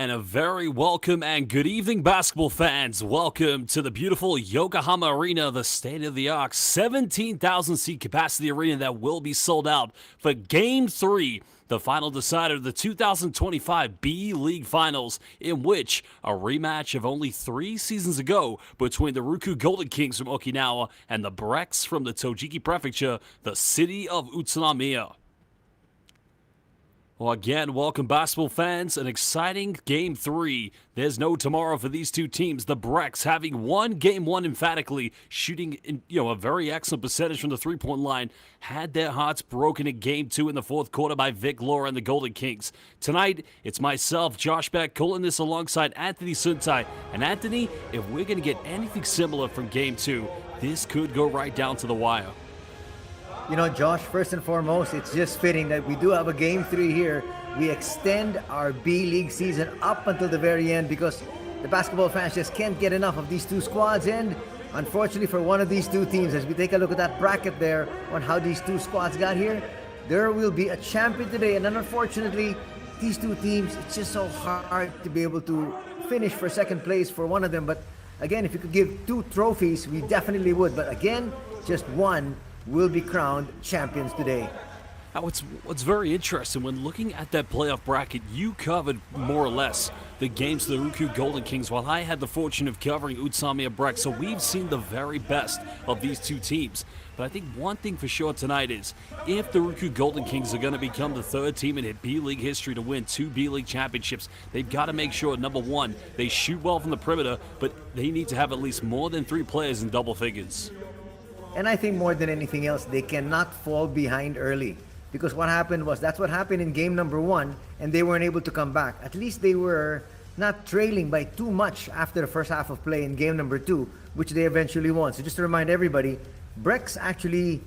And a very welcome and good evening, basketball fans. Welcome to the beautiful Yokohama Arena, the state-of-the-art 17,000-seat capacity arena that will be sold out for Game 3, the final decider of the 2025 B.LEAGUE Finals, in which a rematch of only 3 seasons ago between the RYUKYU Golden Kings from Okinawa and the BREX from the Tochigi Prefecture, the city of Utsunomiya. Well, again, welcome basketball fans. An exciting Game 3. There's no tomorrow for these two teams. The BREX having won Game 1 emphatically, shooting a very excellent percentage from the three-point line, had their hearts broken in Game 2 in the fourth quarter by Vic Laura and the Golden Kings. Tonight, it's myself, Josh Beck, calling this alongside Anthony Suntai. And Anthony, if we're going to get anything similar from Game 2, this could go right down to the wire. You know, Josh, first and foremost, it's just fitting that we do have a Game 3 here. We extend our B-League season up until the very end because the basketball fans just can't get enough of these two squads. And unfortunately for one of these two teams, as we take a look at that bracket there on how these two squads got here, there will be a champion today. And then unfortunately, these two teams, it's just so hard to be able to finish for second place for one of them. But again, if you could give 2 trophies, we definitely would. But again, just one will be crowned champions today. Now, what's very interesting, when looking at that playoff bracket, you covered more or less the games of the RYUKYU Golden Kings, while I had the fortune of covering UTSUNOMIYA BREX, so we've seen the very best of these two teams. But I think one thing for sure tonight is, if the RYUKYU Golden Kings are going to become the 3rd team in B-League history to win 2 B-League championships, they've got to make sure, number one, they shoot well from the perimeter, but they need to have at least more than 3 players in double figures. And I think more than anything else, they cannot fall behind early. Because what happened was, that's what happened in game number 1, and they weren't able to come back. At least they were not trailing by too much after the first half of play in game number 2, which they eventually won. So just to remind everybody, BREX actually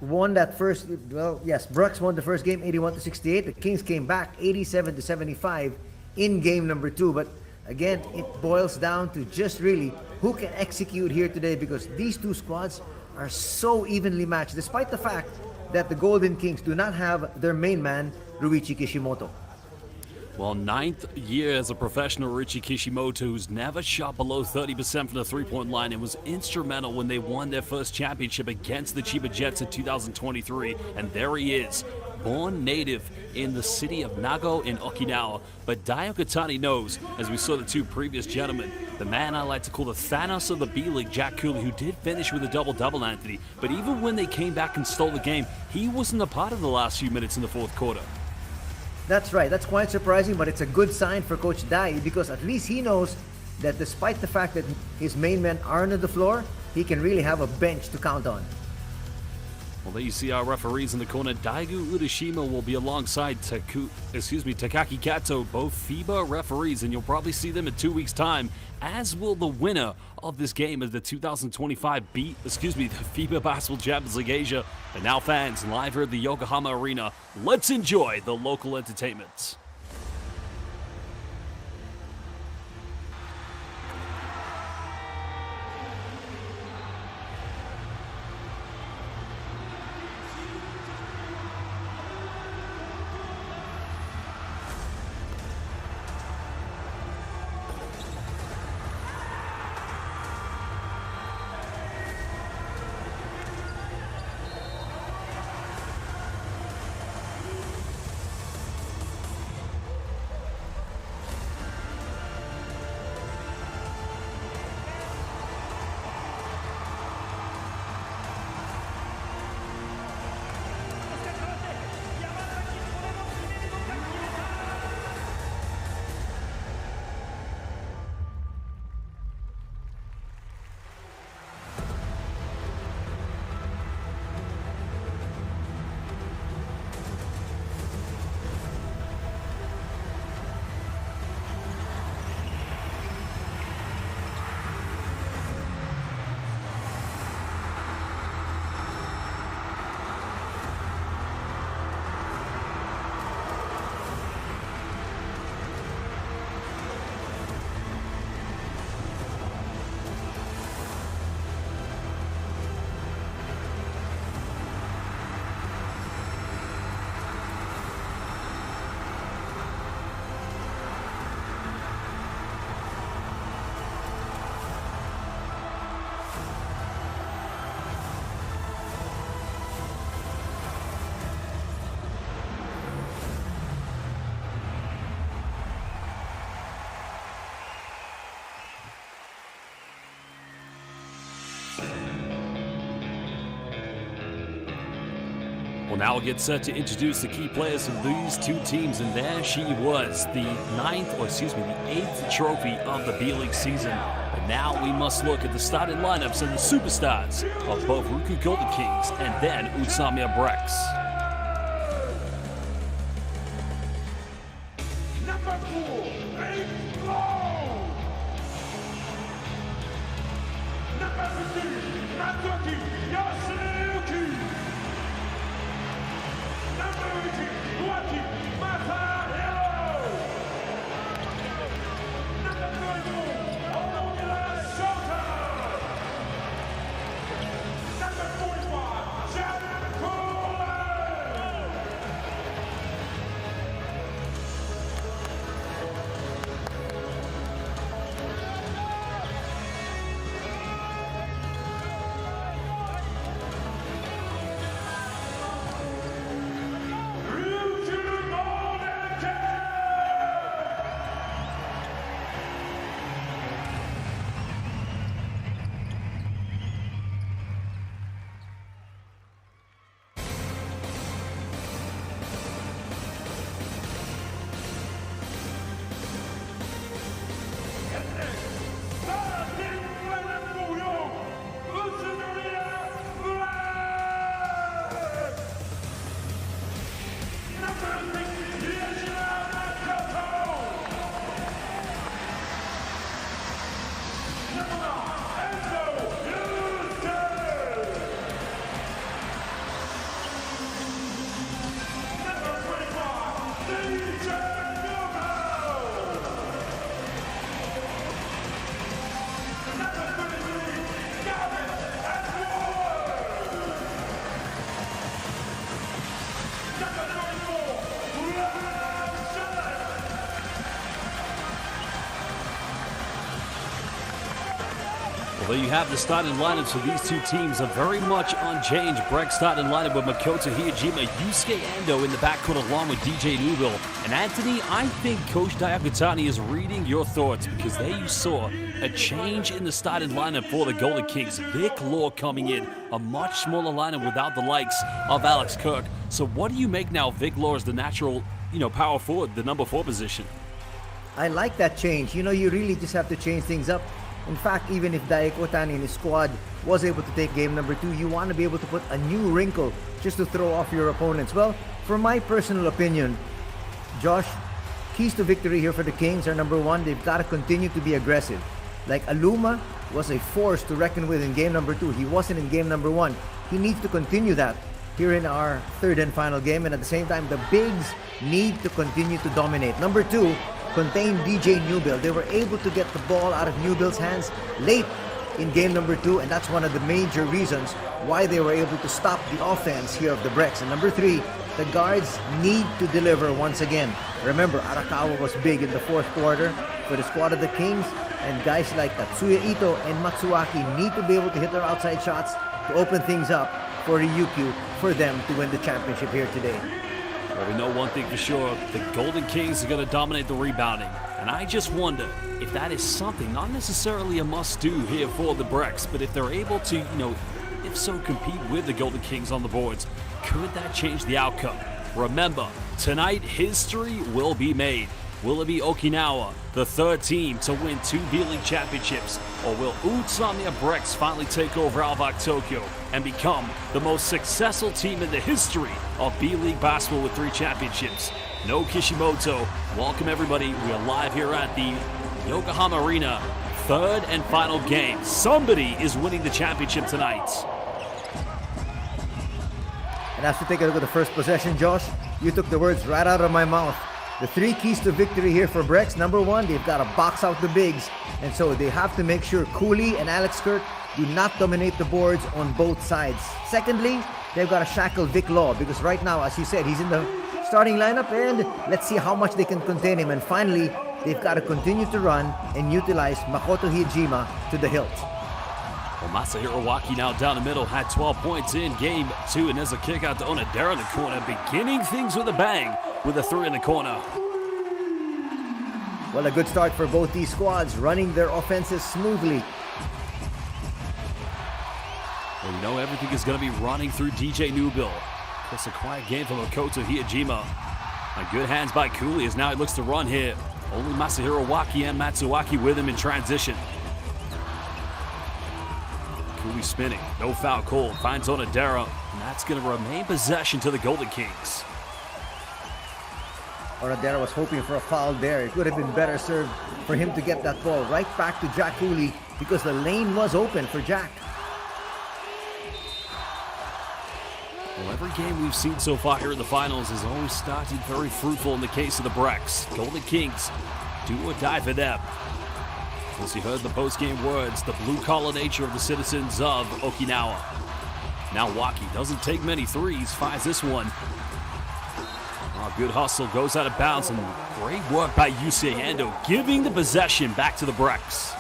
won that first, BREX won the first game 81-68. The Kings came back 87-75 in game number 2. But again, it boils down to just really who can execute here today, because these two squads are so evenly matched, despite the fact that the Golden Kings do not have their main man, Ryuichi Kishimoto. Well, 9th year as a professional, Ryuichi Kishimoto, who's never shot below 30% from the three-point line and was instrumental when they won their first championship against the Chiba Jets in 2023. And there he is, born native in the city of Nago in Okinawa. But Daio Katani knows, as we saw the two previous gentlemen, the man I like to call the Thanos of the B-League, Jack Cooley, who did finish with a double-double, Anthony. But even when they came back and stole the game, he wasn't a part of the last few minutes in the fourth quarter. That's right. That's quite surprising, but it's a good sign for Coach Dai, because at least he knows that despite the fact that his main men aren't on the floor, he can really have a bench to count on. Well, there you see our referees in the corner. Daigo Urashima will be alongside Takaki Kato, both FIBA referees, and you'll probably see them in 2 weeks' time, as will the winner of this game of the 2025 the FIBA Basketball Champions League Asia. And now, fans, live here at the Yokohama Arena, let's enjoy the local entertainment. Well, now we'll get set to introduce the key players of these two teams, and there she was, the eighth trophy of the B.LEAGUE season. But now we must look at the starting lineups and the superstars of both RYUKYU Golden Kings and then UTSUNOMIYA BREX. Number 4, B.LEAGUE. Number 15, RYUKYU. Number 18, Number Well, there you have the starting lineups for these two teams, are very much unchanged. BREX starting lineup with Makoto Hiyajima, Yusuke Ando in the backcourt along with DJ Newville. And Anthony, I think Coach Diakutani is reading your thoughts, because there you saw a change in the starting lineup for the Golden Kings. Vic Law coming in, a much smaller lineup without the likes of Alex Kirk. So what do you make now? Vic Law is the natural, power forward, the number 4 position. I like that change. You really just have to change things up. In fact, even if Diakutani and his squad was able to take game number 2, you want to be able to put a new wrinkle just to throw off your opponents. Well, for my personal opinion, Josh, keys to victory here for the Kings are, number 1, they've got to continue to be aggressive. Like Aluma was a force to reckon with in game number 2. He wasn't in game number 1. He needs to continue that here in our third and final game. And at the same time, the bigs need to continue to dominate. Number 2, contain DJ Newville. They were able to get the ball out of Newville's hands late in game number 2, and that's one of the major reasons why they were able to stop the offense here of the BREX. And number 3, the guards need to deliver once again. Remember, Arakawa was big in the fourth quarter for the squad of the Kings, and guys like Tatsuya Ito and Matsuaki need to be able to hit their outside shots to open things up for RYUKYU for them to win the championship here today. Well, we know one thing for sure, the Golden Kings are going to dominate the rebounding. And I just wonder if that is something, not necessarily a must-do here for the BREX, but if they're able to, if so, compete with the Golden Kings on the boards, could that change the outcome? Remember, tonight history will be made. Will it be Okinawa, the third team to win 2 B.LEAGUE championships, or will UTSUNOMIYA BREX finally take over Alvac Tokyo and become the most successful team in the history of B.LEAGUE basketball with 3 championships? No Kishimoto. Welcome everybody. We are live here at the Yokohama Arena. Third and final game. Somebody is winning the championship tonight. And as we take a look at the first possession, Josh, you took the words right out of my mouth. The 3 keys to victory here for BREX. Number 1, they've got to box out the bigs. And so they have to make sure Cooley and Alex Kirk do not dominate the boards on both sides. Secondly, they've got to shackle Vic Law, because right now, as you said, he's in the starting lineup, and let's see how much they can contain him. And finally, they've got to continue to run and utilize Makoto Hiyajima to the hilt. Well, Masahiro Waki now down the middle, had 12 points in game 2, and there's a kick out to Onodera in the corner, beginning things with a bang with a 3 in the corner. Well, a good start for both these squads, running their offenses smoothly. Well, everything is going to be running through DJ Newville. Plus a quiet game from Makoto Hiyajima. And good hands by Cooley as now he looks to run here. Only Masahiro Waki and Matsuwaki with him in transition. Cooley spinning, no foul call, finds Onodera, and that's going to remain possession to the Golden Kings. Onodera was hoping for a foul there. It would have been better served for him to get that ball right back to Jack Cooley because the lane was open for Jack. Well, every game we've seen so far here in the finals has always started very fruitful in the case of the BREX. Golden Kings, do or die for them. As you heard the post-game words, the blue-collar nature of the citizens of Okinawa. Now Waki doesn't take many threes, finds this one. Oh, good hustle, goes out of bounds, and great work by Yusei Ando, giving the possession back to the BREX.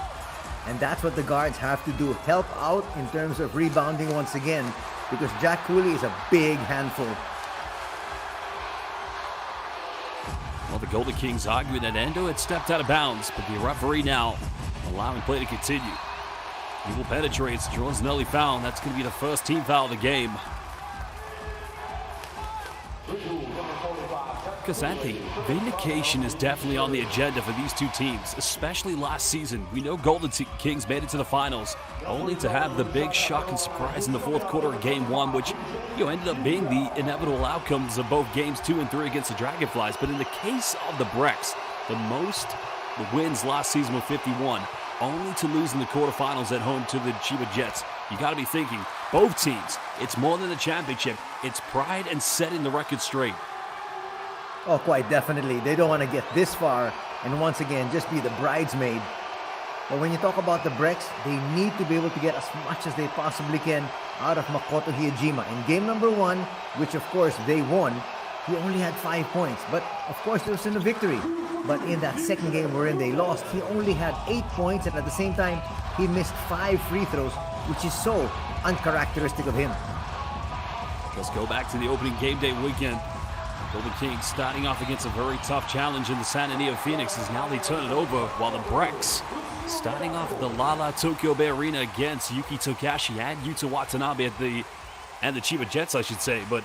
And that's what the guards have to do, help out in terms of rebounding once again, because Jack Cooley is a big handful. Well, the Golden Kings arguing that Endo had stepped out of bounds, but the referee now allowing play to continue. He will penetrate, draws an early foul, and that's going to be the first team foul of the game. Casante, vindication is definitely on the agenda for these two teams, especially last season. We know Golden Kings made it to the finals, only to have the big shock and surprise in the fourth quarter of Game 1, which ended up being the inevitable outcomes of both Games 2 and 3 against the Dragonflies. But in the case of the BREX, the wins last season were 51, only to lose in the quarterfinals at home to the Chiba Jets. You got to be thinking, both teams, it's more than a championship, it's pride and setting the record straight. Oh, quite definitely. They don't want to get this far and once again just be the bridesmaid. But when you talk about the BREX, they need to be able to get as much as they possibly can out of Makoto Hiyajima. In game number 1, which of course they won, he only had 5 points. But of course there was a victory. But in that second game wherein they lost, he only had 8 points, and at the same time, he missed 5 free throws, which is so uncharacteristic of him. Let's go back to the opening game day weekend. Golden Kings starting off against a very tough challenge in the San Antonio Phoenix as now they turn it over, while the BREX starting off at the Lala Tokyo Bay Arena against Yuki Tokashi and Yuta Watanabe and the Chiba Jets, I should say. But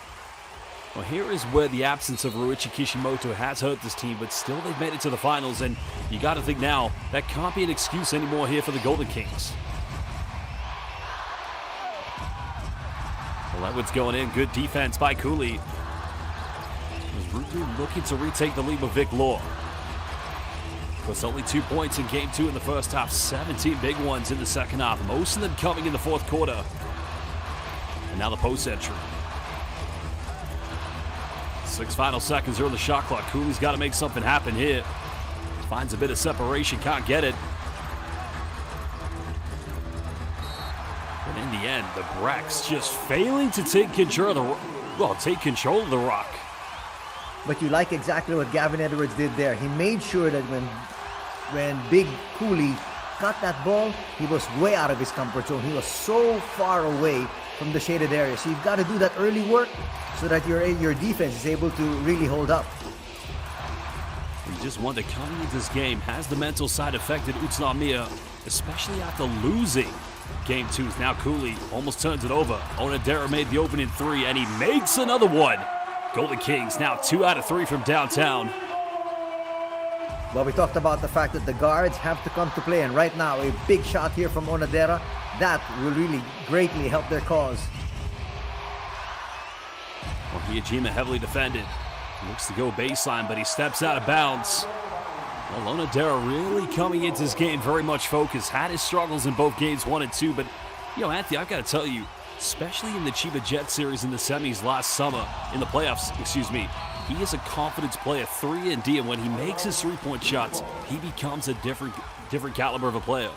well, here is where the absence of Ryuichi Kishimoto has hurt this team, but still they've made it to the finals, and you got to think now that can't be an excuse anymore here for the Golden Kings. Well, Edwards going in, good defense by Cooley. RYUKYU looking to retake the lead with Vic Law. Of course, only 2 points in Game 2 in the first half, 17 big ones in the second half, most of them coming in the fourth quarter. And now the post entry. 6 final seconds are on the shot clock. Cooley's got to make something happen here. Finds a bit of separation, can't get it. But in the end, the BREX just failing to take control of the rock. But you like exactly what Gavin Edwards did there. He made sure that when Big Cooley got that ball, he was way out of his comfort zone. He was so far away from the shaded area. So you've got to do that early work so that your defense is able to really hold up. We just wonder, coming into this game, has the mental side affected UTSUNOMIYA, especially after losing Game 2? Now Cooley almost turns it over. Onodera made the opening 3, and he makes another one. Golden Kings now 2 out of 3 from downtown. Well, we talked about the fact that the guards have to come to play, and right now a big shot here from Onodera, that will really greatly help their cause. Well, Hiyajima heavily defended. Looks to go baseline, but he steps out of bounds. Well, Onodera really coming into this game very much focused. Had his struggles in both games 1 and 2, but Anthony, I've got to tell you, especially in the Chiba Jet series in the semis last summer, in the playoffs, he is a confidence player, 3 and D, and when he makes his three-point shots, he becomes a different caliber of a player.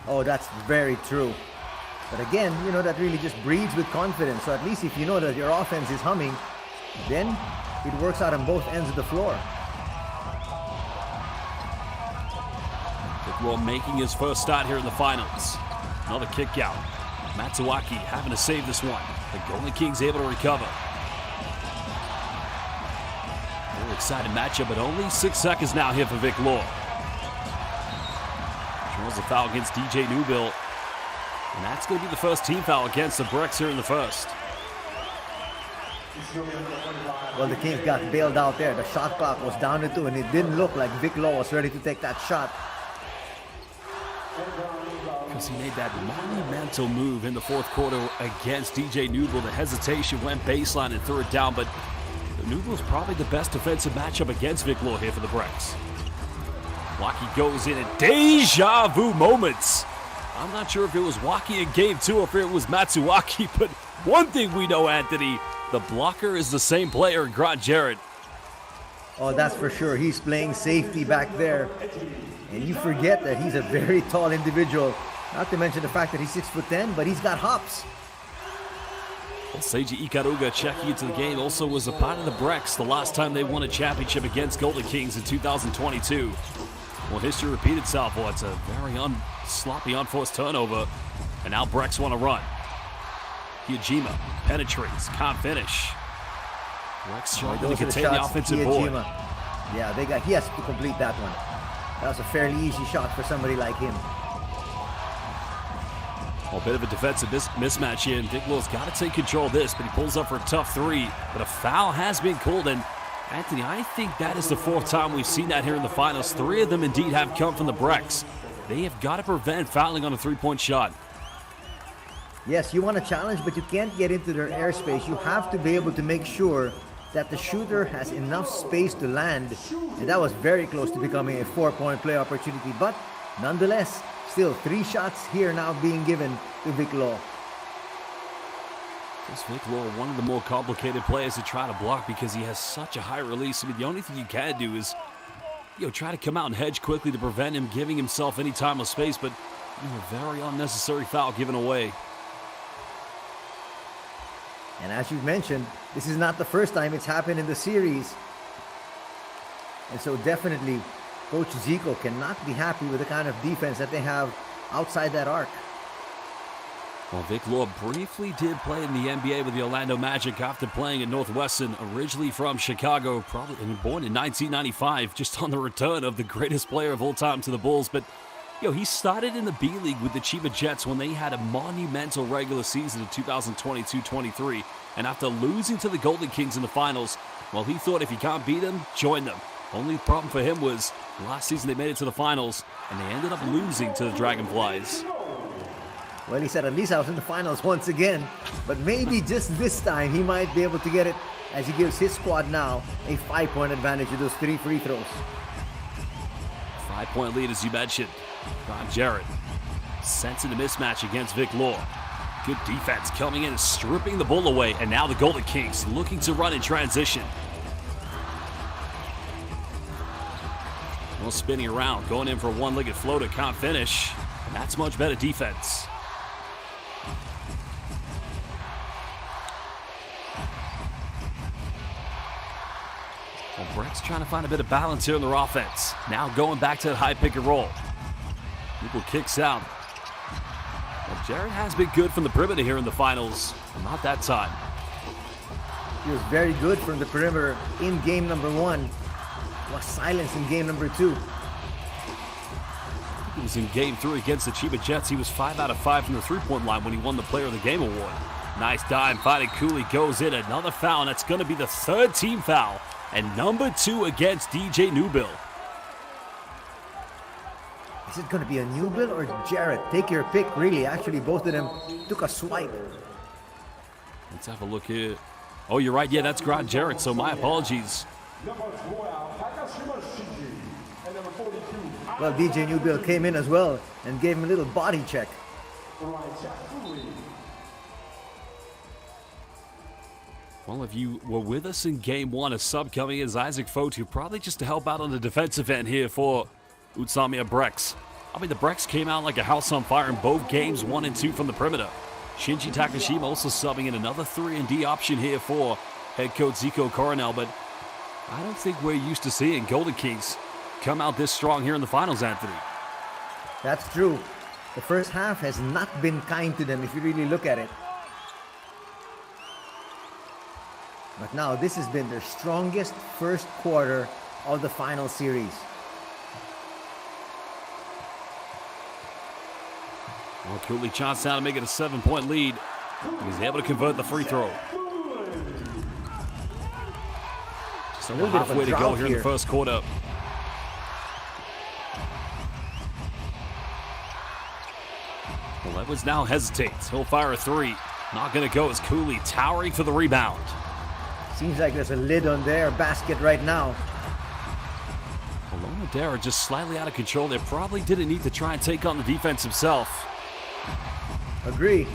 Oh, that's very true. But again, that really just breeds with confidence. So at least if you know that your offense is humming, then it works out on both ends of the floor. Well, making his first start here in the finals. Another kick out. Matsuwaki having to save this one. The Golden Kings able to recover. Very exciting matchup, but only 6 seconds now here for Vic Law. Draws a foul against DJ Newville. And that's going to be the first team foul against the BREX here in the first. Well, the Kings got bailed out there. The shot clock was down to 2, and it didn't look like Vic Law was ready to take that shot. Because he made that monumental move in the fourth quarter against DJ Newbill. The hesitation went baseline and threw it down, but Newbill's probably the best defensive matchup against Vic Law here for the BREX. Waki goes in at deja vu moments. I'm not sure if it was Waki in game 2 or if it was Matsuwaki, but one thing we know, Anthony, the blocker is the same player, Grant Jarrett. Oh, that's for sure. He's playing safety back there. And you forget that he's a very tall individual. Not to mention the fact that he's 6'10", but he's got hops. Well, Seiji Ikaruga checking into the game also was a part of the BREX the last time they won a championship against Golden Kings in 2022. Well, history repeated itself. Well, it's a very sloppy, unforced turnover. And now BREX want to run. Hyojima penetrates, can't finish. BREX trying to contain the offensive board. Yeah, he has to complete that one. That was a fairly easy shot for somebody like him. Well, a bit of a defensive mismatch here, and Vic Law's got to take control of this, but he pulls up for a tough 3. But a foul has been called, and Anthony, I think that is the 4th time we've seen that here in the finals. 3 of them indeed have come from the BREX. They have got to prevent fouling on a 3-point shot. Yes, you want to challenge, but you can't get into their airspace. You have to be able to make sure that the shooter has enough space to land. And that was very close to becoming a 4-point play opportunity. But nonetheless, still 3 shots here now being given to Vic Law. This Vic Law, one of the more complicated players to try to block because he has such a high release. I mean, the only thing you can do is, try to come out and hedge quickly to prevent him giving himself any time or space. But a very unnecessary foul given away. And as you mentioned, this is not the first time it's happened in the series. And so definitely, Coach Zico cannot be happy with the kind of defense that they have outside that arc. Well, Vic Law briefly did play in the NBA with the Orlando Magic after playing at Northwestern, originally from Chicago, probably born in 1995, just on the return of the greatest player of all time to the Bulls. But he started in the B.LEAGUE with the Chiba Jets when they had a monumental regular season in 2022-23. And after losing to the Golden Kings in the finals, well, he thought if he can't beat them, join them. Only problem for him was last season they made it to the finals, and they ended up losing to the Dragonflies. Well, he said, at least I was in the finals once again. But maybe just this time he might be able to get it as he gives his squad now a 5-point advantage with those 3 free throws. 5-point lead, as you mentioned. Grant Jarrett sensing the mismatch against Vic Law. Good defense coming in and stripping the ball away. And now the Golden Kings looking to run in transition. Well, spinning around, going in for a one-legged floater, can't finish. And that's much better defense. Well, BREX trying to find a bit of balance here in their offense. Now going back to the high pick and roll. Newbill kicks out. Well, Jarrett has been good from the perimeter here in the finals. Well, not that time. He was very good from the perimeter in game number 1. Was silenced in game number 2. He was in game 3 against the Chiba Jets. He was 5 out of 5 from the 3-point line when he won the Player of the Game award. Nice dime, fighting Cooley goes in. Another foul, and that's going to be the 3rd team foul. And number 2 against DJ Newbill. Is it going to be a Newbill or Jarrett? Take your pick, really. Actually, both of them took a swipe. Let's have a look here. Oh, you're right. Yeah, that's Grant Jarrett, so my apologies. Well, DJ Newbill came in as well and gave him a little body check. Well, if you were with us in game 1, a sub coming is Isaac Fotu, probably just to help out on the defensive end here for UTSUNOMIYA BREX. I mean, the BREX came out like a house on fire in both games 1 and 2 from the perimeter. Shinji Takashima also subbing in another 3-and-D option here for head coach Zico Coronel, but I don't think we're used to seeing Golden Kings come out this strong here in the finals, Anthony. That's true. The first half has not been kind to them if you really look at it. But now this has been their strongest first quarter of the final series. Well, Cooley chanced down to make it a 7-point lead. He was able to convert the free throw. So little bit of a halfway to go drought here in the first quarter. Well, Edwards now hesitates. He'll fire a three. Not going to go as Cooley towering for the rebound. Seems like there's a lid on their basket right now. Alona Dara just slightly out of control. They probably didn't need to try and take on the defense himself. Agree.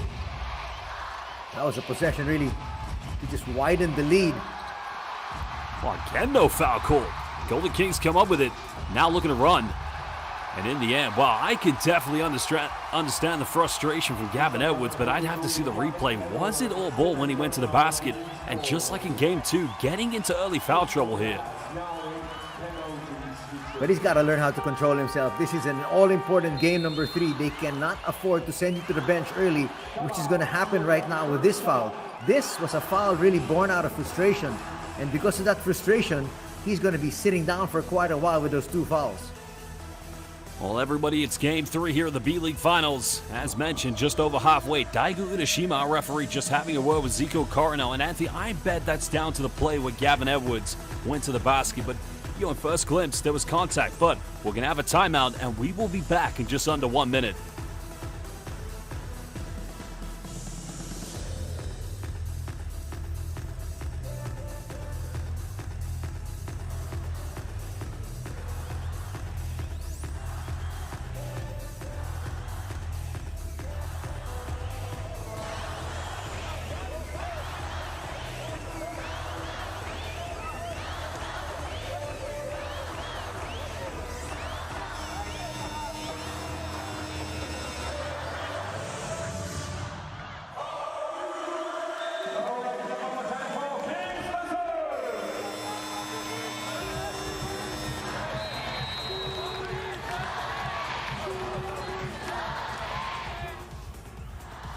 That was a possession really. He just widened the lead. Well, again, no foul call. Golden Kings come up with it. Now looking to run. And in the end, wow, I could definitely understand the frustration from Gavin Edwards, but I'd have to see the replay. Was it all ball when he went to the basket? And just like in game 2, getting into early foul trouble here. But he's got to learn how to control himself. This is an all-important game number 3. They cannot afford to send you to the bench early, which is going to happen right now with this foul. This was a foul really born out of frustration. And because of that frustration, he's going to be sitting down for quite a while with those 2 fouls. Well, everybody, it's game 3 here of the B-League Finals. As mentioned, just over halfway. Daigo Udashima, our referee, just having a word with Zico Coronel. And Anthony, I bet that's down to the play where Gavin Edwards went to the basket. But, you know, in first glimpse, there was contact. But we're going to have a timeout, and we will be back in just under 1 minute.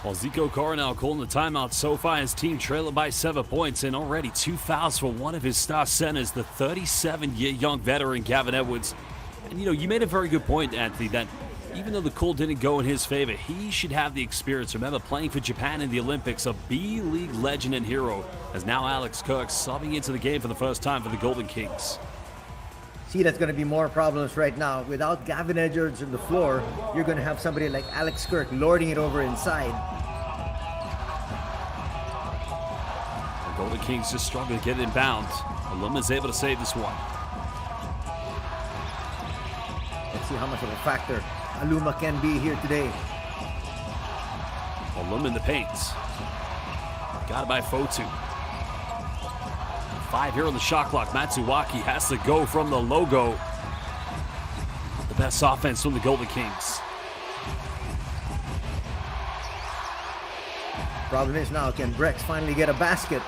While Zico Coronel calling the timeout, so far his team trailing by 7 points and already 2 fouls for one of his star centers, the 37-year young veteran Gavin Edwards. And you know, you made a very good point, Anthony, that even though the call didn't go in his favor, he should have the experience. Remember, playing for Japan in the Olympics, a B-League legend and hero, as now Alex Kirk subbing into the game for the first time for the Golden Kings. See, that's going to be more problems right now. Without Gavin Edwards on the floor, you're going to have somebody like Alex Kirk lording it over inside. The Golden Kings just struggling to get it inbound. Aluma's able to save this one. Let's see how much of a factor Aluma can be here today. Aluma in the paint. Got it by Fotu. 5 here on the shot clock. Matsuwaki has to go from the logo. The best offense from the Golden Kings. Problem is now, can BREX finally get a basket?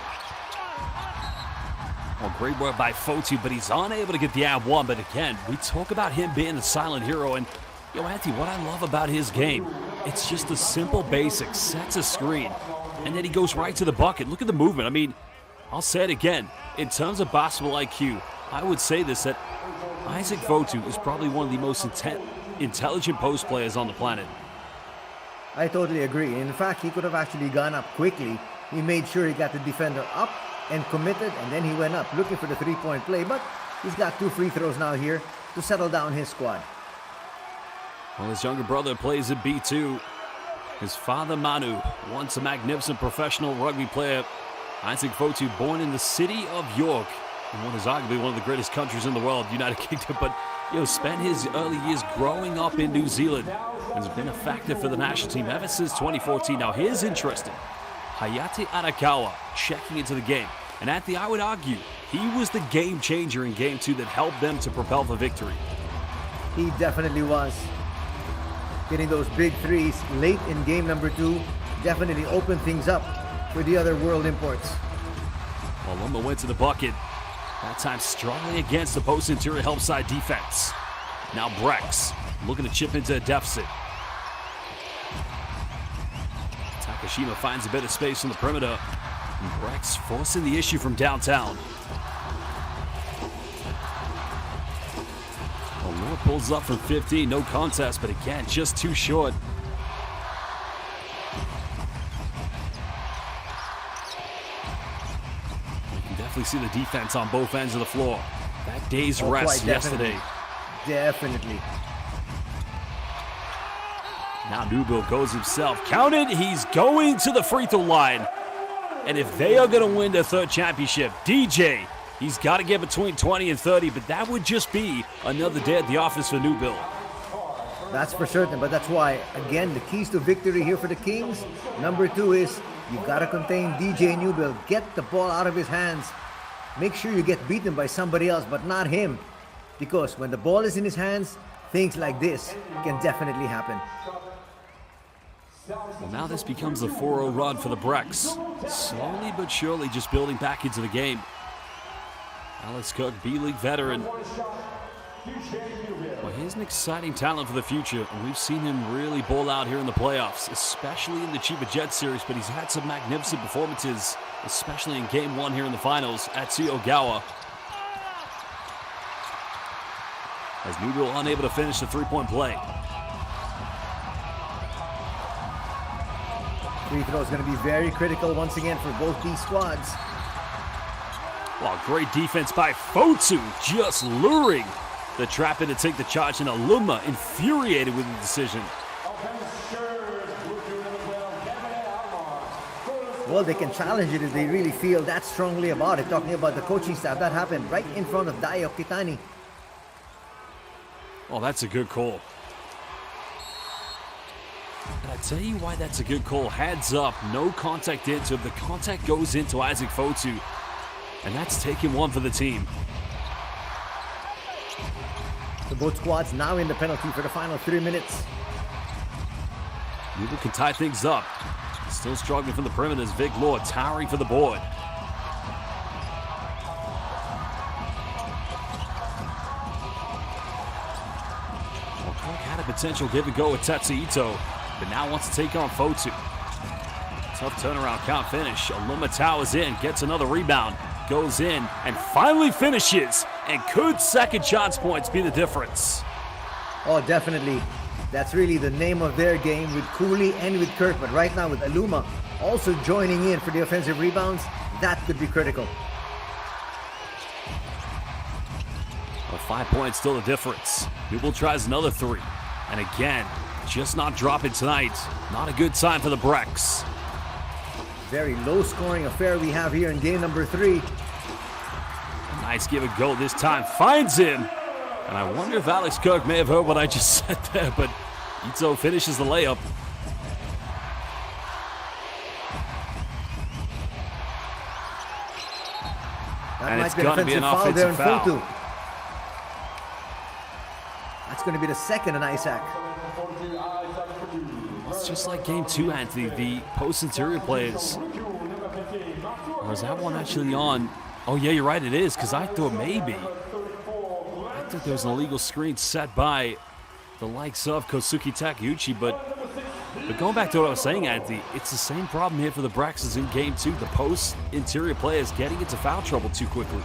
Well, great work by Fotu, but he's unable to get the ad one. But again, we talk about him being the silent hero. And, yo, Anthony, what I love about his game, it's just the simple basics. Sets a screen, and then he goes right to the bucket. Look at the movement. I mean, I'll say it again. In terms of basketball IQ, I would say this, that Isaac Fotu is probably one of the most intelligent post players on the planet. I totally agree. In fact, he could have actually gone up quickly. He made sure he got the defender up and committed, and then he went up looking for the three-point play. But he's got 2 free throws now here to settle down his squad. Well, his younger brother plays at B2. His father, Manu, once a magnificent professional rugby player. Isaac Fotu, born in the city of York, in what is arguably one of the greatest countries in the world, United Kingdom, but spent his early years growing up in New Zealand. Has been a factor for the national team ever since 2014. Now, here's interesting. Hayate Arakawa checking into the game. And Anthony, I would argue, he was the game changer in game 2 that helped them to propel for victory. He definitely was. Getting those big threes late in game number 2 definitely opened things up for the other world imports. Aluma went to the bucket. That time struggling against the post interior help side defense. Now BREX looking to chip into a deficit. Takashima finds a bit of space on the perimeter. And BREX forcing the issue from downtown. Aluma pulls up from 15, no contest, but again, just too short. definitely see the defense on both ends of the floor. That day's rest yesterday. Definitely. Now Newbill goes himself. Counted. He's going to the free throw line. And if they are going to win their third championship, DJ, he's got to get between 20 and 30, but that would just be another day at the office for Newbill. That's for certain, but that's why, again, the keys to victory here for the Kings. Number 2 is you got to contain DJ Newbill. Get the ball out of his hands. Make sure you get beaten by somebody else, but not him. Because when the ball is in his hands, things like this can definitely happen. Well, now this becomes a 4-0 run for the BREX. Slowly but surely just building back into the game. Alex Cook, B.LEAGUE veteran. Well, he's an exciting talent for the future, and we've seen him really ball out here in the playoffs, especially in the Chiba Jets series, but he's had some magnificent performances, especially in Game 1 here in the finals at Tsuyogawa. As Newbill unable to finish the three-point play. Free throw is going to be very critical once again for both these squads. Well, great defense by Fotu, just luring the trap in to take the charge, and Aluma infuriated with the decision. Well, they can challenge it if they really feel that strongly about it. Talking about the coaching staff, that happened right in front of Dayo Kitani. Oh, that's a good call. And I tell you why that's a good call. Heads up, no contact into it. The contact goes into Isaac Fotu, and that's taking one for the team. So both squads now in the penalty for the final 3 minutes. Newbill can tie things up. Still struggling from the perimeter as Vic Lord towering for the board. Well, Cook had a potential give and go with Tetsuito, but now wants to take on Fotu. Tough turnaround count finish. Aluma towers in, gets another rebound, goes in, and finally finishes. And could second chance points be the difference? Oh, definitely. That's really the name of their game with Cooley and with Kirk. But right now with Aluma also joining in for the offensive rebounds, that could be critical. Well, 5 points still the difference. Newbill tries another three. And again, just not dropping tonight. Not a good sign for the BREX. Very low scoring affair we have here in game number 3. Nice give and go this time. Finds him. And I wonder if Alex Cook may have heard what I just said there, but Ito finishes the layup. That it's going to be an offensive foul. That's going to be the second on Isaac. It's just like game 2, Anthony. The post interior plays. Or is that one actually on? Oh, yeah, you're right. It is, because I thought maybe. I thought there was an illegal screen set by the likes of Kosuke Takeuchi, but going back to what I was saying, Anthony, it's the same problem here for the BREX as in game 2. The post interior players getting into foul trouble too quickly.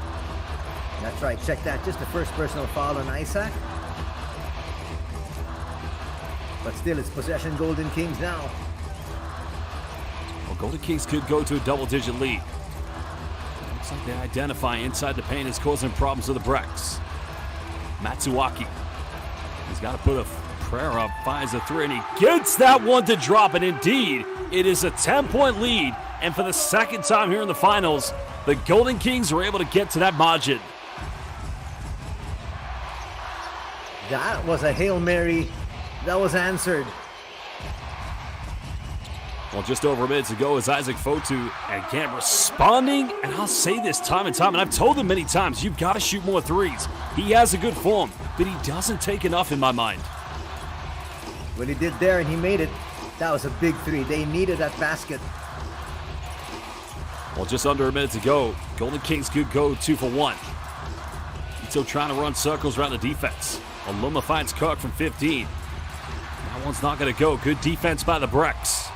That's right. Check that. Just the first personal foul on Isaac. But still, it's possession Golden Kings now. Well, Golden Kings could go to a double-digit lead. Looks like they identify inside the paint is causing problems to the BREX. Matsuwaki. He's got to put a prayer up, finds a three, and he gets that one to drop. And indeed, it is a 10-point lead. And for the second time here in the finals, the Golden Kings were able to get to that margin. That was a Hail Mary. That was answered. Well, just over a minute to go is Isaac Fotu, and again responding, and I'll say this time and time, and I've told him many times, you've got to shoot more threes. He has a good form, but he doesn't take enough in my mind. Well, he did there, and he made it. That was a big three. They needed that basket. Well, just under a minute to go. Golden Kings could go 2 for 1. Ito trying to run circles around the defense. Aluma finds Cook from 15. That one's not going to go. Good defense by the BREX.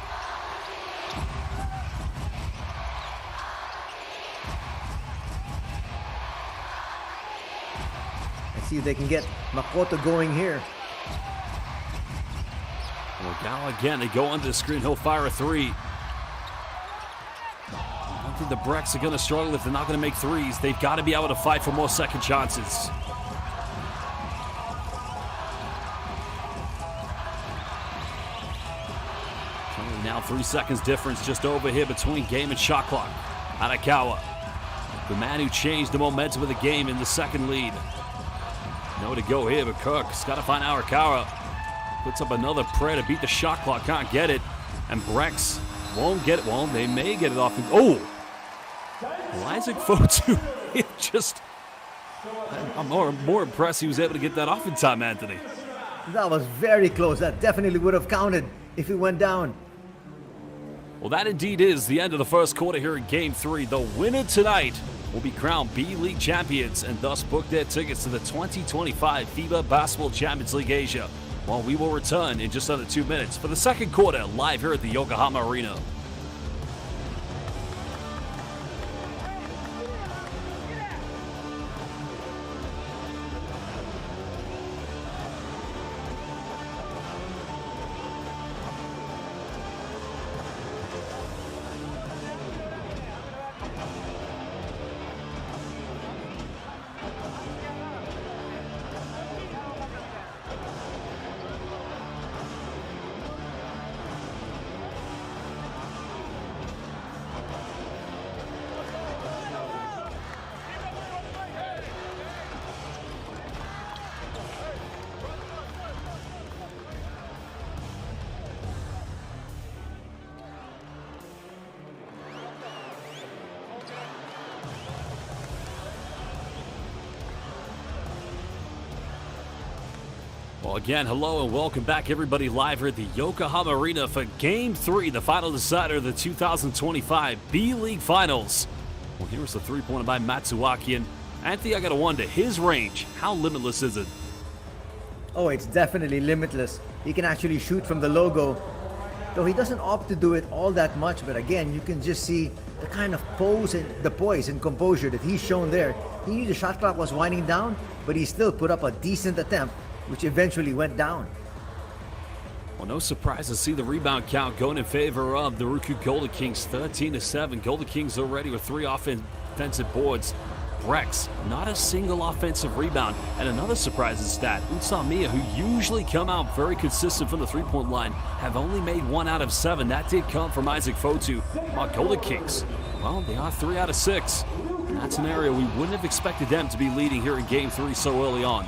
Let's see if they can get Makoto going here. Well, now again, they go under the screen. He'll fire a three. think the BREX are going to struggle if they're not going to make threes. They've got to be able to fight for more second chances. Only now 3 seconds difference just over here between game and shot clock. Arakawa, the man who changed the momentum of the game in the second lead. Nowhere to go here, but Kirk's got to find Arakawa. Puts up another prayer to beat the shot clock, can't get it. And BREX won't get it. Well, they may get it off. Oh! Isaac Fotu. I'm more impressed he was able to get that off in time, Anthony. That was very close. That definitely would have counted if it went down. Well, that indeed is the end of the first quarter here in Game 3. The winner tonight will be crowned B.LEAGUE champions and thus book their tickets to the 2025 FIBA Basketball Champions League Asia. Well, we will return in just under 2 minutes for the second quarter live here at the Yokohama Arena. Well, again, hello and welcome back, everybody, live here at the Yokohama Arena for Game 3, the final decider of the 2025 B.LEAGUE Finals. Well, here's the three-pointer by Matsuaki, and Anthony, I gotta wonder, his range, how limitless is it? Oh, it's definitely limitless. He can actually shoot from the logo, though he doesn't opt to do it all that much. But again, you can just see the kind of poise and composure that he's shown there. He knew the shot clock was winding down, but he still put up a decent attempt, which eventually went down. Well, no surprise to see the rebound count going in favor of the RYUKYU Golden Kings, 13-7. Golden Kings already with 3 offensive boards. BREX, not a single offensive rebound. And another surprising stat, UTSUNOMIYA, who usually come out very consistent from the three-point line, have only made 1 out of 7. That did come from Isaac Fotu. While Golden Kings, well, they are 3 out of 6. And that's an area we wouldn't have expected them to be leading here in Game 3 so early on.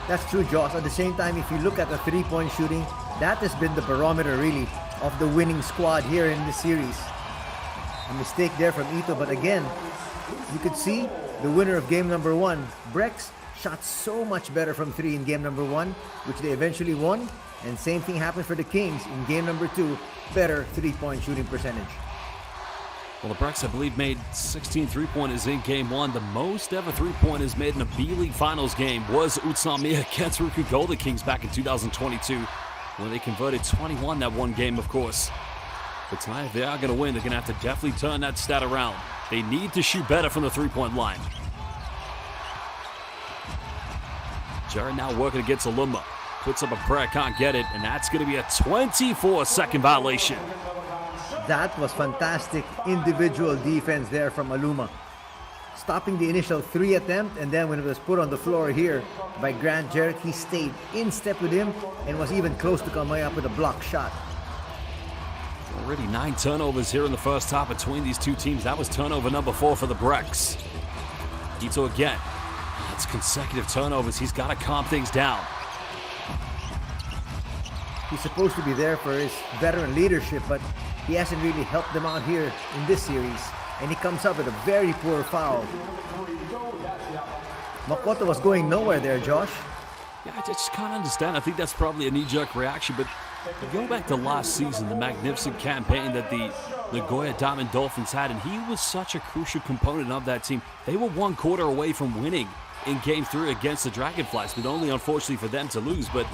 That's true, Josh. At the same time, if you look at the three-point shooting, that has been the barometer, really, of the winning squad here in the series. A mistake there from Ito, but again, you could see the winner of game number 1, BREX, shot so much better from 3 in game number 1, which they eventually won. And same thing happened for the Kings in game number 2, better three-point shooting percentage. Well, the BREX, I believe, made 16 three-pointers in Game 1. The most ever three-pointers made in a B.LEAGUE Finals game was UTSUNOMIYA against RYUKYU Golden Kings back in 2022, when they converted 21 that one game, of course. But tonight, if they are going to win, they're going to have to definitely turn that stat around. They need to shoot better from the three-point line. Jared now working against Aluma. Puts up a prayer, can't get it, and that's going to be a 24-second violation. That was fantastic individual defense there from Aluma. Stopping the initial 3 attempt, and then when it was put on the floor here by Grant Jarrett, he stayed in step with him and was even close to coming up with a block shot. Already 9 turnovers here in the first half between these two teams. That was turnover number 4 for the BREX. Ito again. That's consecutive turnovers. He's got to calm things down. He's supposed to be there for his veteran leadership, but he hasn't really helped them out here in this series. And he comes up with a very poor foul. Makoto was going nowhere there, Josh. Yeah, I just can't understand. I think that's probably a knee-jerk reaction, but go back to last season, the magnificent campaign that the Nagoya Diamond Dolphins had, and he was such a crucial component of that team. They were 1 quarter away from winning in Game 3 against the Dragonflies, but only unfortunately for them to lose. But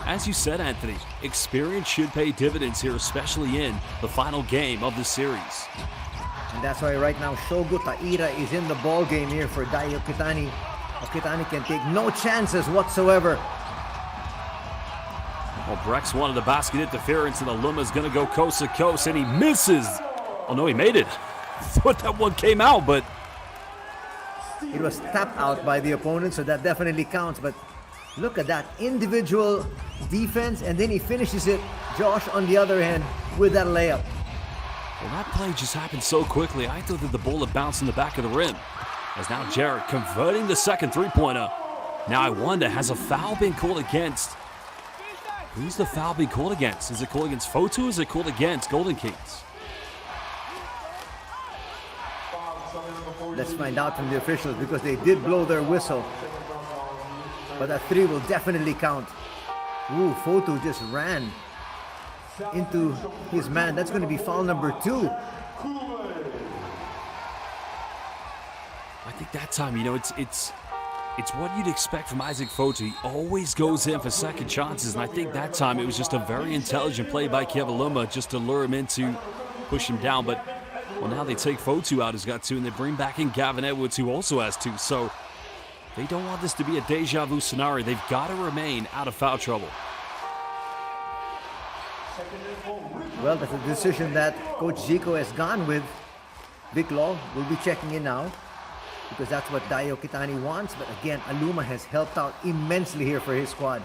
as you said, Anthony, experience should pay dividends here, especially in the final game of the series. And that's why right now Shogo Taira is in the ball game here for Dai Okitani. Okitani can take no chances whatsoever. Well, BREX wanted the basket interference, and Aluma's going to go coast to coast, and he misses. Oh, no, he made it. thought that one came out, but It was tapped out by the opponent, so that definitely counts. But look at that individual defense, and then he finishes it, Josh, on the other hand, with that layup. well, that play just happened so quickly. I thought that the ball had bounced in the back of the rim. As now Jarrett converting the second three-pointer. Now I wonder, has a foul been called against? Who's the foul being called against? Is it called against Fotu or is it called against Golden Kings? Let's find out from the officials, because they did blow their whistle. But that three will definitely count. Ooh, Fotu just ran into his man. That's going to be foul number 2. I think that time, you know, it's what you'd expect from Isaac Fotu. He always goes in for second chances, and I think that time it was just a very intelligent play by Kevaluma just to lure him into, push him down. But, well, now they take Fotu out, who's got 2, and they bring back in Gavin Edwards, who also has 2. So they don't want this to be a deja vu scenario. They've got to remain out of foul trouble. Well, that's a decision that Coach Zico has gone with. Vic Law will be checking in now, because that's what Dayo Kitani wants. But again, Aluma has helped out immensely here for his squad.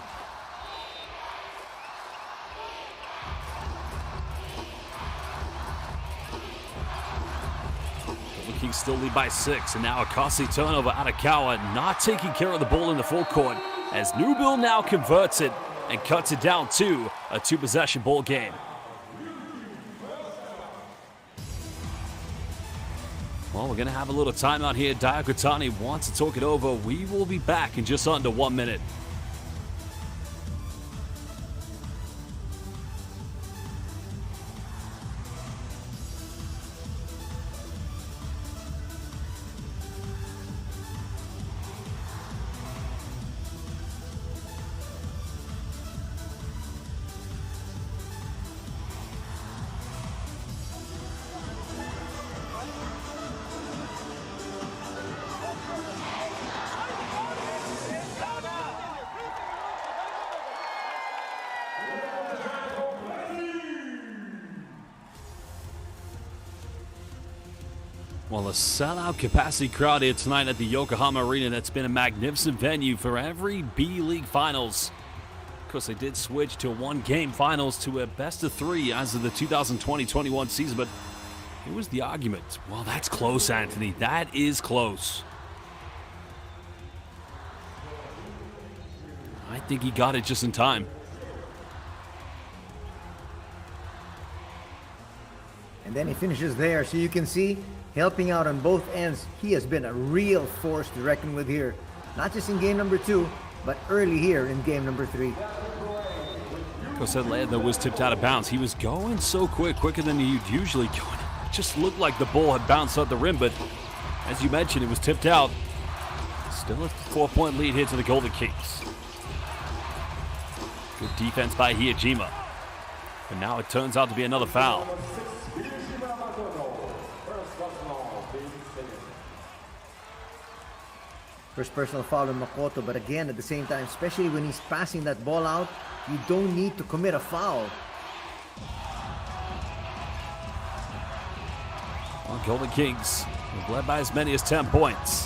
The Kings still lead by 6, and now a costly turnover. Arakawa not taking care of the ball in the full court, as Newbill now converts it and cuts it down to a 2-possession ball game. Well, we're going to have a little timeout here. Dayo Kitani wants to talk it over. We will be back in just under 1 minute. Well, a sellout capacity crowd here tonight at the Yokohama Arena. That's been a magnificent venue for every B-League Finals. Of course, they did switch to a 1-game finals to a best-of-3 as of the 2020-21 season, but here was the argument. Well, that's close, Anthony. That is close. I think he got it just in time. And then he finishes there, so you can see, helping out on both ends. He has been a real force to reckon with here. Not just in game number 2, but early here in game number 3. Of course, that layup that was tipped out of bounds. He was going so quicker than he'd usually go. It just looked like the ball had bounced out the rim, but as you mentioned, it was tipped out. Still a 4-point lead here to the Golden Kings. Good defense by Hiyajima. And now it turns out to be another foul. First personal foul on Makoto, but again, at the same time, especially when he's passing that ball out, you don't need to commit a foul. Well, Golden Kings have led by as many as 10 points.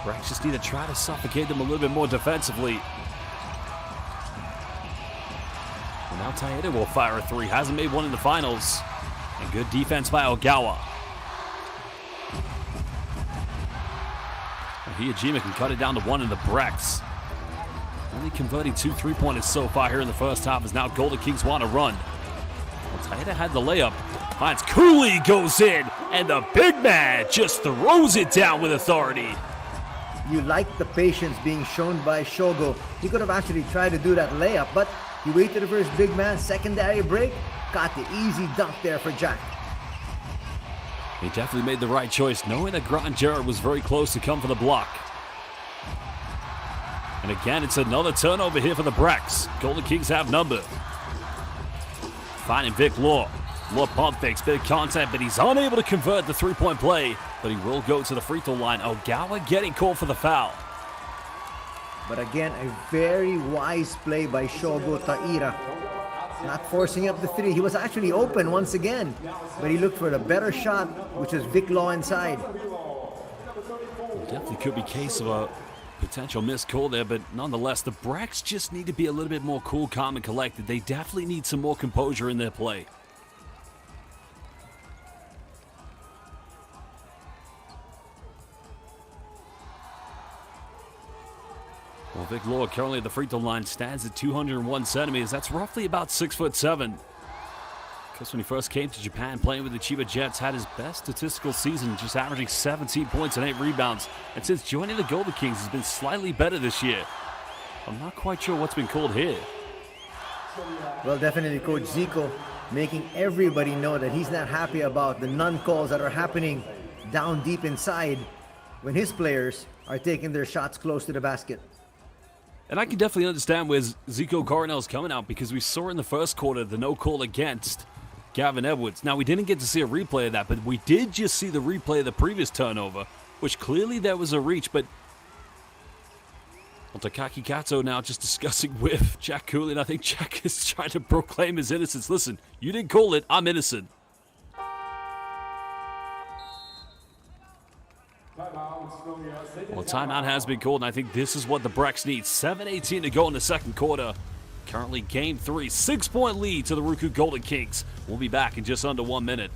BREX just need to try to suffocate them a little bit more defensively. And now Taeda will fire a 3. Hasn't made one in the finals. And good defense by Ogawa. Hiyajima can cut it down to 1 in the BREX. Only converting 2 3-pointers so far here in the first half, as now Golden Kings want to run. Well, Taeda had the layup. Finds Cooley, goes in, and the big man just throws it down with authority. You like the patience being shown by Shogo. He could have actually tried to do that layup, but he waited for his big man, secondary break, got the easy dunk there for Jack. He definitely made the right choice, knowing that Grant Jarrett was very close to come for the block. And again, it's another turnover here for the BREX. Golden Kings have number. Finding Vic Law. Law pump fakes, bit of contact, but he's unable to convert the 3-point play. But he will go to the free throw line. Ogawa getting called for the foul. But again, a very wise play by Shogo Taira. Not forcing up the three. He was actually open once again, but he looked for the better shot, which was Vic Law inside. Definitely could be a case of a potential missed call there, but nonetheless, the BREX just need to be a little bit more cool, calm, and collected. They definitely need some more composure in their play. Well, Vic Law currently at the free throw line stands at 201 centimeters. That's roughly about 6'7". Because when he first came to Japan playing with the Chiba Jets, had his best statistical season, just averaging 17 points and 8 rebounds. And since joining the Golden Kings, has been slightly better this year. I'm not quite sure what's been called here. Well, definitely Coach Zico making everybody know that he's not happy about the non-calls that are happening down deep inside when his players are taking their shots close to the basket. And I can definitely understand where Zico Coronel's coming out, because we saw in the first quarter the no call against Gavin Edwards. Now, we didn't get to see a replay of that, but we did just see the replay of the previous turnover, which clearly there was a reach, but well, Takaki Kato now just discussing with Jack Cooley, and I think Jack is trying to proclaim his innocence. Listen, you didn't call it, I'm innocent. Well, timeout has been called, and I think this is what the BREX need. 7:18 to go in the second quarter. Currently game 3, 6-point lead to the RYUKYU Golden Kings. We'll be back in just under 1 minute.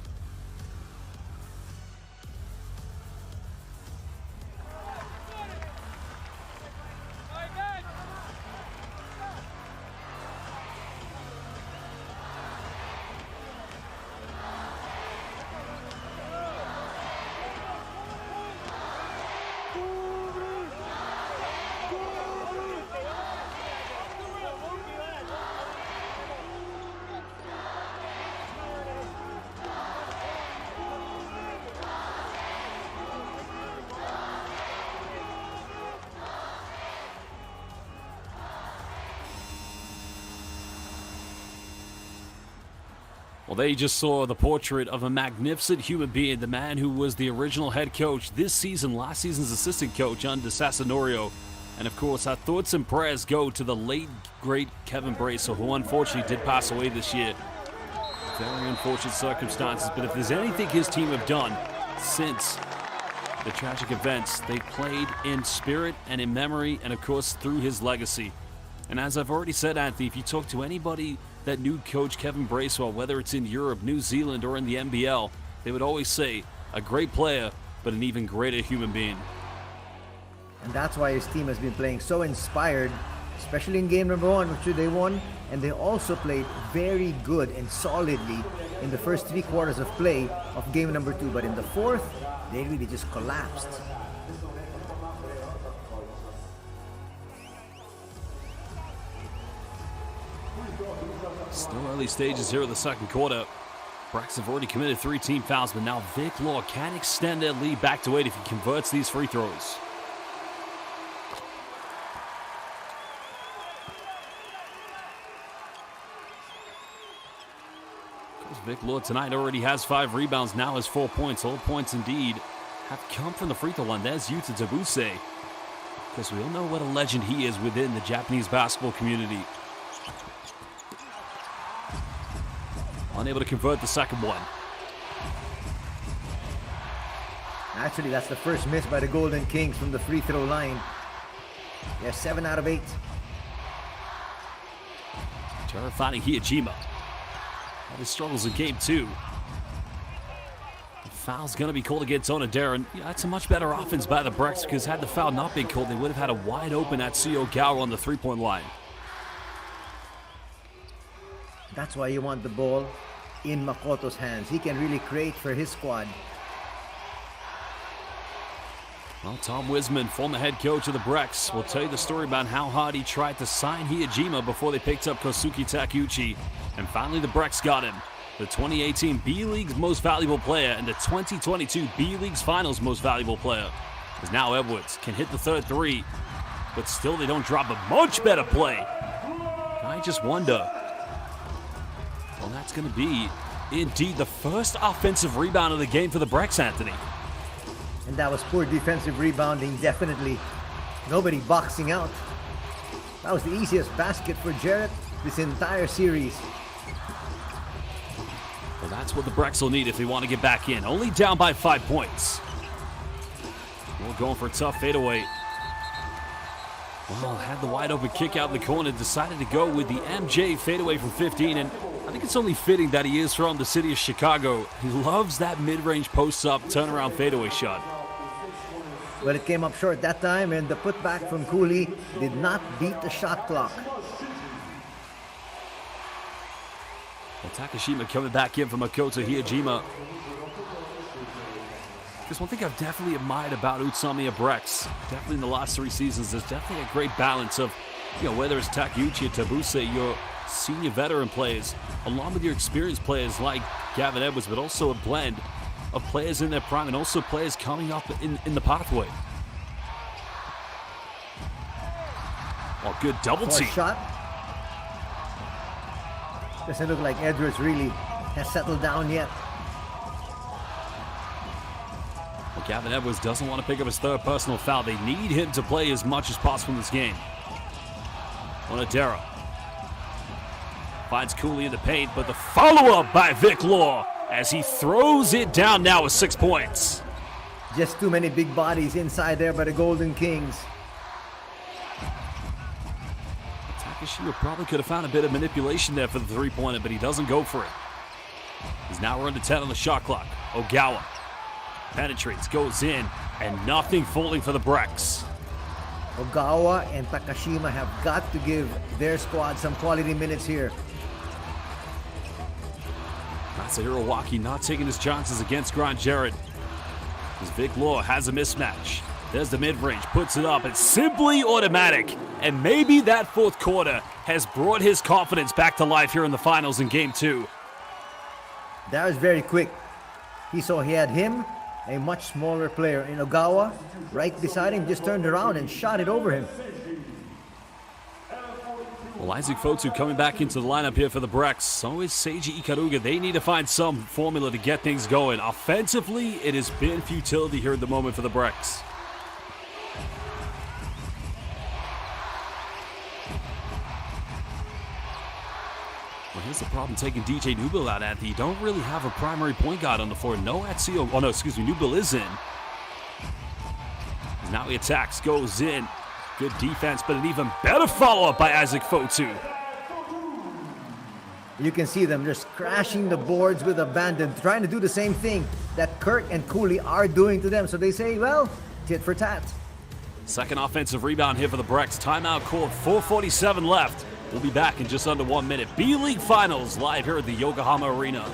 Well, they just saw the portrait of a magnificent human being, the man who was the original head coach this season, last season's assistant coach under Sassonorio. And of course, our thoughts and prayers go to the late, great Kevin Bracewell, who unfortunately did pass away this year. Very unfortunate circumstances, but if there's anything his team have done since the tragic events, they played in spirit and in memory, and of course through his legacy. And as I've already said, Anthony, if you talk to anybody that knew Coach Kevin Bracewell, whether it's in Europe, New Zealand, or in the NBL, they would always say a great player, but an even greater human being. And that's why his team has been playing so inspired, especially in game number 1, which they won. And they also played very good and solidly in the first 3 quarters of play of game number 2. But in the 4th, they really just collapsed. Still early stages here of the second quarter. BREX have already committed 3 team fouls, but now Vic Law can extend their lead back to 8 if he converts these free throws. Vic Law tonight already has 5 rebounds, now has 4 points. All points indeed have come from the free throw line. There's Yuta Tabuse, because we all know what a legend he is within the Japanese basketball community. Unable to convert the second one. Actually, that's the first miss by the Golden Kings from the free throw line. They're 7 out of 8. Terrifying Hiyajima. Had his struggles in game 2. The foul's going to be called against Onodera. Yeah, that's a much better offense by the BREX, because had the foul not been called, they would have had a wide open Atsuyo Gawa on the 3-point line. That's why you want the ball in Makoto's hands. He can really create for his squad. Well, Tom Wisman, former head coach of the BREX, will tell you the story about how hard he tried to sign Hiyajima before they picked up Kosuke Takeuchi. And finally, the BREX got him. The 2018 B.LEAGUE's most valuable player and the 2022 B.LEAGUE's finals most valuable player. Because now Edwards can hit the 3rd 3, but still they don't drop a much better play. I just wonder. Well, that's going to be, indeed, the first offensive rebound of the game for the BREX, Anthony. And that was poor defensive rebounding, definitely. Nobody boxing out. That was the easiest basket for Jarrett this entire series. Well, that's what the BREX will need if they want to get back in. Only down by 5 points. We're going for a tough fadeaway. Well, had the wide open kick out in the corner, decided to go with the MJ fadeaway from 15, and I think it's only fitting that he is from the city of Chicago. He loves that mid-range post-up turnaround fadeaway shot. Well, it came up short that time, and the putback from Cooley did not beat the shot clock. Well, Takashima coming back in from Makoto Hiyajima. Because one thing I've definitely admired about UTSUNOMIYA BREX, definitely in the last 3 seasons, there's definitely a great balance of, whether it's Takeuchi or Tabuse, your senior veteran players, along with your experienced players like Gavin Edwards, but also a blend of players in their prime and also players coming up in the pathway. Oh, good double team. Shot. Doesn't look like Edwards really has settled down yet. Well, Gavin Edwards doesn't want to pick up his 3rd personal foul. They need him to play as much as possible in this game. Onodera finds Cooley in the paint, but the follow-up by Vic Law as he throws it down now with 6 points. Just too many big bodies inside there by the Golden Kings. Takashima probably could have found a bit of manipulation there for the 3-pointer, but he doesn't go for it. He's now run to 10 on the shot clock. Ogawa penetrates, goes in, and nothing falling for the BREX. Ogawa and Takashima have got to give their squad some quality minutes here. Masahiro Waki not taking his chances against Grant Jarrett. As Vic Law has a mismatch. There's the mid-range, puts it up. It's simply automatic. And maybe that 4th quarter has brought his confidence back to life here in the finals in Game 2. That was very quick. He saw he had him, a much smaller player in Ogawa, right beside him, just turned around and shot it over him. Well, Isaac Fotu coming back into the lineup here for the BREX. So is Seiji Ikaruga. They need to find some formula to get things going. Offensively, it has been futility here at the moment for the BREX. Well, here's the problem taking DJ Newbill out, Anthony. You don't really have a primary point guard on the floor. No Atsuyo. Oh, no, excuse me. Newbill is in. Now he attacks, goes in. Good defense, but an even better follow-up by Isaac Fotu. You can see them just crashing the boards with abandon, trying to do the same thing that Kirk and Cooley are doing to them. So they say, well, tit for tat. Second offensive rebound here for the BREX. Timeout called, 4:47 left. We'll be back in just under 1 minute. B.LEAGUE Finals live here at the Yokohama Arena.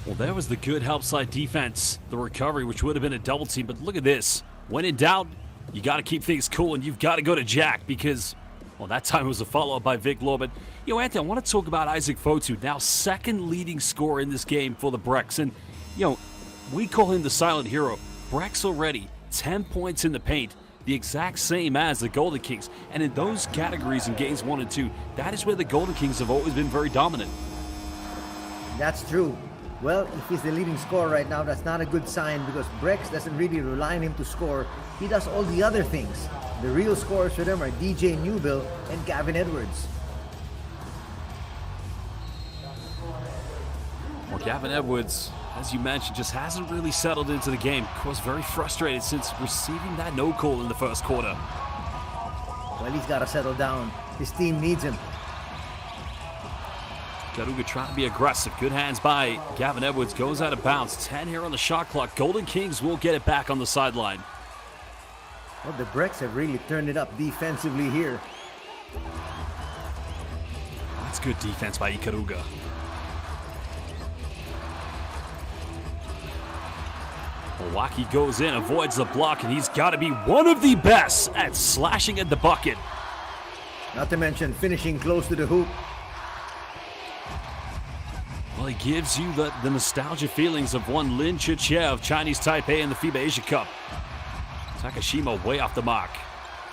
Well, there was the good help side defense, the recovery, which would have been a double team. But look at this. When in doubt, you got to keep things cool, and you've got to go to Jack because, well, that time it was a follow-up by Vic Law. But, Anthony, I want to talk about Isaac Fotu, now 2nd leading scorer in this game for the BREX. And, we call him the silent hero. BREX already, 10 points in the paint, the exact same as the Golden Kings. And in those categories in games 1 and 2, that is where the Golden Kings have always been very dominant. That's true. Well, if he's the leading scorer right now, that's not a good sign because BREX doesn't really rely on him to score. He does all the other things. The real scorers for them are DJ Newbill and Gavin Edwards. Well, Gavin Edwards, as you mentioned, just hasn't really settled into the game. Of course, very frustrated since receiving that no call in the 1st quarter. Well, he's got to settle down. His team needs him. Ikaruga trying to be aggressive. Good hands by Gavin Edwards. Goes out of bounds. 10 here on the shot clock. Golden Kings will get it back on the sideline. Well, the BREX have really turned it up defensively here. That's good defense by Ikaruga. Milwaukee goes in, avoids the block, and he's got to be one of the best at slashing at the bucket. Not to mention finishing close to the hoop. Well, he gives you the nostalgia feelings of one Lin Chichie of Chinese Taipei in the FIBA Asia Cup. Takashima way off the mark.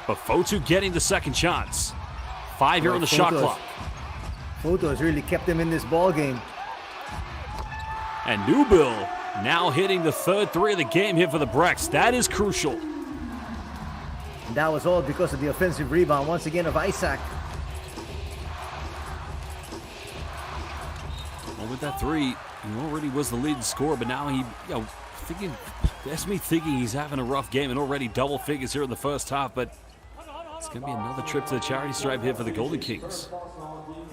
But Fotu getting the second chance. 5 here on the shot clock. Foto has really kept him in this ball game. And Nubil now hitting the third three of the game here for the BREX. That is crucial. And that was all because of the offensive rebound once again of Isaac. Well, with that three, he already was the leading scorer, but now he, that's me thinking he's having a rough game and already double figures here in the first half, but it's going to be another trip to the charity stripe here for the Golden Kings.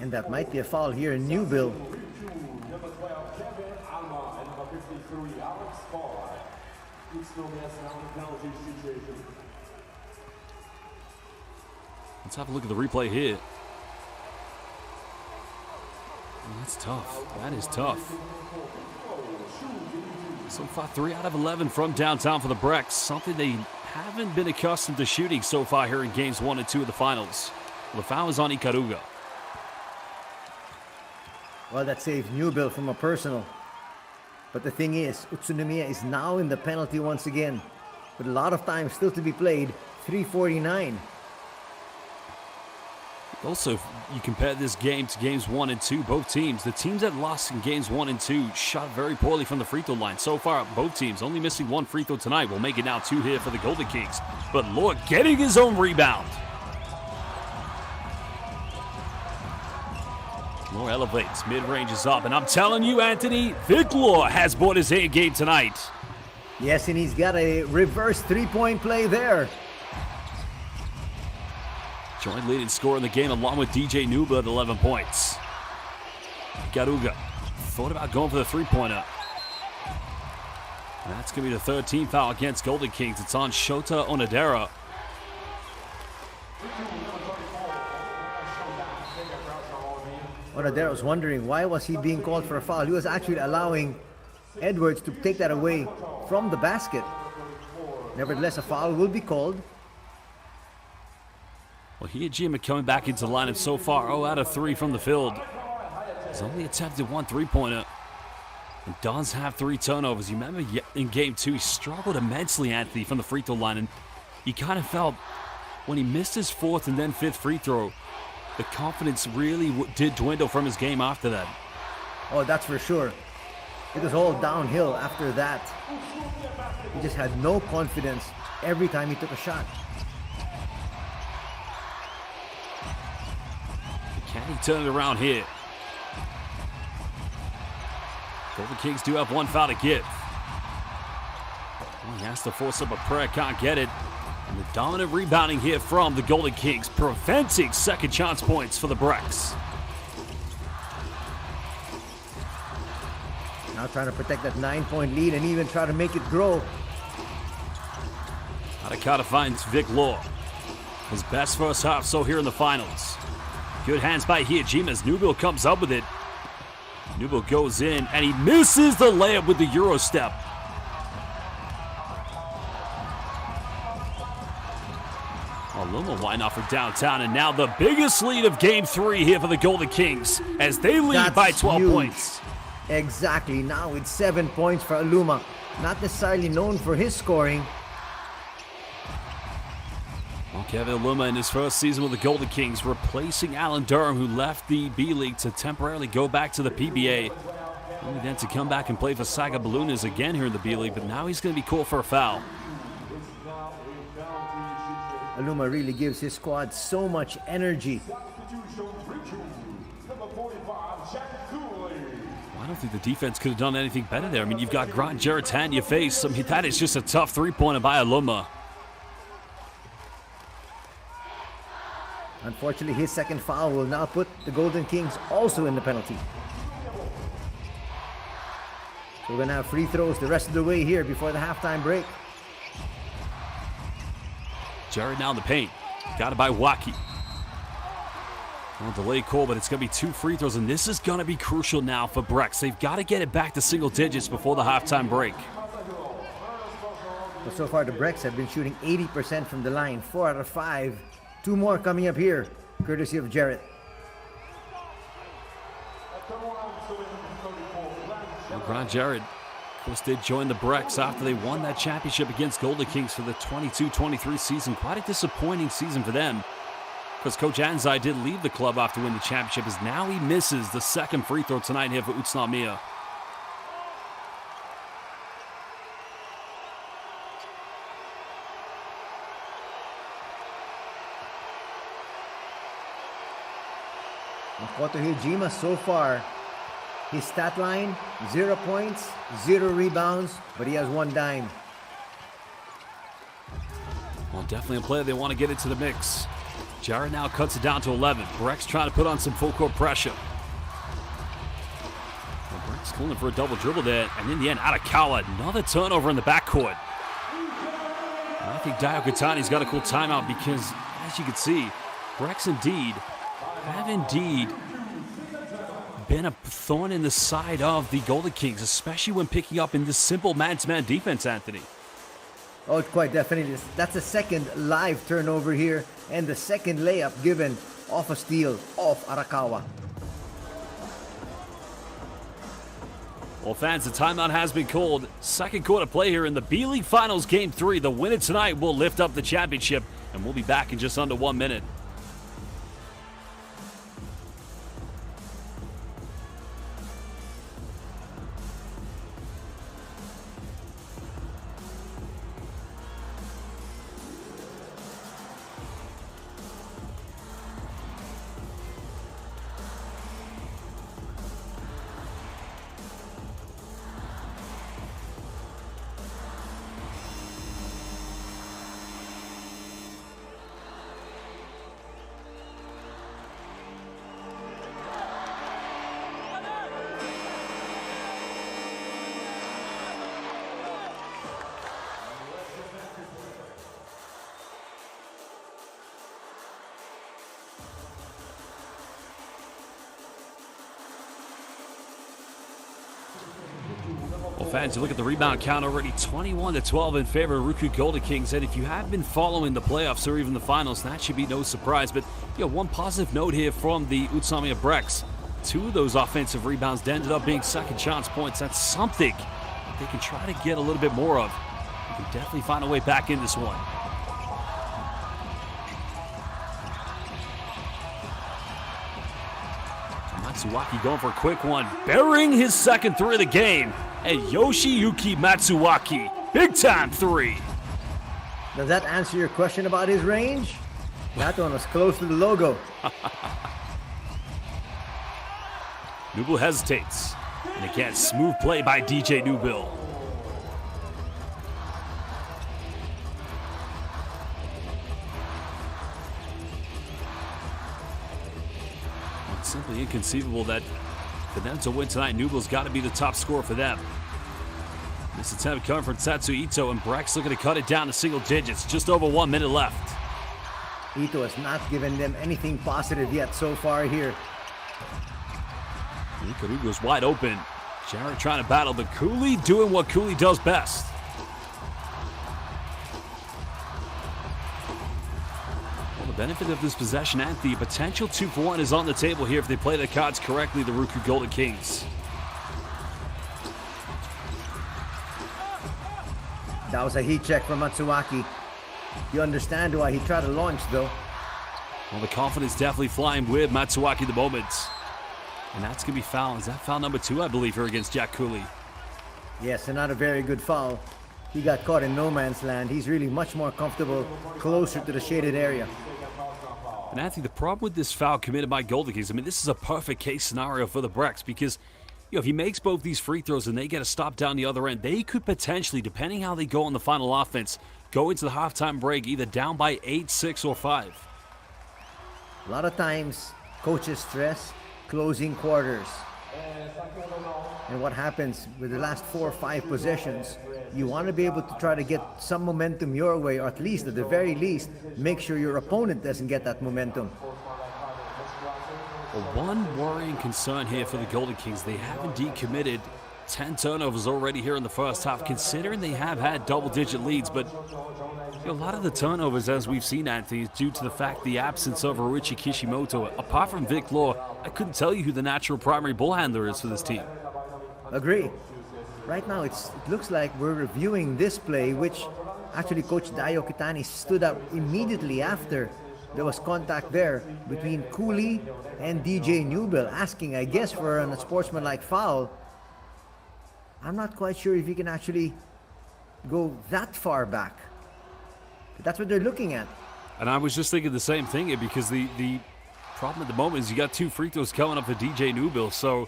And that might be a foul here in Newville. Let's have a look at the replay here. Oh, that's tough. That is tough. So far, 3 out of 11 from downtown for the BREX. Something they haven't been accustomed to shooting so far here in games 1 and 2 of the finals. Well, the foul is on Ikaruga. Well, that saves Newville from a personal. But the thing is, UTSUNOMIYA is now in the penalty once again. With a lot of time still to be played, 3:49. Also, if you compare this game to games 1 and 2, both teams, the teams that lost in games 1 and 2 shot very poorly from the free throw line. So far, both teams only missing 1 free throw tonight. We'll make it now 2 here for the Golden Kings. But Lord getting his own rebound. Lord elevates, mid-range is up, and I'm telling you, Anthony, Viclor has brought his A game tonight. Yes, and he's got a reverse three-point play there. Joint leading scorer in the game along with DJ Nuba at 11 points. Garuga thought about going for the three-pointer. And that's going to be the 13th foul against Golden Kings. It's on Shota Onodera. Onodera was wondering why was he being called for a foul. He was actually allowing Edwards to take that away from the basket. Nevertheless, a foul will be called. Well, Hijima coming back into the lineup so far, 0 out of 3 from the field. He's only attempted 1 three-pointer. And does have 3 turnovers. You remember in game 2, he struggled immensely, Anthony, from the free throw line. And he kind of felt when he missed his 4th and then 5th free throw, the confidence really did dwindle from his game after that. Oh, that's for sure. It was all downhill after that. He just had no confidence every time he took a shot. Can he turn it around here? Golden Kings do have 1 foul to give. Well, he has to force up a prayer, can't get it. And the dominant rebounding here from the Golden Kings, preventing second chance points for the BREX. Now trying to protect that 9-point lead and even try to make it grow. Hatakata finds Vic Law. His best first half so here in the finals. Good hands by Hijima as Nubil comes up with it. Nubil goes in and he misses the layup with the Euro step. Luma wide enough for downtown, and now the biggest lead of game 3 here for the Golden Kings as they lead by 12 points. Exactly. Now it's 7 points for Aluma. Not necessarily known for his scoring. Well, Kevin Aluma in his first season with the Golden Kings, replacing Alan Durham, who left the B-League to temporarily go back to the PBA. Only then to come back and play for Saga Ballooners again here in the B-League, but now he's going to be called for a foul. Aluma really gives his squad so much energy. I don't think the defense could have done anything better there. I mean, you've got Grant Jarrettan in your face. I mean, that is just a tough three-pointer by Aluma. Unfortunately, his second foul will now put the Golden Kings also in the penalty. So we're going to have free throws the rest of the way here before the halftime break. Jared now in the paint. Got it by Waki. Well, delay call, but it's going to be 2 free throws, and this is going to be crucial now for BREX. They've got to get it back to single digits before the halftime break. But so far, the BREX have been shooting 80% from the line, 4 out of 5. 2 more coming up here, courtesy of Jarrett. Well, Grant Jarrett, of course, did join the BREX after they won that championship against Golden Kings for the 22-23 season. Quite a disappointing season for them, because Coach Anzai did leave the club after winning the championship, as now he misses the second free throw tonight here for UTSUNOMIYA. Makoto Hijima so far, his stat line, 0 points, 0 rebounds, but he has 1 dime. Well, definitely a player they want to get into the mix. Jarrett now cuts it down to 11. BREX trying to put on some full court pressure. Well, BREX calling for a double dribble there, and in the end, Arakawa, another turnover in the backcourt. And I think Dio Katani's got a cool timeout because, as you can see, BREX have indeed been a thorn in the side of the Golden Kings, especially when picking up in this simple man-to-man defense, Anthony. Oh, quite definitely. That's the second live turnover here, and the second layup given off a steal off Arakawa. Well, fans, the timeout has been called. Second quarter play here in the B.LEAGUE Finals Game 3. The winner tonight will lift up the championship, and we'll be back in just under 1 minute. Well, fans, you look at the rebound count already, 21-12 in favor of RYUKYU Golden Kings. And if you have been following the playoffs or even the finals, that should be no surprise. But one positive note here from the UTSUNOMIYA BREX. 2 of those offensive rebounds ended up being second chance points. That's something that they can try to get a little bit more of. They can definitely find a way back in this one. Matsuwaki going for a quick one, burying his second 3 of the game. And Yoshiyuki Matsuwaki, big time 3. Does that answer your question about his range? That one was close to the logo. Nubil hesitates. And again, smooth play by DJ Nubil. It's simply inconceivable that for them to win tonight, Nubil's got to be the top scorer for them. This attempt coming from Tatsu Ito, and BREX looking to cut it down to single digits. Just over 1 minute left. Ito has not given them anything positive yet so far here. Ikarugo's wide open. Jarrett trying to battle, but Cooley doing what Cooley does best. Well, the benefit of this possession and the potential 2-for-1 is on the table here if they play the cards correctly, the RYUKYU Golden Kings. That was a heat check from Matsuwaki. You understand why he tried to launch, though. Well, the confidence definitely flying with Matsuwaki at the moment. And that's going to be foul. Is that foul number 2, I believe, here against Jack Cooley? Yes, and not a very good foul. He got caught in no man's land. He's really much more comfortable closer to the shaded area. And Anthony, the problem with this foul committed by Golden Kings, I mean, this is a perfect case scenario for the BREX because, if he makes both these free throws and they get a stop down the other end, they could potentially, depending how they go on the final offense, go into the halftime break either down by 8, 6, or 5. A lot of times, coaches stress closing quarters. And what happens with the last 4 or 5 possessions, You want to be able to try to get some momentum your way, or at least, at the very least, make sure your opponent doesn't get that momentum. Well, one worrying concern here for the Golden Kings, they have indeed committed 10 turnovers already here in the first half, considering they have had double-digit leads. But a lot of the turnovers, as we've seen, Anthony, is due to the fact the absence of RYUKYU Kishimoto. Apart from Vic Law, I couldn't tell you who the natural primary ball handler is for this team. Agree. Right now, it looks like we're reviewing this play, which actually Coach Dayo Kitani stood up immediately after there was contact there between Cooley and DJ Newbill, asking, I guess, for a sportsmanlike foul. I'm not quite sure if he can actually go that far back. But that's what they're looking at. And I was just thinking the same thing here, because the problem at the moment is you got 2 free throws coming up for DJ Newbill. So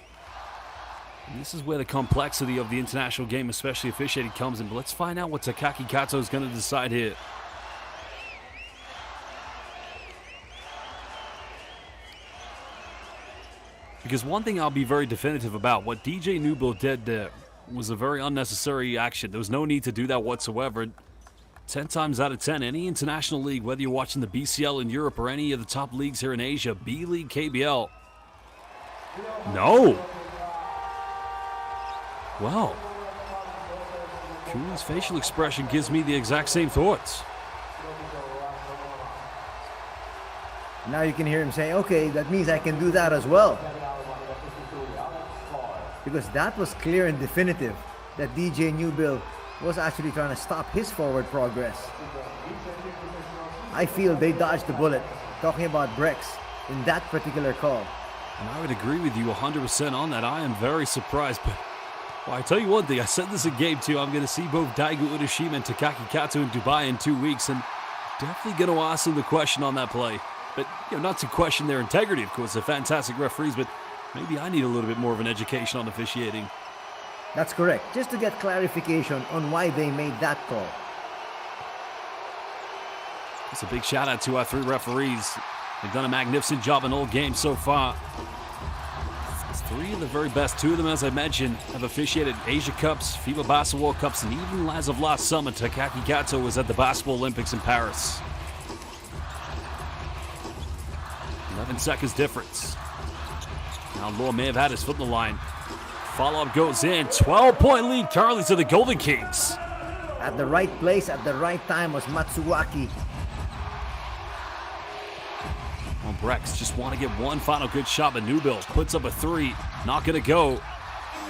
this is where the complexity of the international game, especially officiating, comes in. But let's find out what Takaki Kato is going to decide here. Because one thing I'll be very definitive about, what DJ Newbill did there was a very unnecessary action. There was no need to do that whatsoever. 10 times out of 10, any international league, whether you're watching the BCL in Europe or any of the top leagues here in Asia, B.LEAGUE, KBL. No! Well, Cooley's facial expression gives me the exact same thoughts. Now you can hear him say, okay, that means I can do that as well. Because that was clear and definitive that DJ Newbill was actually trying to stop his forward progress. I feel they dodged the bullet, talking about BREX in that particular call. And I would agree with you 100% on that. I am very surprised, but well, I tell you one thing, I said this in game 2, I'm going to see both Daigo Udashima and Takaki Kato in Dubai in 2 weeks, and definitely going to ask them the question on that play. But, not to question their integrity, of course, they're fantastic referees, but maybe I need a little bit more of an education on officiating. That's correct, just to get clarification on why they made that call. It's a big shout out to our 3 referees. They've done a magnificent job in all games so far. It's 3 of the very best. 2 of them, as I mentioned, have officiated Asia Cups, FIBA Basketball Cups, and even as of last summer, Takaki Kato was at the Basketball Olympics in Paris. 11 seconds difference. Now Law may have had his foot in the line. Follow-up goes in. 12-point lead currently to the Golden Kings. At the right place, at the right time was Matsuwaki. Well, BREX just want to get one final good shot, but Newbill puts up a 3. Not going to go.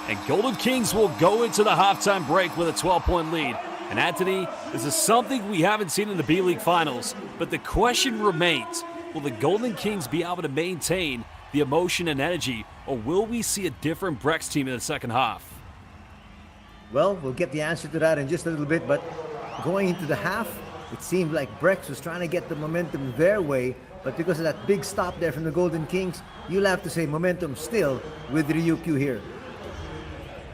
And Golden Kings will go into the halftime break with a 12-point lead. And Anthony, this is something we haven't seen in the B.LEAGUE Finals. But the question remains, will the Golden Kings be able to maintain the emotion and energy, or will we see a different BREX team in the second half? Well, we'll get the answer to that in just a little bit, but going into the half, it seemed like BREX was trying to get the momentum their way, but because of that big stop there from the Golden Kings, you'll have to say momentum still with RYUKYU here.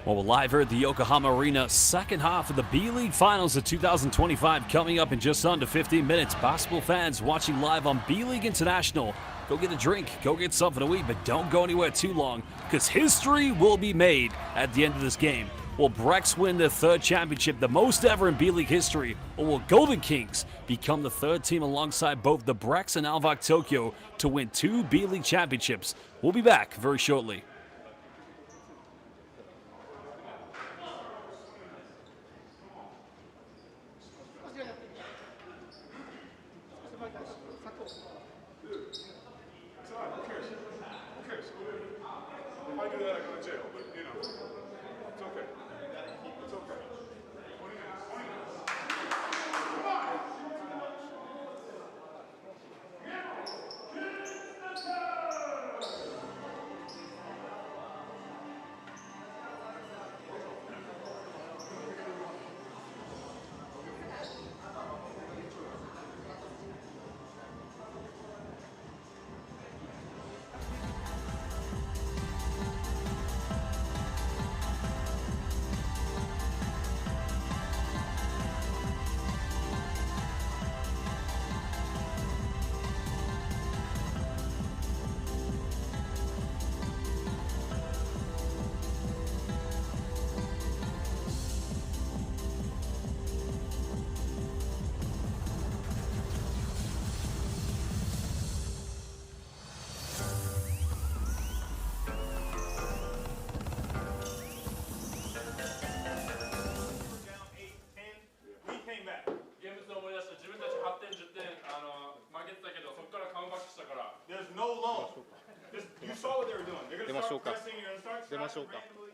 Well, we're live here at the Yokohama Arena, second half of the B.LEAGUE Finals of 2025 coming up in just under 15 minutes. Basketball fans watching live on B.LEAGUE International, go get a drink, go get something to eat, but don't go anywhere too long, because history will be made at the end of this game. Will BREX win their 3rd championship, the most ever in B.LEAGUE history, or will Golden Kings become the 3rd team alongside both the BREX and Alvak Tokyo to win 2 B.LEAGUE championships? We'll be back very shortly. ょうか Pressing, you're gonna start 出ましょうか randomly.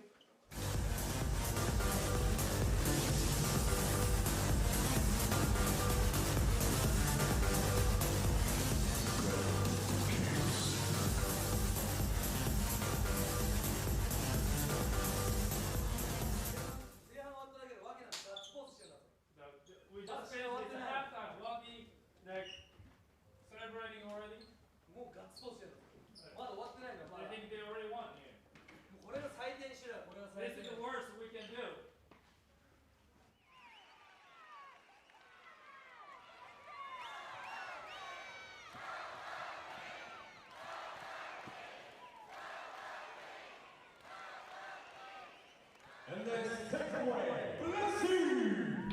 We just finished it's halftime. Lucky, like celebrating already. もうガッツポーズしてるまだ終わってないんだま I だ think they already won here. これが最低手段これが最 This 低 is the worst we can do. And then take away, BLEAGUE!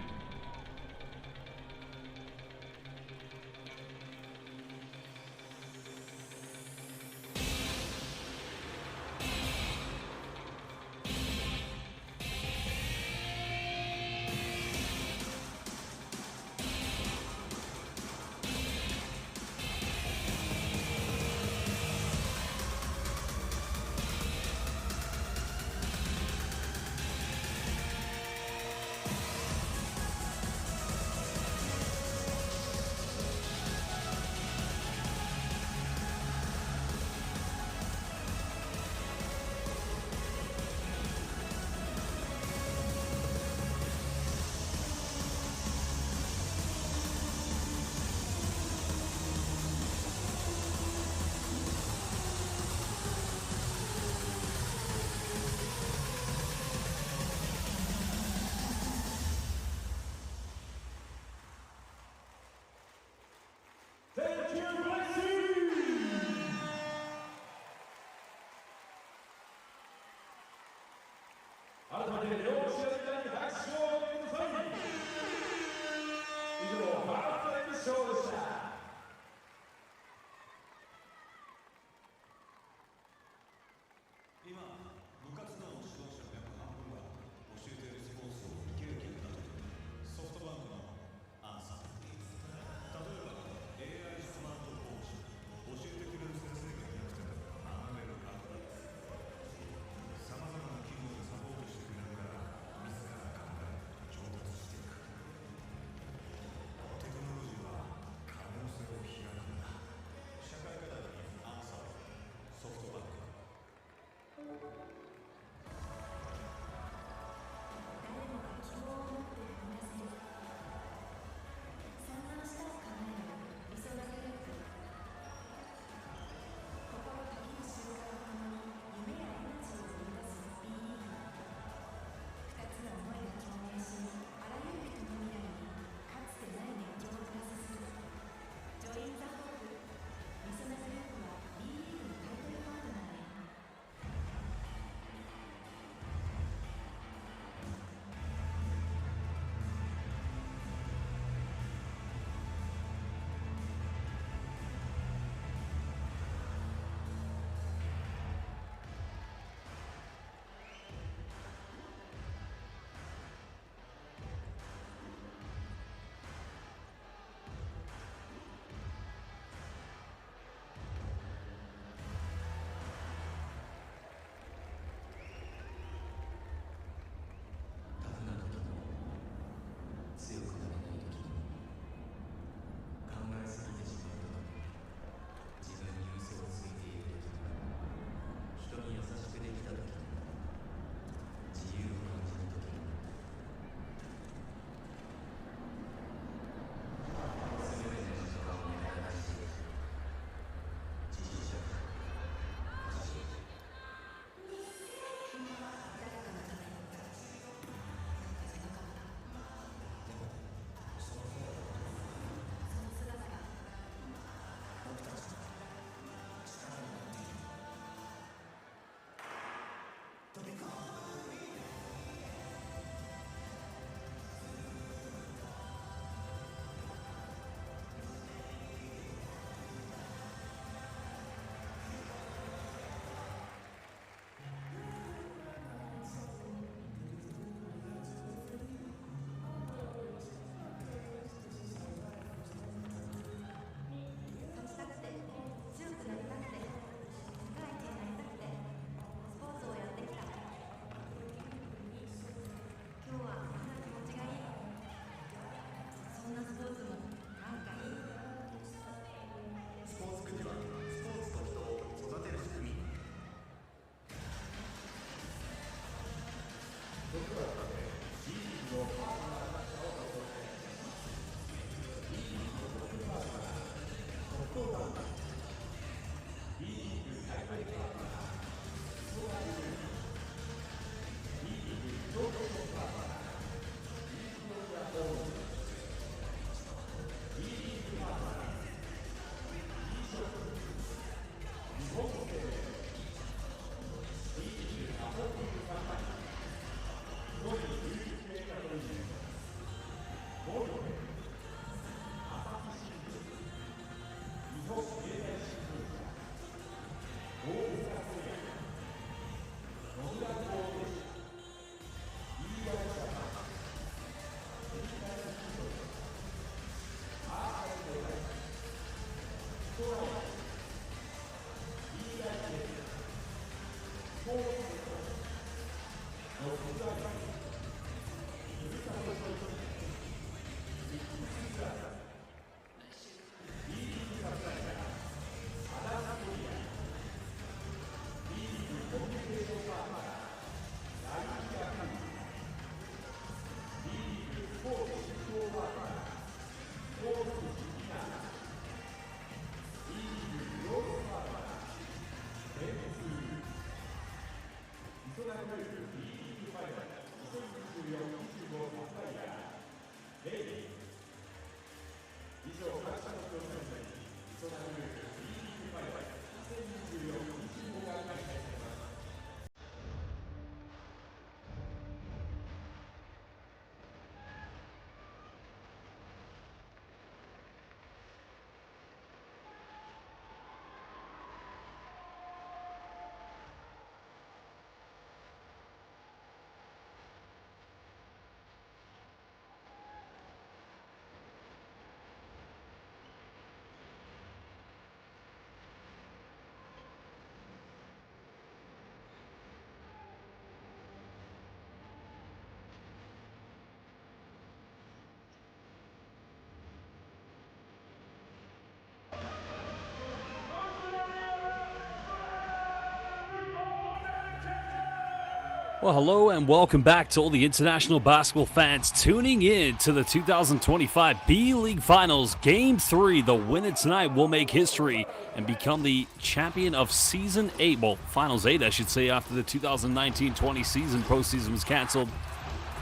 Well, hello and welcome back to all the international basketball fans tuning in to the 2025 B.LEAGUE Finals Game 3. The winner tonight will make history and become the champion of Season 8. Well, Finals 8, I should say, after the 2019-20 season. Postseason was canceled.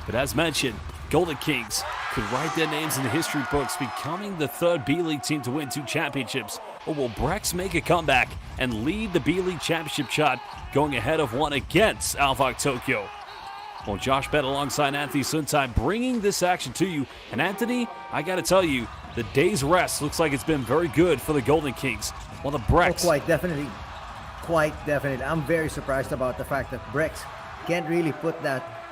But as mentioned, Golden Kings could write their names in the history books, becoming the third B.LEAGUE team to win 2 championships. Or will BREX make a comeback and lead the B.LEAGUE championship shot, going ahead of one against Alpha Tokyo? Well, Josh Bett alongside Anthony Suntai bringing this action to you. And Anthony, I got to tell you, the day's rest looks like it's been very good for the Golden Kings. Well, the BREX... Oh, quite definitely. Quite definitely. I'm very surprised about the fact that BREX can't really put that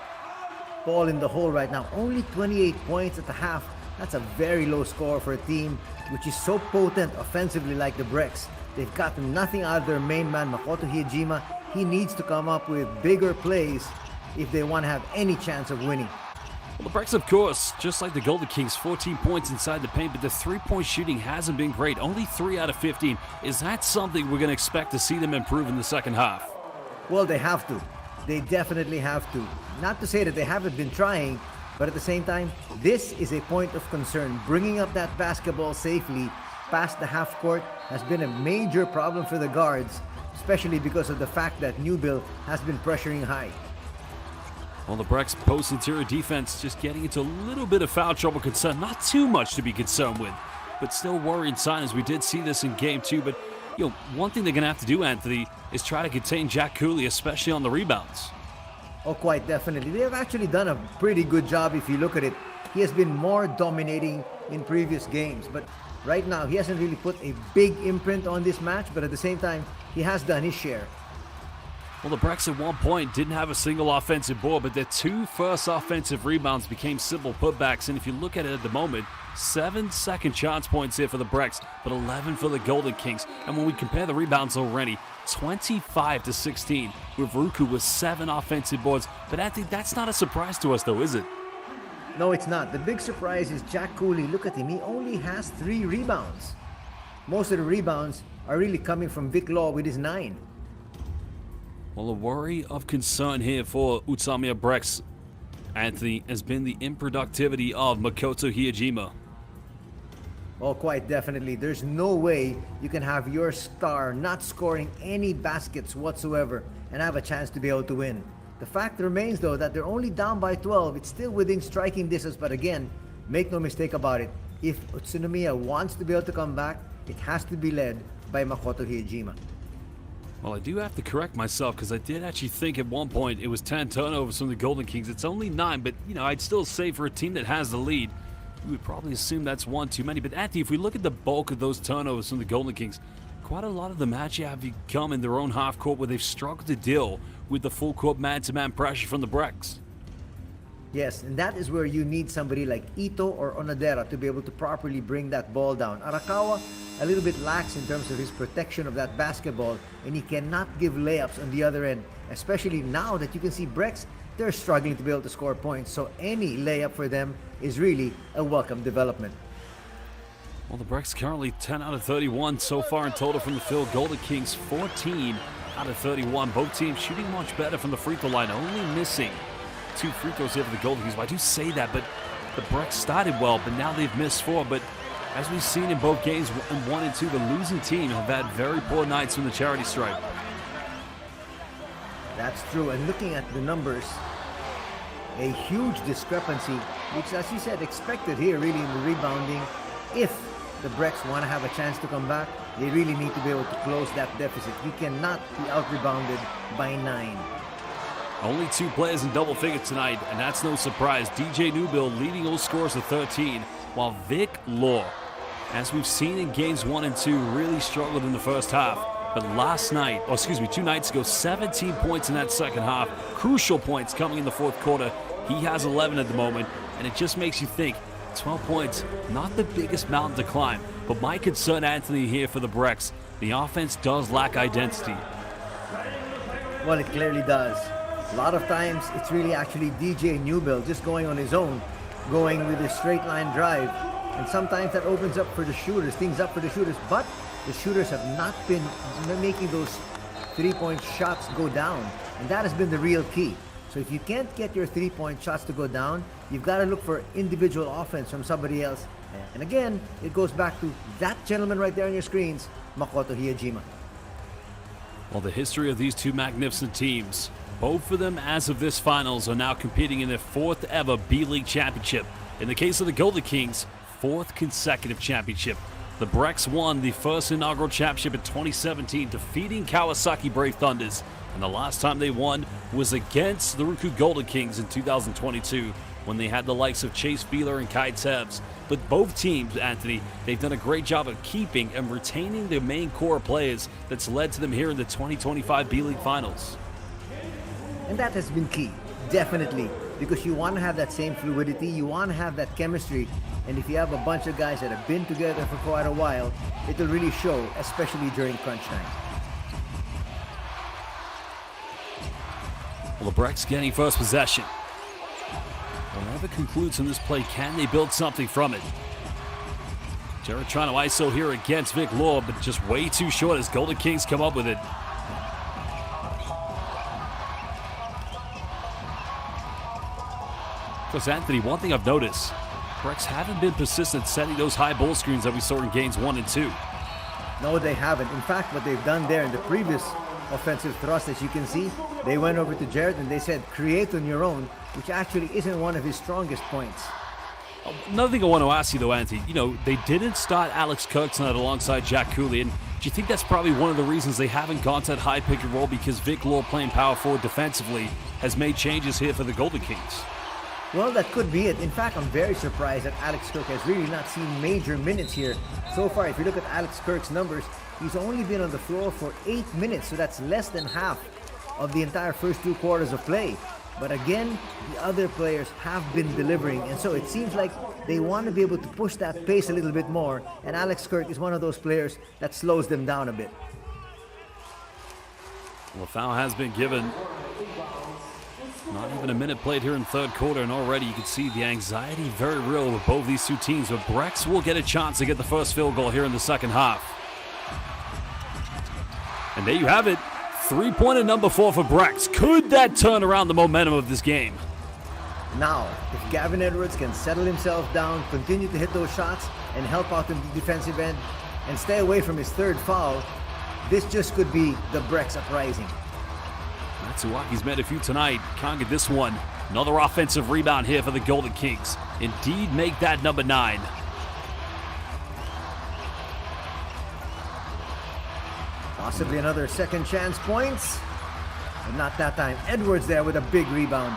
ball in the hole right now. Only 28 points at the half. That's a very low score for a team which is so potent offensively like the BREX. They've gotten nothing out of their main man, Makoto Hijima. He needs to come up with bigger plays if they want to have any chance of winning. Well, the BREX, of course, just like the Golden Kings, 14 points inside the paint, but the three-point shooting hasn't been great. Only 3 out of 15. Is that something we're going to expect to see them improve in the second half? Well, they have to. They definitely have to. Not to say that they haven't been trying, but at the same time, this is a point of concern. Bringing up that basketball safely past the half court has been a major problem for the guards, especially because of the fact that Newbill has been pressuring high. Well, the BREX post-interior defense just getting into a little bit of foul trouble concern. Not too much to be concerned with, but still worrying signs. We did see this in Game 2, but one thing they're going to have to do, Anthony, is try to contain Jack Cooley, especially on the rebounds. Oh, quite definitely. They have actually done a pretty good job if you look at it. He has been more dominating in previous games, but right now he hasn't really put a big imprint on this match, but at the same time, he has done his share. Well, the BREX at one point didn't have a single offensive board, but their 2 first offensive rebounds became simple putbacks. And if you look at it at the moment, 7 second chance points here for the BREX, but 11 for the Golden Kings. And when we compare the rebounds already, 25-16, with RYUKYU with 7 offensive boards. But Anthony, that's not a surprise to us, though, is it? No, it's not. The big surprise is Jack Cooley. Look at him. He only has 3 rebounds. Most of the rebounds are really coming from Vic Law with his 9. Well, a worry of concern here for UTSUNOMIYA BREX, Anthony, has been the improductivity of Makoto Hijima. Oh, quite definitely. There's no way you can have your star not scoring any baskets whatsoever and have a chance to be able to win. The fact remains, though, that they're only down by 12. It's still within striking distance, but again, make no mistake about it. If UTSUNOMIYA wants to be able to come back, it has to be led by Makoto Hijima. Well, I do have to correct myself because I did actually think at one point it was 10 turnovers from the Golden Kings. It's only 9, but, I'd still say for a team that has the lead, we would probably assume that's 1 too many. But, Anthony, if we look at the bulk of those turnovers from the Golden Kings, quite a lot of them actually have come in their own half court where they've struggled to deal with the full court man-to-man pressure from the BREX. Yes, and that is where you need somebody like Ito or Onodera to be able to properly bring that ball down. Arakawa, a little bit lax in terms of his protection of that basketball, and he cannot give layups on the other end, especially now that you can see BREX, they're struggling to be able to score points, so any layup for them is really a welcome development. Well, the BREX currently 10 out of 31 so far in total from the field. Golden Kings 14 out of 31. Both teams shooting much better from the free throw line, only missing 2 free throws here for the Golden Kings. Well, I do say that, but the BREX started well, but now they've missed 4. But as we've seen in both games, in 1 and 2, the losing team have had very poor nights from the charity stripe. That's true, and looking at the numbers, a huge discrepancy, which, as you said, expected here really in the rebounding. If the BREX want to have a chance to come back, they really need to be able to close that deficit. You cannot be out-rebounded by 9. Only 2 players in double figures tonight, and that's no surprise. DJ Newbill leading all scorers with 13, while Vic Law, as we've seen in games 1 and 2, really struggled in the first half. But last night, 2 nights ago, 17 points in that second half. Crucial points coming in the fourth quarter. He has 11 at the moment, and it just makes you think, 12 points, not the biggest mountain to climb. But my concern, Anthony, here for the BREX, the offense does lack identity. Well, it clearly does. A lot of times, it's really actually DJ Newbill just going on his own, going with a straight line drive. And sometimes that opens up for the shooters, things up for the shooters. But the shooters have not been making those 3-point shots go down. And that has been the real key. So if you can't get your three-point shots to go down, you've got to look for individual offense from somebody else. And again, it goes back to that gentleman right there on your screens, Makoto Hiyajima. Well, the history of these two magnificent teams, both of them as of this finals are now competing in their fourth ever B.LEAGUE championship. In the case of the Golden Kings, fourth consecutive championship. The BREX won the first inaugural championship in 2017, defeating Kawasaki Brave Thunders. And the last time they won was against the RYUKYU Golden Kings in 2022, when they had the likes of Chase Beeler and Kai Tebs. But both teams, Anthony, they've done a great job of keeping and retaining their main core players that's led to them here in the 2025 B.LEAGUE Finals. And that has been key, definitely, because you want to have that same fluidity, you want to have that chemistry, and if you have a bunch of guys that have been together for quite a while, it will really show, especially during crunch time. Well, the BREX getting first possession. Whatever concludes in this play, can they build something from it? Jared trying to ISO here against Vic Law, but just way too short as Golden Kings come up with it. Because Anthony, one thing I've noticed, BREX haven't been persistent setting those high ball screens that we saw in games 1 and 2. No, they haven't. In fact, what they've done there in the previous offensive thrust, as you can see, they went over to Jared and they said, create on your own, which actually isn't one of his strongest points. Another thing I want to ask you, though, Anthony, they didn't start Alex Kirksnett alongside Jack Cooley, and do you think that's probably one of the reasons they haven't gone to that high pick and roll, because Vic Law playing power forward defensively has made changes here for the Golden Kings? Well, that could be it. In fact, I'm very surprised that Alex Kirk has really not seen major minutes here. So far, if you look at Alex Kirk's numbers, he's only been on the floor for 8 minutes, so that's less than half of the entire first 2 quarters of play. But again, the other players have been delivering, and so it seems like they want to be able to push that pace a little bit more, and Alex Kirk is one of those players that slows them down a bit. Well, foul has been given. Not even a minute played here in third quarter, and already you can see the anxiety very real with both these two teams. But BREX will get a chance to get the first field goal here in the second half. And there you have it. 3-pointer number 4 for BREX. Could that turn around the momentum of this game? Now, if Gavin Edwards can settle himself down, continue to hit those shots, and help out in the defensive end, and stay away from his third foul, this just could be the BREX uprising. Matsuwaki's made a few tonight. Can't get this one. Another offensive rebound here for the Golden Kings. Indeed, make that number 9. Possibly another second chance points, but not that time. Edwards there with a big rebound.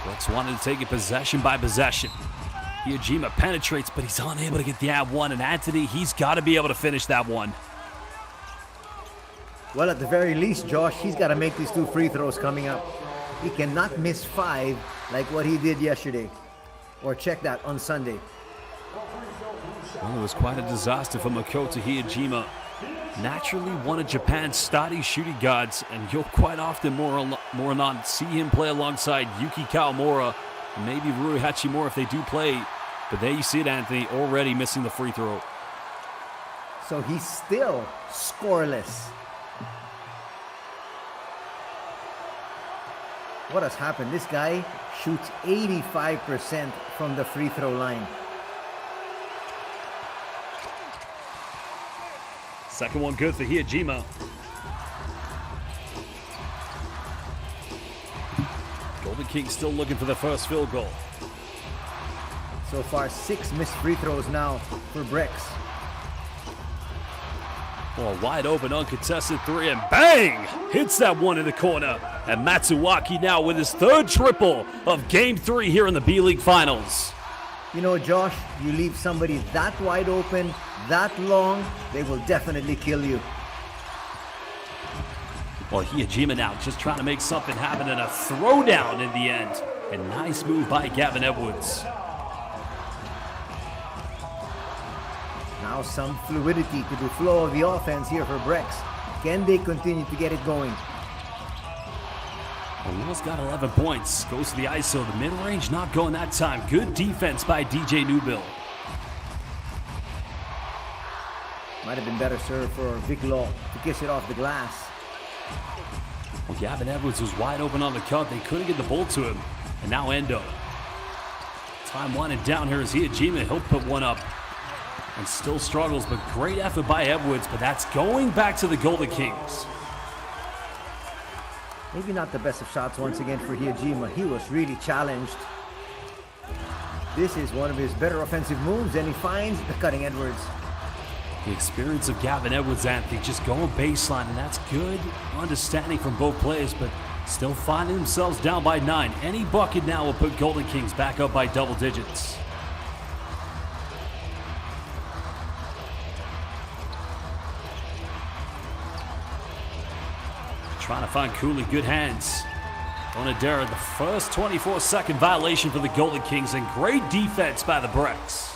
BREX wanted to take it possession by possession. Hiyajima penetrates, but he's unable to get the ad one. And Anthony, he's got to be able to finish that one. Well, at the very least, Josh, he's got to make these 2 free throws coming up. He cannot miss 5 like what he did yesterday. Or check that, on Sunday. Well, it was quite a disaster for Makoto Hiyajima. Naturally one of Japan's starting shooting guards, and you'll quite often more not see him play alongside Yuki Kawamura and maybe Rui Hachimura if they do play. But there you see it, Anthony, already missing the free throw. So he's still scoreless. What has happened? This guy shoots 85% from the free throw line. Second one good for Hiyajima. Golden Kings still looking for the first field goal. So far, 6 missed free throws now for BREX. Well, a wide open, uncontested 3, and bang! Hits that one in the corner. And Matsuwaki now with his 3rd triple of Game 3 here in the B.LEAGUE Finals. You know, Josh, you leave somebody that wide open, that long, they will definitely kill you. Well, Hiyajima now just trying to make something happen, and a throwdown in the end. A nice move by Gavin Edwards. Now some fluidity to the flow of the offense here for BREX. Can they continue to get it going? Will's got 11 points. Goes to the ISO. The mid-range not going that time. Good defense by DJ Newbill. Might have been better served for Vic Law to kiss it off the glass. Well, Gavin Edwards was wide open on the cut. They couldn't get the ball to him. And now Endo. Time winding down here as Ryujima. He'll put one up. And still struggles, but great effort by Edwards. But that's going back to the Golden Kings. Maybe not the best of shots once again for Ryujima. He was really challenged. This is one of his better offensive moves, and he finds the cutting Edwards. The experience of Gavin Edwards, Anthony, just going baseline, and that's good understanding from both players, but still finding themselves down by 9. Any bucket now will put Golden Kings back up by double digits. Trying to find Cooley, good hands. Onodera, the first 24-second violation for the Golden Kings, and great defense by the BREX.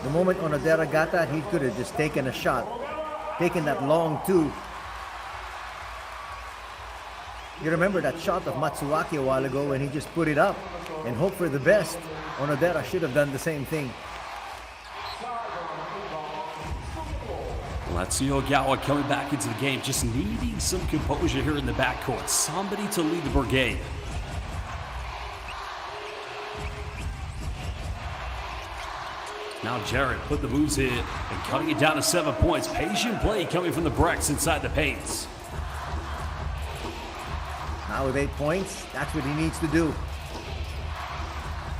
The moment Onodera got that, he could have just taken a shot. Taken that long two. You remember that shot of Matsuaki a while ago when he just put it up and hoped for the best. Onodera should have done the same thing. Letsuyo Ogawa coming back into the game, just needing some composure here in the backcourt. Somebody to lead the brigade. Now Jarrett put the moves in and cutting it down to 7 points. Patient play coming from the BREX inside the paints. Now with 8 points, that's what he needs to do.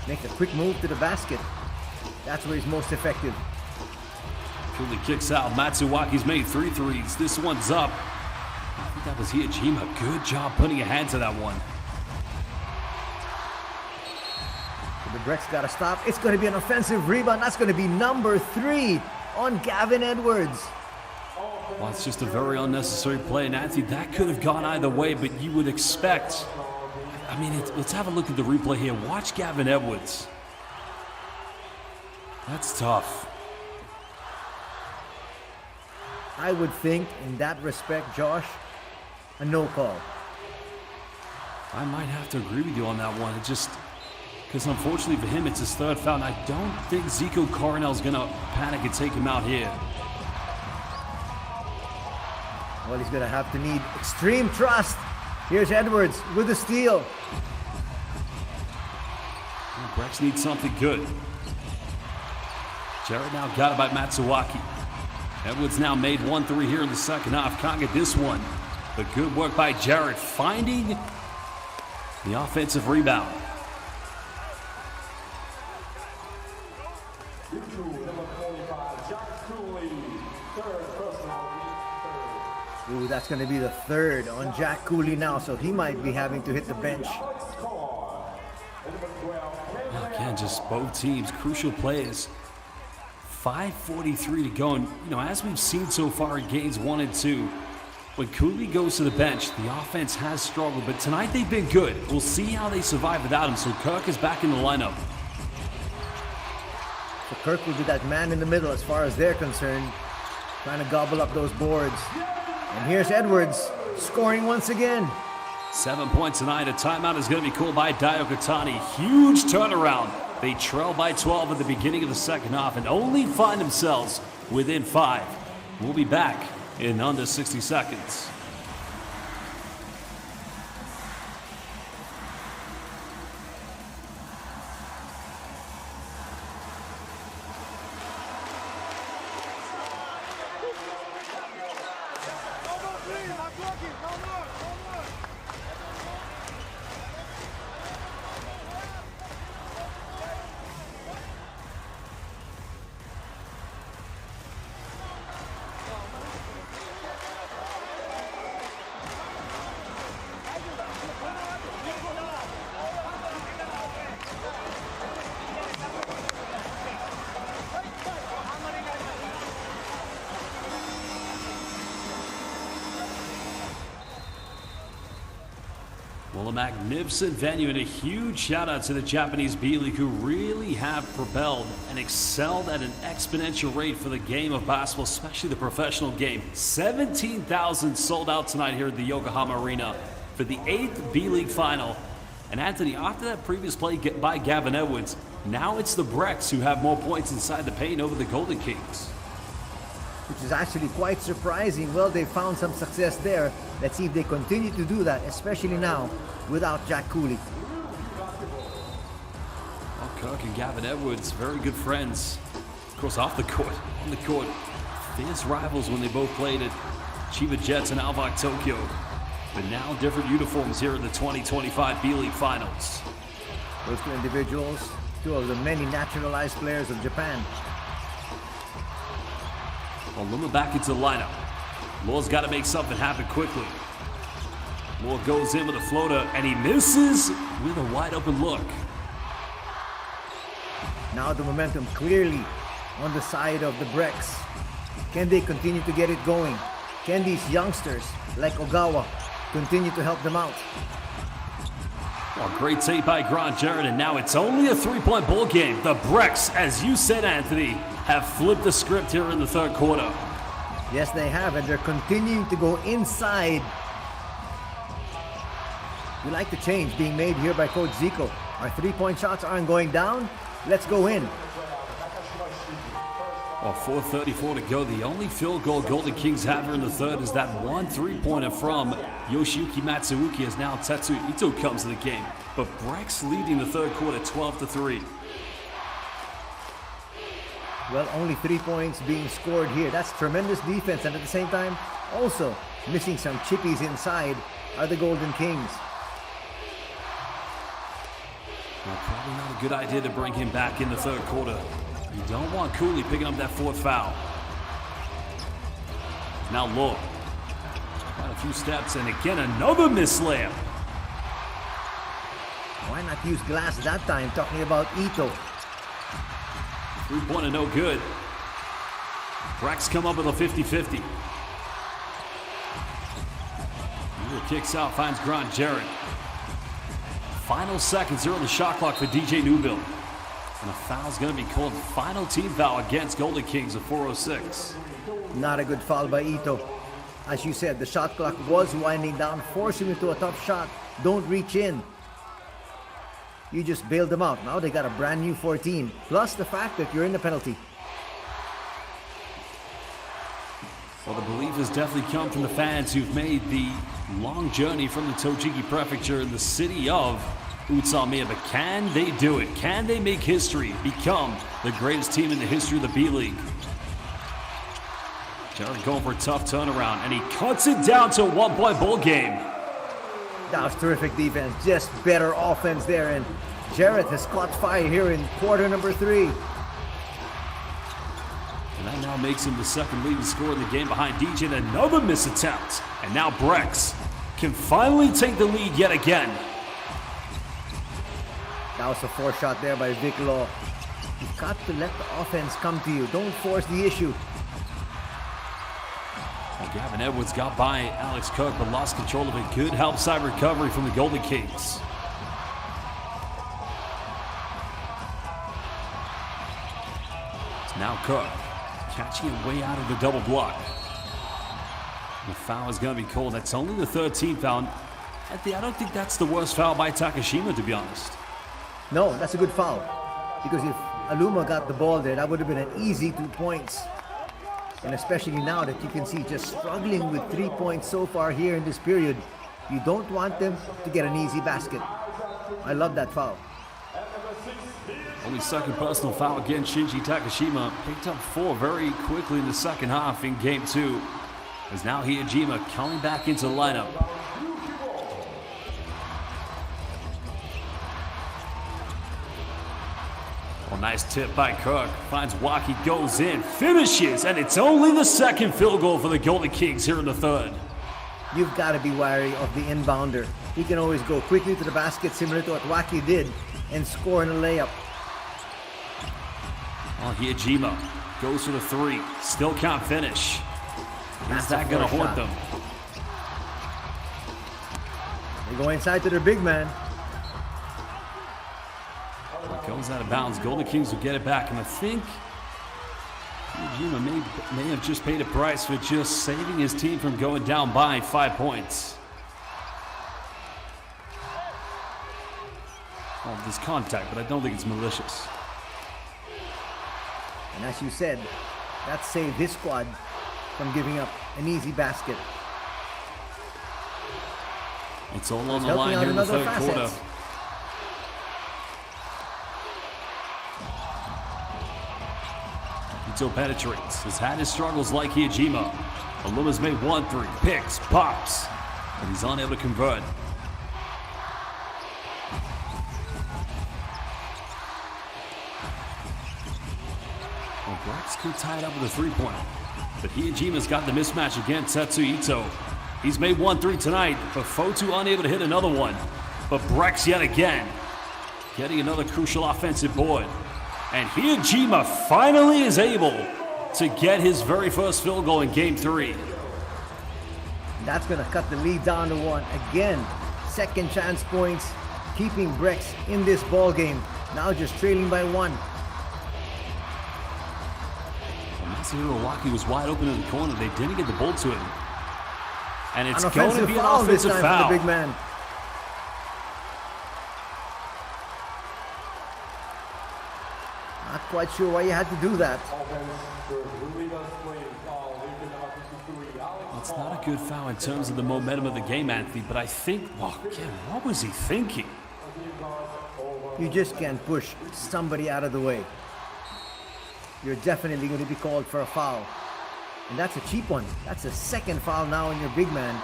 Make a quick move to the basket. That's where he's most effective. Cooley kicks out. Matsuwaki's made 3 threes. This one's up. I think that was Ryujima. Good job putting a hand to that one. The BREX got to stop. It's going to be an offensive rebound. That's going to be number 3 on Gavin Edwards. Well, it's just a very unnecessary play, and Anthony, that could have gone either way, but you would expect. I mean, let's have a look at the replay here. Watch Gavin Edwards. That's tough. I would think, in that respect, Josh, a no call. I might have to agree with you on that one. It just, because unfortunately for him, it's his 3rd foul, and I don't think Zico Coronel's going to panic and take him out here. Well, he's going to have to need extreme trust. Here's Edwards with the steal. BREX needs something good. Jarrett now got it by Matsuwaki. Edwards now made 1 3 here in the second half. Can't get this one. But good work by Jarrett finding the offensive rebound. Ooh, that's going to be the 3rd on Jack Cooley now, so he might be having to hit the bench. Again, just both teams, crucial plays. 5:43 to go, and as we've seen so far in games 1 and 2, when Cooley goes to the bench, the offense has struggled, but tonight they've been good. We'll see how they survive without him, so Kirk is back in the lineup. So Kirk will be that man in the middle as far as they're concerned, trying to gobble up those boards. And here's Edwards scoring once again. 7 points tonight. A timeout is going to be called by Dio Katani. Huge turnaround. They trail by 12 at the beginning of the second half and only find themselves within 5. We'll be back in under 60 seconds. Well, a magnificent venue and a huge shout out to the Japanese B.LEAGUE who really have propelled and excelled at an exponential rate for the game of basketball, especially the professional game. 17,000 sold out tonight here at the Yokohama Arena for the 8th B.LEAGUE final. And Anthony, after that previous play by Gavin Edwards, now it's the BREX who have more points inside the paint over the Golden Kings. which is actually quite surprising. Well, they found some success there. Let's see if they continue to do that, especially now without Jack Cooley. Well, Kirk and Gavin Edwards, very good friends. Of course, off the court, on the court, fierce rivals when they both played at Chiba Jets and Alvak Tokyo. But now different uniforms here in the 2025 B.LEAGUE Finals. Those two individuals, two of the many naturalized players of Japan. Well, Luma back into the lineup. Law's got to make something happen quickly. Law goes in with a floater, and he misses with a wide open look. Now the momentum clearly on the side of the BREX. Can they continue to get it going? Can these youngsters like Ogawa continue to help them out? Well, great save by Grant Jarrett, and now it's only a three-point ball game. The BREX, as you said, Anthony, have flipped the script here in the third quarter. Yes, they have, and they're continuing to go inside. We like the change being made here by Coach Zico. Our three-point shots aren't going down. Let's go in. Well, 4:34 to go. The only field goal Golden Kings have here in the third is that one three-pointer from Yoshiyuki Matsuuki, as now Tetsuya Ito comes to the game. But BREX leading the third quarter 12-3. Well, only 3 points being scored here. That's tremendous defense, and at the same time, also missing some chippies inside are the Golden Kings. Well, probably not a good idea to bring him back in the third quarter. You don't want Cooley picking up that fourth foul. Now Law. Quite a few steps, and again another missed layup. Why not use glass that time? Talking about Ito. Three-pointer no good. BREX come up with a 50-50. Mueller kicks out, finds Grant Jarrett. Final seconds here on the shot clock for DJ Newville. And a foul's going to be called. Final team foul against Golden Kings of 4:06. Not a good foul by Ito. As you said, the shot clock was winding down, forcing him into a tough shot. Don't reach in. You just bailed them out. Now they got a brand new 14. Plus the fact that you're in the penalty. Well, the belief has definitely come from the fans who've made the long journey from the Tochigi Prefecture in the city of UTSUNOMIYA. But can they do it? Can they make history, become the greatest team in the history of the B-League? Jarrett going for a tough turnaround, and he cuts it down to a one-point ball game. That was terrific defense. Just better offense there. And Jarrett has caught fire here in quarter number 3. And that now makes him the second leading scorer in the game behind DJ, and another miss attempt. And now BREX can finally take the lead yet again. That was a forced shot there by Vic Law. You've got to let the offense come to you. Don't force the issue. Well, Gavin Edwards got by Alex Cook, but lost control of it. Good help side recovery from the Golden Kings. It's now Cook catching it way out of the double block. The foul is going to be called. That's only the 13th foul. I don't think that's the worst foul by Takashima, to be honest. No, that's a good foul. Because if Aluma got the ball there, that would have been an easy 2 points. And especially now that you can see just struggling with 3 points so far here in this period, you don't want them to get an easy basket. I love that foul. Only second personal foul against Shinji Takashima. Picked up 4 very quickly in the second half in game 2. As now Hiyajima coming back into the lineup. Well, nice tip by Cook. Finds Waki, goes in, finishes, and it's only the second field goal for the Golden Kings here in the third. You've got to be wary of the inbounder. He can always go quickly to the basket, similar to what Waki did, and score in a layup. Well, Hiyajima goes for the 3. Still can't finish. Is that going to haunt them? They go inside to their big man. It goes out of bounds. Golden Kings will get it back, and I think Hiyajima may have just paid a price for just saving his team from going down by 5 points. Well, there's contact, but I don't think it's malicious. And as you said, that saved his squad from giving up an easy basket. It's all on the Helping line out here in the another third quarter. facet. Ito penetrates. Has had his struggles like Hyujima. Aluma's made 1-3, picks, pops, but he's unable to convert. Well, BREX could tie it up with a three-pointer, but Hyujima's got the mismatch against Tetsu Ito. He's made 1-3 tonight, but Fotu unable to hit another one. But BREX yet again, getting another crucial offensive board. And Hyujima finally is able to get his very first field goal in Game 3. That's going to cut the lead down to 1. Again, second chance points, keeping BREX in this ball game. Now just trailing by 1. Masahiro Iwaki was wide open in the corner. They didn't get the ball to him. And it's An going to offensive be an foul this offensive time foul. for the big man. Not quite sure why you had to do that. It's not a good foul in terms of the momentum of the game, Anthony, but I think, well, again, what was he thinking? You just can't push somebody out of the way. You're definitely going to be called for a foul. And that's a cheap one. That's a second foul now on your big man.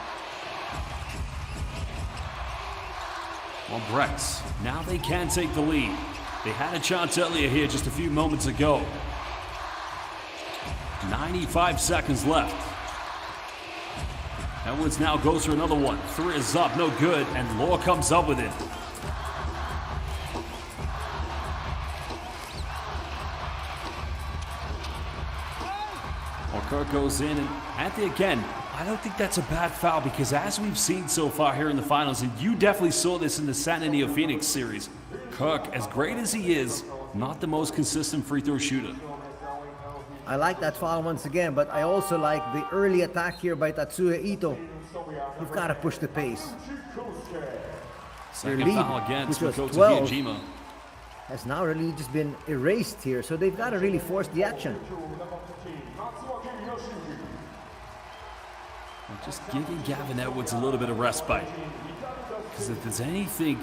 Well, BREX, now they can take the lead. They had a chance earlier here just a few moments ago. 95 seconds left. Edwards now goes for another one. 3 is up, no good, and Law comes up with it. Well, Kirk goes in, and Anthony again, I don't think that's a bad foul because as we've seen so far here in the finals, and you definitely saw this in the San Antonio Phoenix series, Kirk, as great as he is, not the most consistent free throw shooter. I like that foul once again, but I also like the early attack here by Tatsuya Ito. You've got to push the pace. Second Their lead, foul against which was Makoto 12, Hyujima. has now really just been erased here, so they've got to really force the action. Well, just giving Gavin Edwards a little bit of respite. Because if there's anything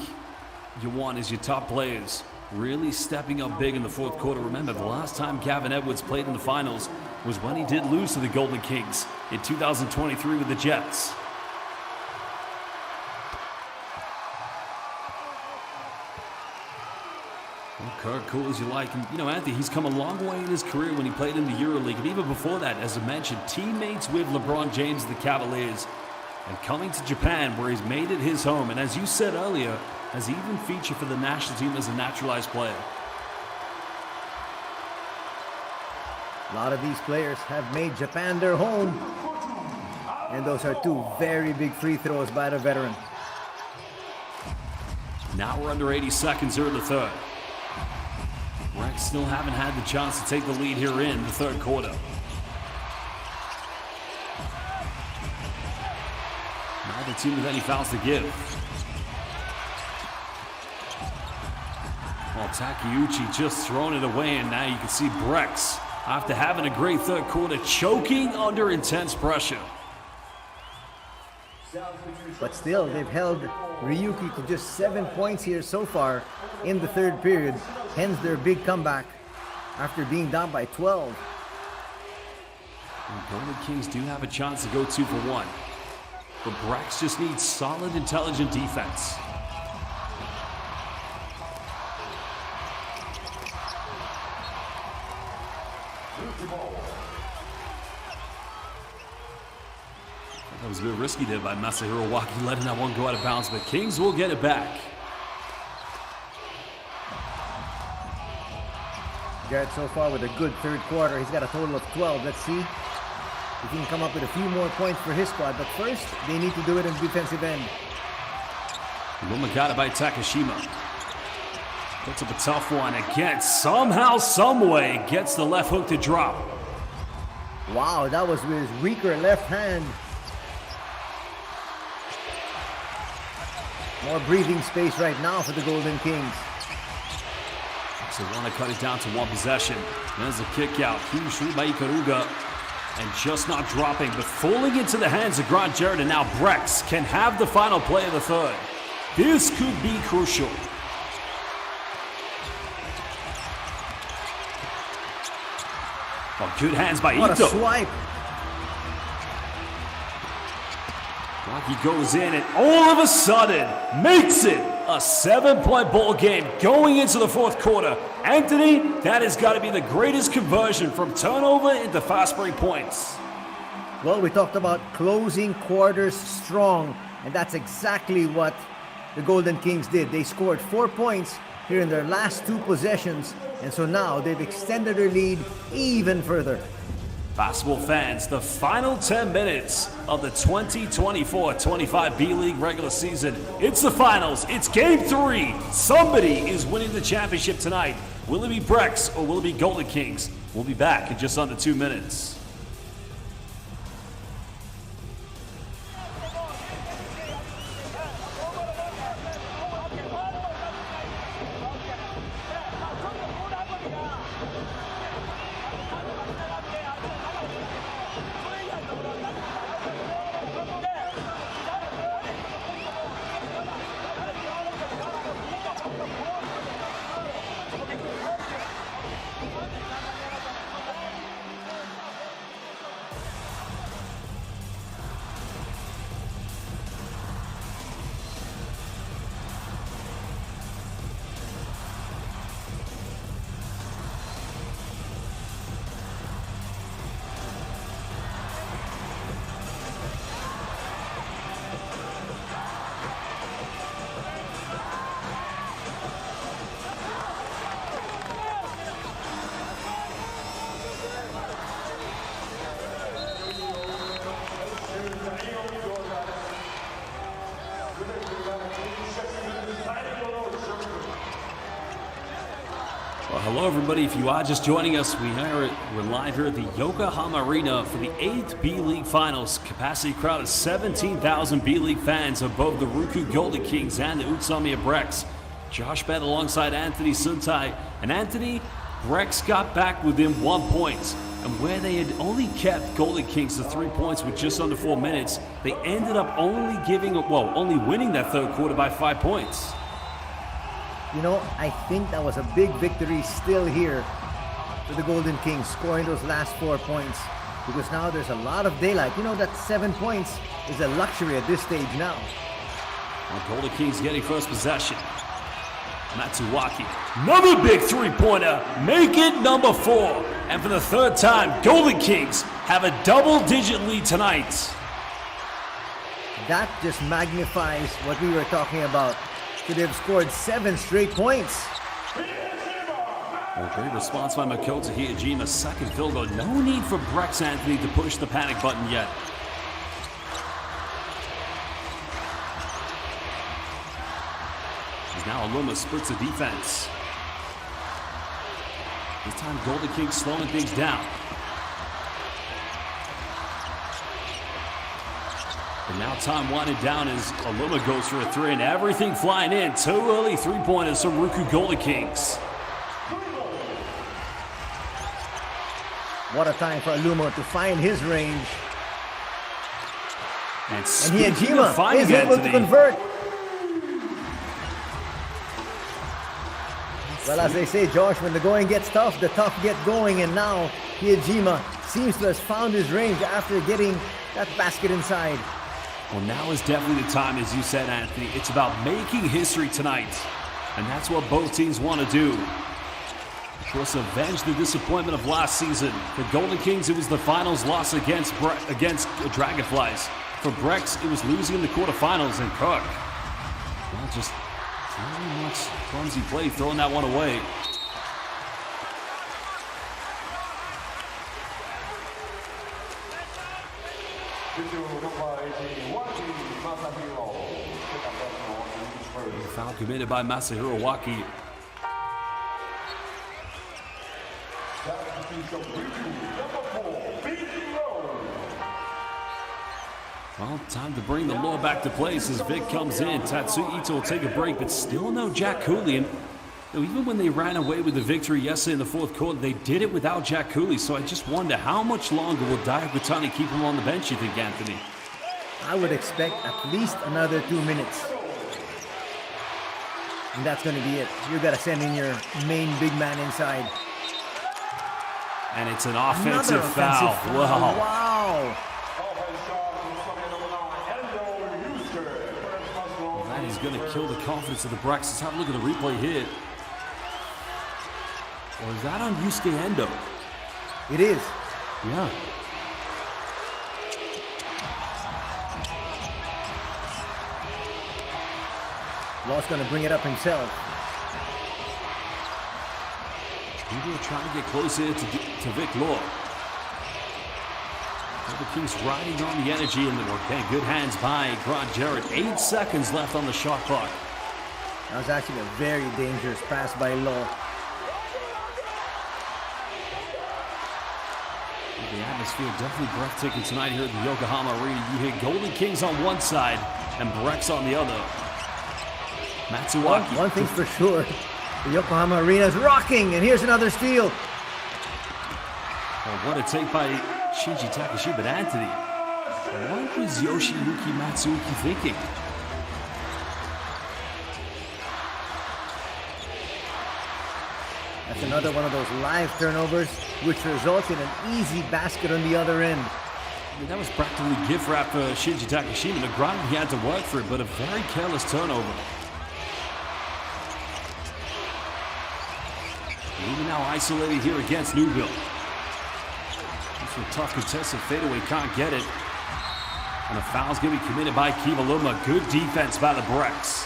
you want is your top players really stepping up big in the fourth quarter. Remember, the last time Gavin Edwards played in the finals was when he did lose to the Golden Kings in 2023 with the Jets. Well, Kirk, cool as you like. And, you know, Anthony, he's come a long way in his career when he played in the EuroLeague. And even before that, as I mentioned, teammates with LeBron James, the Cavaliers. And coming to Japan, where he's made it his home. And as you said earlier, has even featured for the national team as a naturalized player. A lot of these players have made Japan their home. And those are 2 very big free throws by the veteran. Now we're under 80 seconds here in the third. BREX still haven't had the chance to take the lead here in the third quarter. Neither team with any fouls to give. Well, Takeuchi just thrown it away, and now you can see BREX, after having a great third quarter, choking under intense pressure. But still, they've held RYUKYU to just 7 points here so far in the third period. Hence their big comeback after being down by 12. The Golden Kings do have a chance to go 2 for 1. But BREX just needs solid, intelligent defense. That was a bit risky there by Masahiro Iwaki, letting that one go out of bounds, but Kings will get it back. Garrett so far with a good third quarter. He's got a total of 12. Let's see if he can come up with a few more points for his squad. But first, they need to do it in defensive end. Luma got it by Takashima. Puts up a tough one again. Somehow, someway, gets the left hook to drop. Wow, that was with his weaker left hand. More breathing space right now for the Golden Kings. So want to cut it down to one possession. There's a kick out. Huge shoot by Ikaruga. And just not dropping, but falling into the hands of Grant Jarrett, and now BREX can have the final play of the third. This could be crucial. Oh, good hands by What a Ito. swipe. Rocky goes in and all of a sudden makes it a 7-point ball game going into the fourth quarter. Anthony, that has got to be the greatest conversion from turnover into fast break points. Well, we talked about closing quarters strong, and that's exactly what the Golden Kings did. They scored 4 points here in their last 2 possessions, and so now they've extended their lead even further. Basketball fans, the final 10 minutes of the 2024-25 B-League regular season. It's the finals. It's game 3. Somebody is winning the championship tonight. Will it be BREX or will it be Golden Kings? We'll be back in just under 2 minutes. Well, hello everybody. If you are just joining us, we're live here at the Yokohama Arena for the 8th B-League Finals. Capacity crowd of 17,000 B-League fans above the RYUKYU Golden Kings and the UTSUNOMIYA BREX. Josh Bett alongside Anthony Suntai. And Anthony, BREX got back within 1 point. And where they had only kept Golden Kings to 3 points with just under 4 minutes, they ended up only winning that third quarter by 5 points. You know, I think that was a big victory still here for the Golden Kings, scoring those last 4 points, because now there's a lot of daylight. You know that 7 points is a luxury at this stage now. Well, Golden Kings getting first possession. Matsuwaki, another big three-pointer, make it number 4. And for the third time, Golden Kings have a double-digit lead tonight. That just magnifies what we were talking about. Could have scored 7 straight points. Well, great response by Makoto Hiyajima. Second field goal. No need for BREX, Anthony, to push the panic button yet. As now Aluma splits the defense. This time Golden Kings slowing things down. And now time winding down as Aluma goes for a 3 and everything flying in. 2 early 3-pointers from RYUKYU Golden Kings. What a time for Aluma to find his range. And Hiyajima is able to convert. Well, as they say, Josh, when the going gets tough, the tough get going. And now Hiyajima seems to have found his range after getting that basket inside. Well, now is definitely the time, as you said, Anthony. It's about making history tonight. And that's what both teams want to do. Of course, avenge the disappointment of last season. For Golden Kings, it was the finals loss against Dragonflies. For BREX, it was losing in the quarterfinals. And Kirk, well, just very much clumsy play, throwing that one away. Foul committed by Masahiro Waki. Well, time to bring the law back to place as Vic comes in. Tatsuya Ito will take a break, but still no Jack Julian. Now, even when they ran away with the victory yesterday in the fourth quarter, they did it without Jack Cooley. So I just wonder, how much longer will RYUKYU keep him on the bench, you think, Anthony? I would expect at least another 2 minutes. And that's going to be it. You got to send in your main big man inside. And it's an Another offensive foul. Wow. Wow. Well, that is going to kill the confidence of the BREX. Let's have a look at the replay here. Or is that on Yusuke Endo? It is. Yeah. Law's going to bring it up himself. Maybe trying to get close here to Vic Law. The Kings riding on the energy, and they're getting good hands by Grant Jarrett. 8 seconds left on the shot clock. That was actually a very dangerous pass by Law. The atmosphere definitely breathtaking tonight here at the Yokohama Arena. You hit Golden Kings on one side and BREX on the other. Matsuaki. One thing's for sure. The Yokohama Arena is rocking, and here's another steal. Well, what a take by Shinji Takashima, but Anthony, what was Yoshiyuki Matsuaki thinking? That's another one of those live turnovers, which results in an easy basket on the other end. I mean, that was practically gift wrap for Shinji Takashima. The grind, he had to work for it, but a very careless turnover. Even now isolated here against Newville. It's a tough contested fadeaway, can't get it. And a foul's going to be committed by Kivaluma. Good defense by the BREX.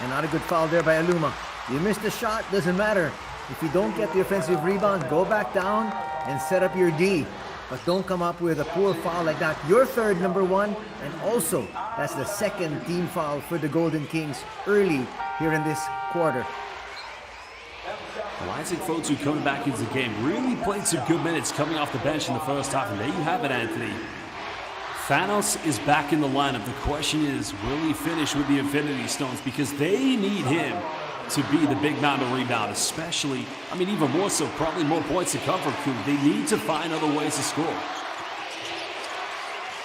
And not a good foul there by Aluma. You missed the shot, doesn't matter. If you don't get the offensive rebound, go back down and set up your D. But don't come up with a poor foul like that. Your third, number one, and also that's the second team foul for the Golden Kings early here in this quarter. Well, Isaac Fotu coming back into the game. Really played some good minutes coming off the bench in the first half. And there you have it, Anthony. Thanos is back in the lineup. The question is, will he finish with the Infinity Stones? Because they need him to be the big man to rebound, especially, I mean, even more so, probably more points to come from Ku. They need to find other ways to score.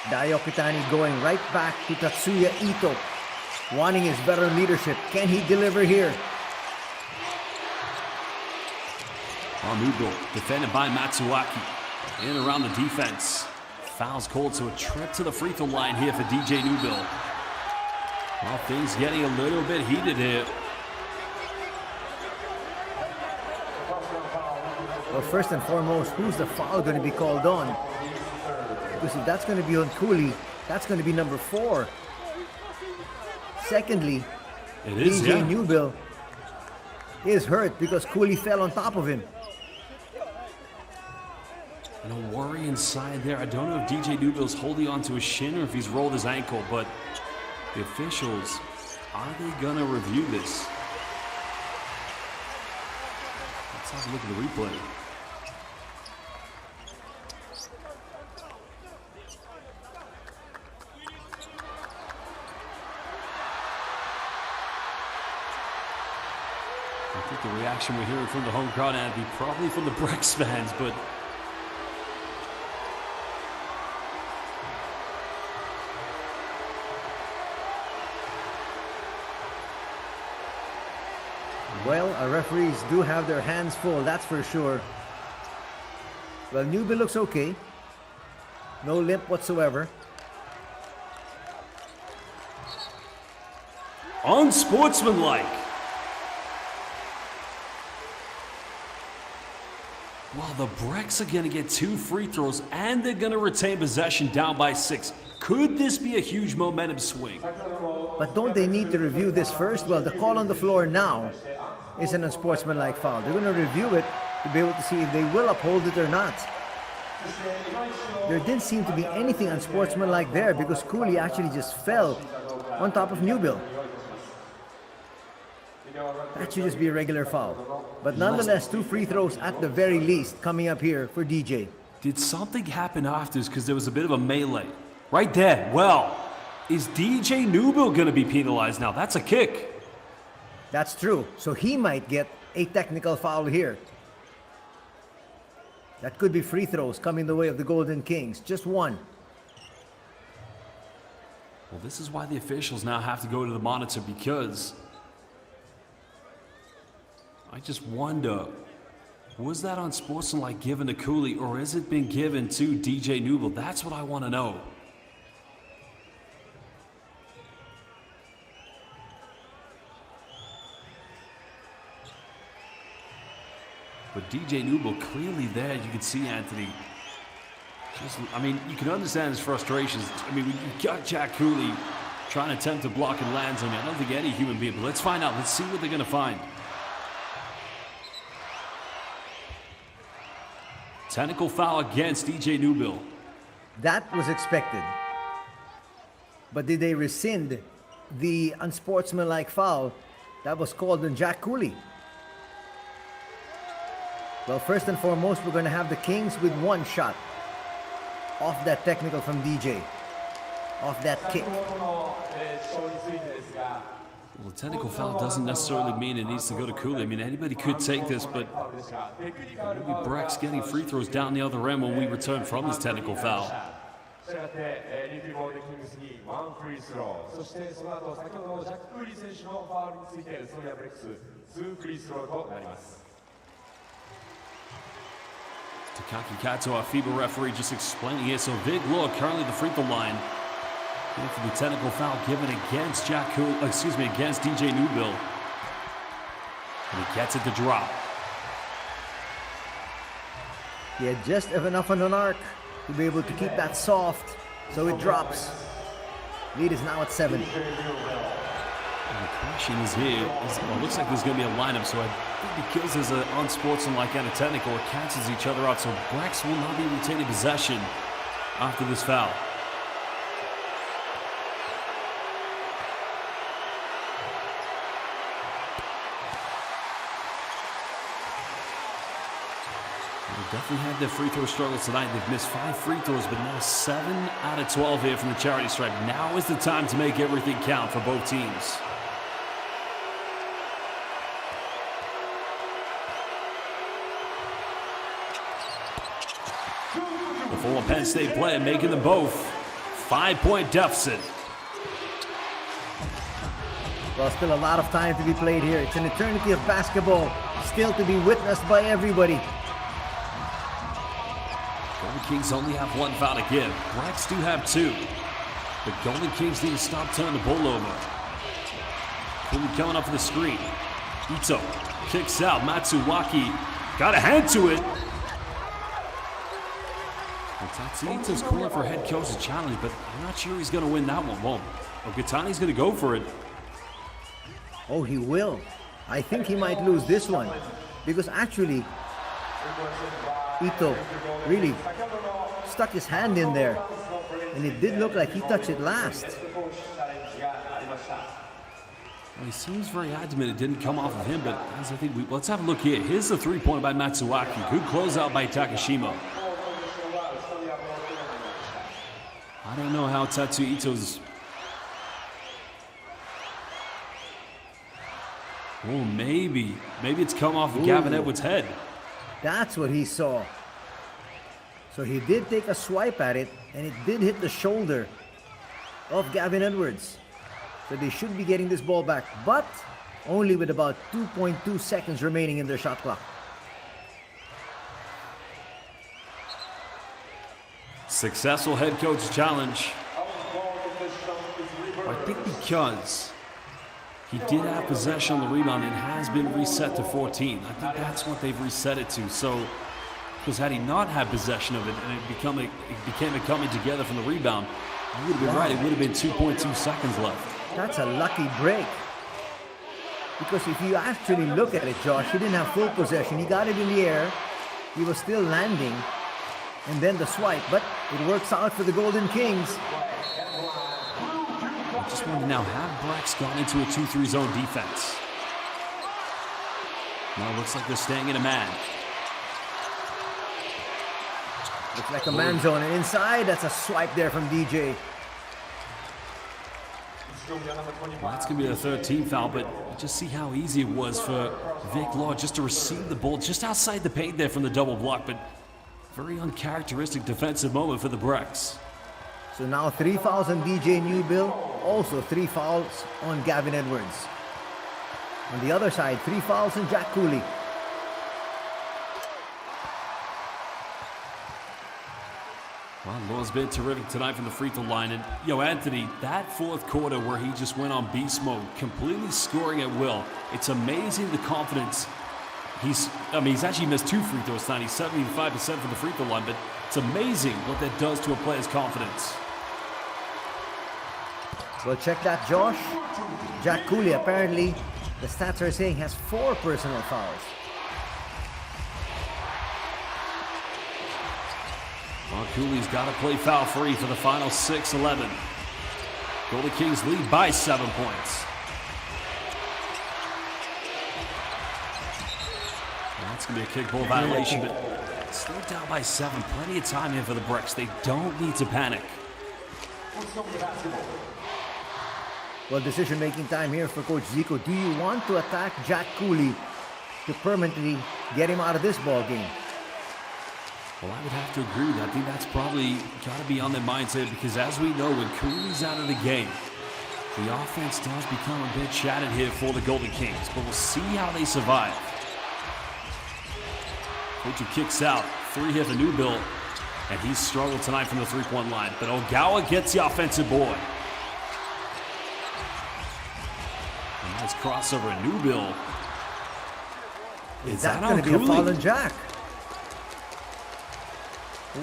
Dayo Kitani going right back to Tatsuya Ito, wanting his veteran leadership. Can he deliver here? Armugo defended by Matsuaki. In and around the defense. Fouls called, so a trip to the free throw line here for DJ Newville. Well, things getting a little bit heated here. Well, first and foremost, who's the foul going to be called on? Because if that's going to be on Cooley, that's going to be number 4. Secondly, It is, DJ yeah. Newville is hurt because Cooley fell on top of him. And a worry inside there. I don't know if DJ Newville's holding on to his shin or if he's rolled his ankle, but the officials, are they going to review this? Let's have a look at the replay. I think the reaction we're hearing from the home crowd, Andy, probably from the BREX fans, but Well, our referees do have their hands full, that's for sure. Well, Newville looks okay. No limp whatsoever. unsportsmanlike. Well, the BREX are going to get 2 free throws, and they're going to retain possession down by 6. Could this be a huge momentum swing? But don't they need to review this first? Well, the call on the floor now is an unsportsmanlike foul. They're going to review it to be able to see if they will uphold it or not. There didn't seem to be anything unsportsmanlike there because Cooley actually just fell on top of Newville. That should just be a regular foul. But nonetheless, 2 free throws at the very least coming up here for DJ. Did something happen after this? Because there was a bit of a melee. Right there. Well, is DJ Newville going to be penalized now? That's a kick. That's true. So he might get a technical foul here. That could be free throws coming the way of the Golden Kings. Just one. Well, this is why the officials now have to go to the monitor, because I just wonder, was that unsportsmanlike given to Cooley, or has it been given to DJ Newble? That's what I want to know. But DJ Newble clearly there, you can see Anthony. I mean, you can understand his frustrations. I mean, you've got Jack Cooley trying to attempt to block and lands on me. I don't think any human being, but let's find out. Let's see what they're going to find. Technical foul against DJ Newble. That was expected. But did they rescind the unsportsmanlike foul that was called on Jack Cooley? Well, first and foremost, we're going to have the Kings with one shot off that technical from DJ, off that kick. Well, the technical foul doesn't necessarily mean it needs to go to Cooley. I mean, anybody could take this, but maybe BREX getting free throws down the other end when we return from this technical foul. Takaki Kato, our FIBA referee, just explaining here. So Big Look currently the free throw line. Going for the technical foul given against against DJ Newbill. And he gets it to drop. He had just enough on an arc to be able to keep that soft, so it drops. Lead is now at 7. And the question is here. Well, it looks like there's going to be a lineup, so I think because there's an unsportsmanlike and a technical, it cancels each other out. So BREX will not be retaining possession after this foul. They've definitely had their free throw struggles tonight. They've missed 5 free throws, but now 7 out of 12 here from the charity stripe. Now is the time to make everything count for both teams. The former Penn State player making them both 5-point deficit. Well, still a lot of time to be played here. It's an eternity of basketball, still to be witnessed by everybody. Golden Kings only have 1 foul to give. BREX do have 2. The Golden Kings need to stop turning the ball over. Cooley coming up for the screen. Ito kicks out. Matsuwaki got a hand to it. Ito's calling for head coach's challenge, but I'm not sure he's going to win that one. Well, Okatani's going to go for it. Oh, he will. I think he might lose this one, because actually Ito really stuck his hand in there, and it did look like he touched it last. Well, he seems very adamant it didn't come off of him, but as I think let's have a look here. Here's the 3-pointer by Matsuwaki. Good closeout by Takashima. I don't know how Tatsu Ito's... Oh, maybe it's come off of Gavin Edwards' head. That's what he saw. So he did take a swipe at it, and it did hit the shoulder of Gavin Edwards. So they should be getting this ball back, but only with about 2.2 seconds remaining in their shot clock. Successful head coach challenge. I think because he did have possession on the rebound, it has been reset to 14. I think that's what they've reset it to. So, because had he not had possession of it and it became a coming together from the rebound, you would have been right. It would have been 2.2 seconds left. That's a lucky break. Because if you actually look at it, Josh, he didn't have full possession. He got it in the air. He was still landing. And then the swipe, but it works out for the Golden Kings. I just wonder now, have BREX gone into a 2-3 zone defense? Now it looks like they're staying in a man. Looks like a man zone, and inside, that's a swipe there from DJ. Well, that's going to be the third team foul, but just see how easy it was for Vic Law just to receive the ball just outside the paint there from the double block, but very uncharacteristic defensive moment for the BREX. So now 3 fouls on DJ Newbill, also 3 fouls on Gavin Edwards. On the other side, 3 fouls on Jack Cooley. Well, Law's been terrific tonight from the free throw line. And, Anthony, that fourth quarter where he just went on beast mode, completely scoring at will. It's amazing the confidence. He's actually missed 2 free throws tonight. He's 75% from the free throw line, but it's amazing what that does to a player's confidence. Well, check that, Josh. Jack Cooley, apparently, the stats are saying, has 4 personal fouls. Well, Cooley's got to play foul-free for the final 6-11. Golden Kings lead by 7 points. Well, that's going to be a kickball violation, but slowed down by 7. Plenty of time here for the BREX. They don't need to panic. Well, decision-making time here for Coach Zico. Do you want to attack Jack Cooley to permanently get him out of this ball game? Well, I would have to agree with that. I think that's probably got to be on their mindset because as we know, when Cooley's out of the game, the offense does become a bit shattered here for the Golden Kings. But we'll see how they survive. Coach kicks out. 3 here for Newbill. And he's struggled tonight from the three-point line. But Ogawa gets the offensive board. A nice crossover. Newbill. Is that going to be a foul on Jack?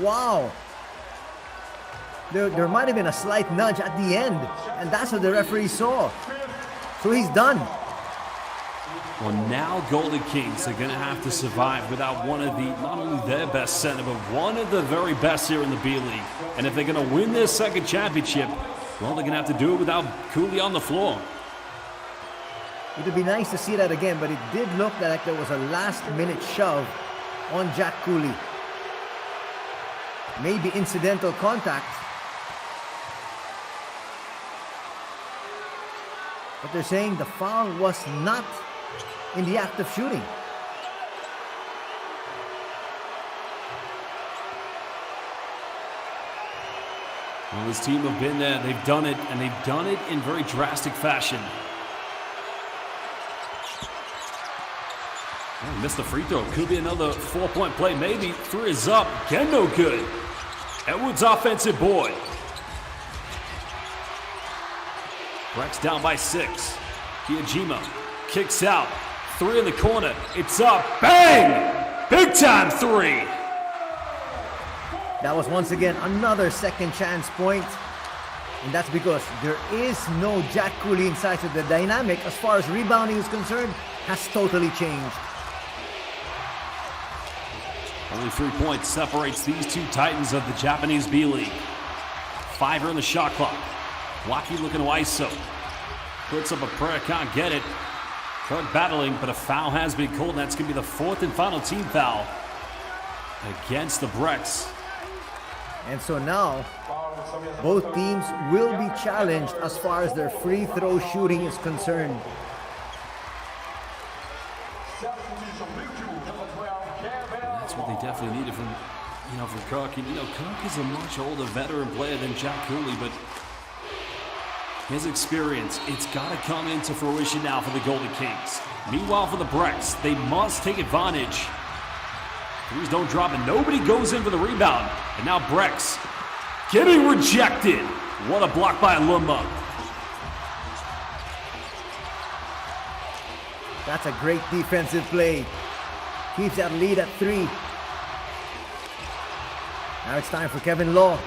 Wow. There might have been a slight nudge at the end, and that's what the referee saw. So he's done. Well, now Golden Kings are going to have to survive without one of the, not only their best center, but one of the very best here in the B-League. And if they're going to win their second championship, well, they're going to have to do it without Cooley on the floor. It would be nice to see that again, but it did look like there was a last-minute shove on Jack Cooley. Maybe incidental contact. But they're saying the foul was not in the act of shooting. Well, this team have been there, they've done it, and they've done it in very drastic fashion. Oh, missed the free throw. Could be another 4-point play, maybe. 3 is up. Again, no good. Edwards offensive board. BREX down by 6. Kiajima kicks out. 3 in the corner. It's up. Bang! Big time 3. That was once again another second chance point. And that's because there is no Jack Cooley inside. So the dynamic as far as rebounding is concerned has totally changed. Only 3 points separates these 2 titans of the Japanese B-League. 5 are in the shot clock. Waki looking to ISO. Puts up a prayer, can't get it. Kirk battling, but a foul has been called. And that's going to be the 4th and final team foul against the BREX. And so now, both teams will be challenged as far as their free throw shooting is concerned. That's what they definitely needed from Kirk. And, Kirk is a much older veteran player than Jack Cooley, but his experience, it's got to come into fruition now for the Golden Kings. Meanwhile, for the BREX, they must take advantage. Threes don't drop, and nobody goes in for the rebound. And now BREX getting rejected. What a block by Lumba. That's a great defensive play. Keeps that lead at 3. Now it's time for Kevin Law.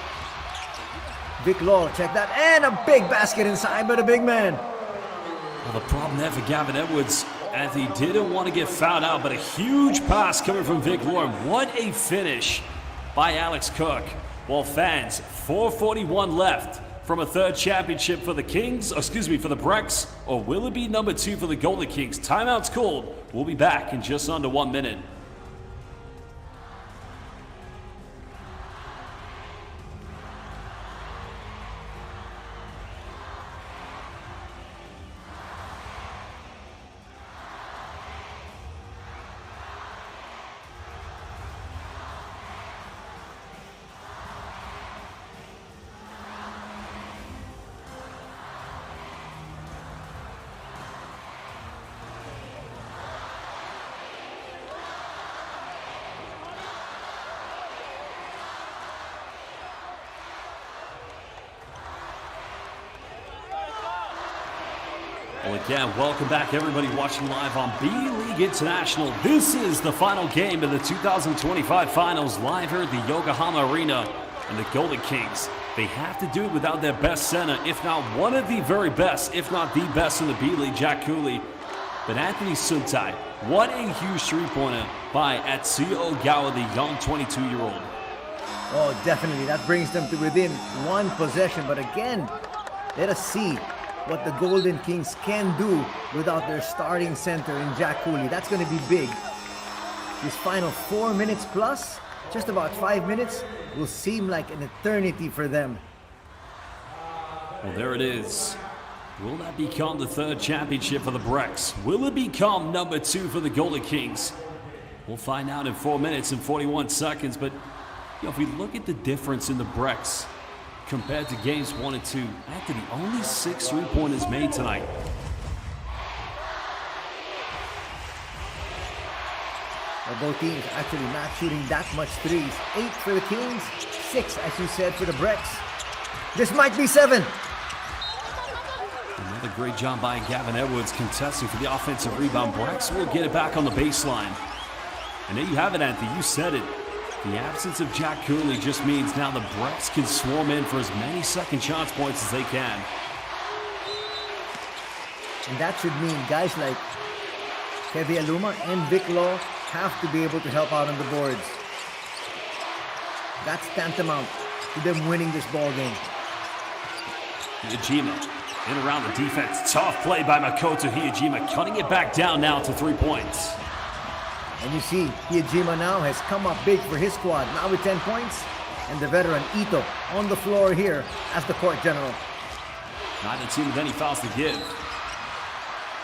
Vic Law, check that. And a big basket inside by the big man. Well, the problem there for Gavin Edwards, Anthony didn't want to get fouled out, but a huge pass coming from Vic Law. What a finish by Alex Cook. Well, fans, 4:41 left from a 3rd championship for the Kings, for the BREX, or will it be number 2 for the Golden Kings? Timeout's called. We'll be back in just under 1 minute. Well, again, welcome back everybody watching live on B.LEAGUE International. This is the final game of the 2025 finals live here at the Yokohama Arena. And the Golden Kings, they have to do it without their best center, if not one of the very best, if not the best in the B.LEAGUE, Jack Cooley. But Anthony Suntai, what a huge three-pointer by Atsuya Ogawa, the young 22-year-old. Oh, definitely. That brings them to within one possession. But again, let us see what the Golden Kings can do without their starting center in Jack Cooley. That's going to be big. This final 4 minutes plus, just about 5 minutes, will seem like an eternity for them. Well, there it is. Will that become the third championship for the BREX? Will it become number 2 for the Golden Kings? We'll find out in 4 minutes and 41 seconds. But if we look at the difference in the BREX compared to games 1 and 2, Anthony, only 6 3-pointers made tonight. Well, both teams actually not shooting that much threes. 8 for the Kings, 6, as you said, for the BREX. This might be 7. Another great job by Gavin Edwards contesting for the offensive rebound. BREX will get it back on the baseline. And there you have it, Anthony. You said it. The absence of Jack Cooley just means now the BREX can swarm in for as many second chance points as they can. And that should mean guys like Kevin Aluma and Vic Law have to be able to help out on the boards. That's tantamount to them winning this ball game. Hiyajima in around the defense. Tough play by Makoto Hiyajima, cutting it back down now to 3 points. And you see, Hiyajima now has come up big for his squad, now with 10 points. And the veteran Ito on the floor here as the court general. Neither team with any fouls to give.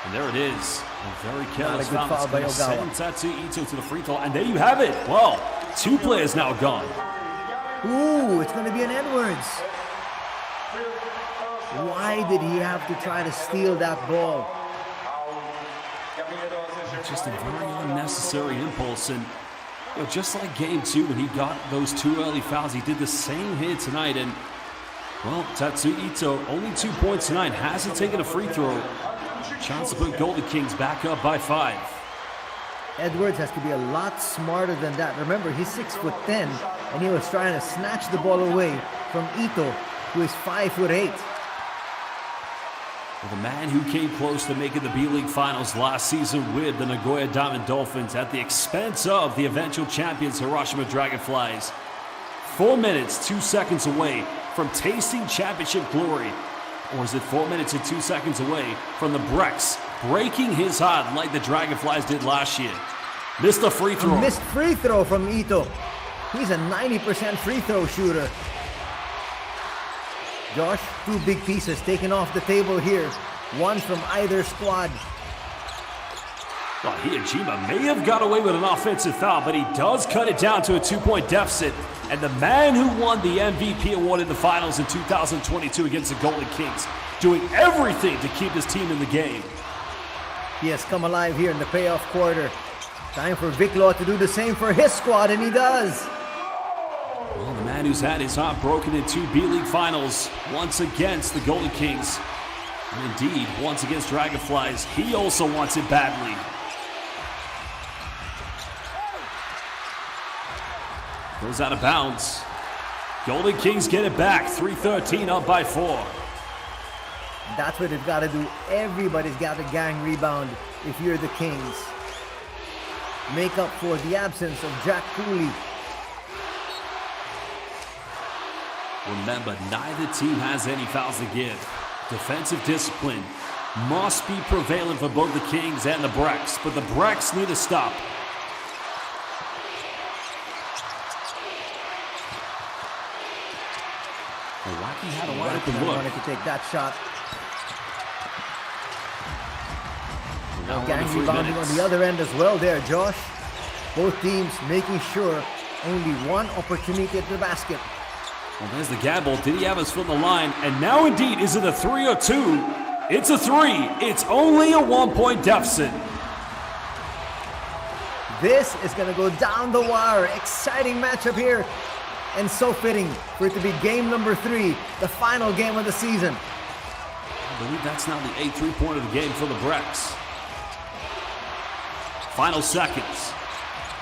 And there it is. A very careless Not a good foul by Ogawa. Send Tatsuya Ito to the free throw. And there you have it. Well, 2 players now gone. Ooh, it's going to be an Edwards. Why did he have to try to steal that ball? Just a very unnecessary impulse. And just like game 2 when he got those 2 early fouls, he did the same here tonight. And, well, Tatsuya Ito, only 2 points tonight, hasn't taken a free throw. Chance to put Golden Kings back up by 5. Edwards has to be a lot smarter than that. Remember, he's 6'10", and he was trying to snatch the ball away from Ito, who is 5'8". Well, the man who came close to making the B.LEAGUE Finals last season with the Nagoya Diamond Dolphins at the expense of the eventual champions Hiroshima Dragonflies. 4 minutes, 2 seconds away from tasting championship glory. Or is it 4 minutes and 2 seconds away from the BREX breaking his heart like the Dragonflies did last year? Missed the free throw. A missed free throw from Ito. He's a 90% free throw shooter. Josh, 2 big pieces taken off the table here. One from either squad. Well, Hiyajima may have got away with an offensive foul, but he does cut it down to a 2-point deficit. And the man who won the MVP award in the finals in 2022 against the Golden Kings, doing everything to keep his team in the game. He has come alive here in the payoff quarter. Time for Vic Law to do the same for his squad, and he does. Well, the man who's had his heart broken in 2 B.LEAGUE finals, once against the Golden Kings, and indeed once against Dragonflies, he also wants it badly. Goes out of bounds. Golden Kings get it back. 3:13 up by 4. That's what they've got to do. Everybody's got to gang rebound if you're the Kings. Make up for the absence of Jack Cooley. Remember, neither team has any fouls to give. Defensive discipline must be prevalent for both the Kings and the BREX, but the BREX need to stop. Milwaukee had a wide open look. Wanted to take that shot. Now Gang rebounding on the other end as well there, Josh. Both teams making sure only one opportunity at the basket. Well, there's the gamble. Did he have his foot on the line? And now indeed, is it a 3 or 2? It's a 3. It's only a 1-point deficit. This is going to go down the wire. Exciting matchup here. And so fitting for it to be game number 3, the final game of the season. I believe that's now the 8th three-pointer of the game for the BREX. Final seconds.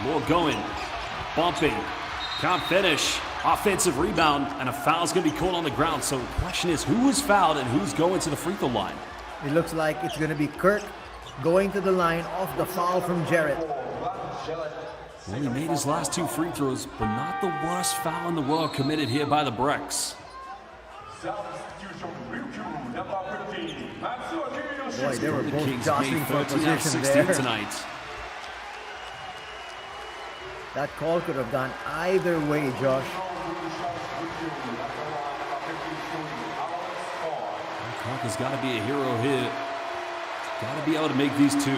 Moore going, bumping, can't finish. Offensive rebound, and a foul's going to be called on the ground. So the question is, who is fouled and who's going to the free throw line? It looks like it's going to be Kirk going to the line off the foul from Jarrett. Well, he made his last 2 free throws, but not the worst foul in the world committed here by the BREX. Boy, they were The both Kings jostling made for 13 out of position 16 there. tonight. That call could have gone either way, Josh. Clark has got to be a hero here. Got to be able to make these 2.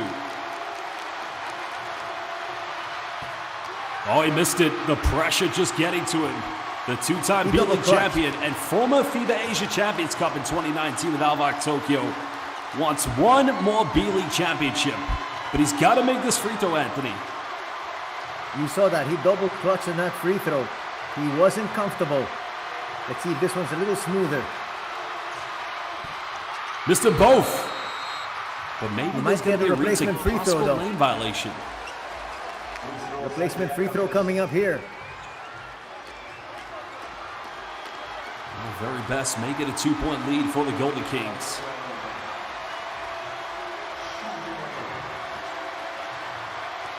Oh, he missed it. The pressure just getting to him. The 2-time He double B.LEAGUE clutched. champion and former FIBA Asia Champions Cup in 2019 with Alvac Tokyo wants one more B.LEAGUE championship. But he's got to make this free throw, Anthony. You saw that. He double clutched in that free throw. He wasn't comfortable. Let's see if this one's a little smoother. Missed them both. But maybe He there's might going get to a be a retake. replacement free throw, Possible though. lane violation. Replacement free throw coming up here. Very best, make it a 2-point lead for the Golden Kings.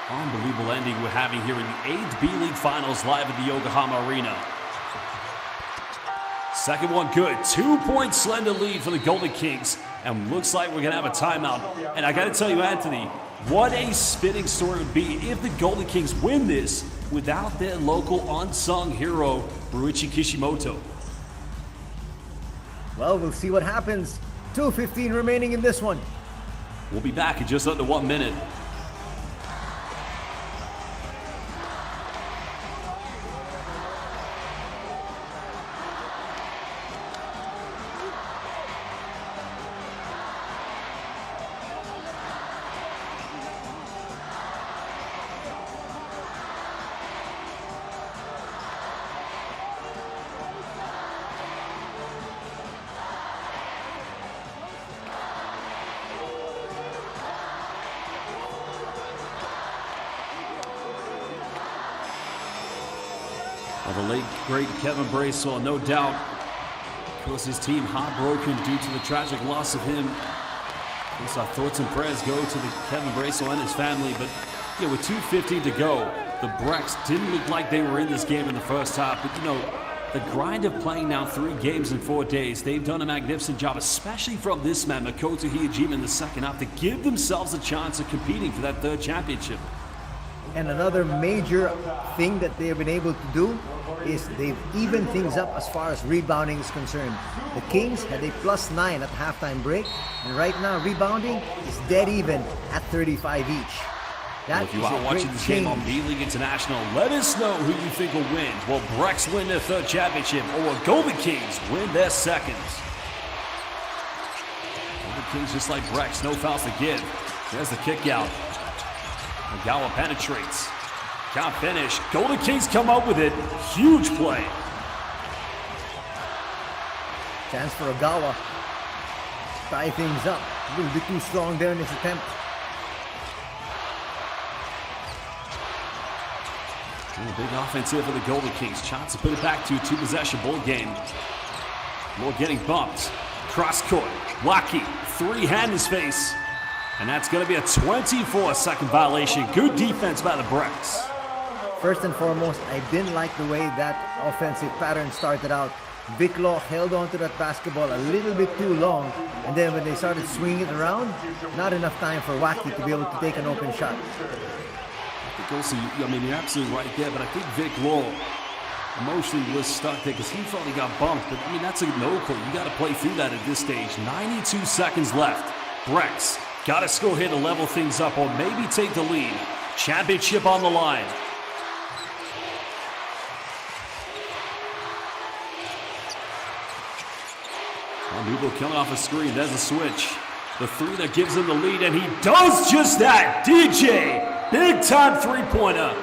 Unbelievable ending we're having here in the 8th B.LEAGUE Finals live at the Yokohama Arena. Second one good. 2-point slender lead for the Golden Kings. And looks like we're going to have a timeout. And I got to tell you, Anthony, what a spinning story it would be if the Golden Kings win this without their local unsung hero, RyukyU Kishimoto. Well, we'll see what happens. 2:15 remaining in this one. We'll be back in just under 1 minute. Well, the late, great Kevin Bracewell, no doubt, because his team heartbroken due to the tragic loss of him. Of course, our thoughts and prayers go to the Kevin Bracewell and his family, but yeah, with 2:50 to go, the BREX didn't look like they were in this game in the first half, but you know, the grind of playing now 3 games in 4 days, they've done a magnificent job, especially from this man, Makoto Hiyajima, in the second half, to give themselves a chance of competing for that 3rd championship. And another major thing that they have been able to do is they've evened things up as far as rebounding is concerned. The Kings had a +9 at the halftime break, and right now rebounding is dead even at 35 each. That If you is are a watching great this game on change. B.LEAGUE International, let us know who you think will win. Will BREX win their 3rd championship, or will Golden Kings win their 2nd? Golden Kings, just like BREX, no fouls to give. There's the kick out. Ogawa penetrates. Can't finish. Golden Kings come up with it. Huge play. Chance for Ogawa. Tie things up. A little bit too strong there in his attempt. A big offense here for the Golden Kings. Chance to put it back to a 2-possession ball game. Moore getting bumped. Cross court. Wacky. 3-hand his face. And that's going to be a 24-second violation. Good defense by the BREX. First and foremost, I didn't like the way that offensive pattern started out. Vic Law held on to that basketball a little bit too long, and then when they started swinging it around, not enough time for Wacky to be able to take an open shot. I think also, I mean, you're absolutely right there, but I think Vic Law emotionally was stuck there because he felt he got bumped. But I mean, that's a no call. You got to play through that at this stage. 92 seconds left. BREX got to score here to level things up or maybe take the lead. Championship on the line. Nubo killing off a screen. There's a switch. The 3 that gives him the lead, and he does just that. DJ, big time 3-pointer.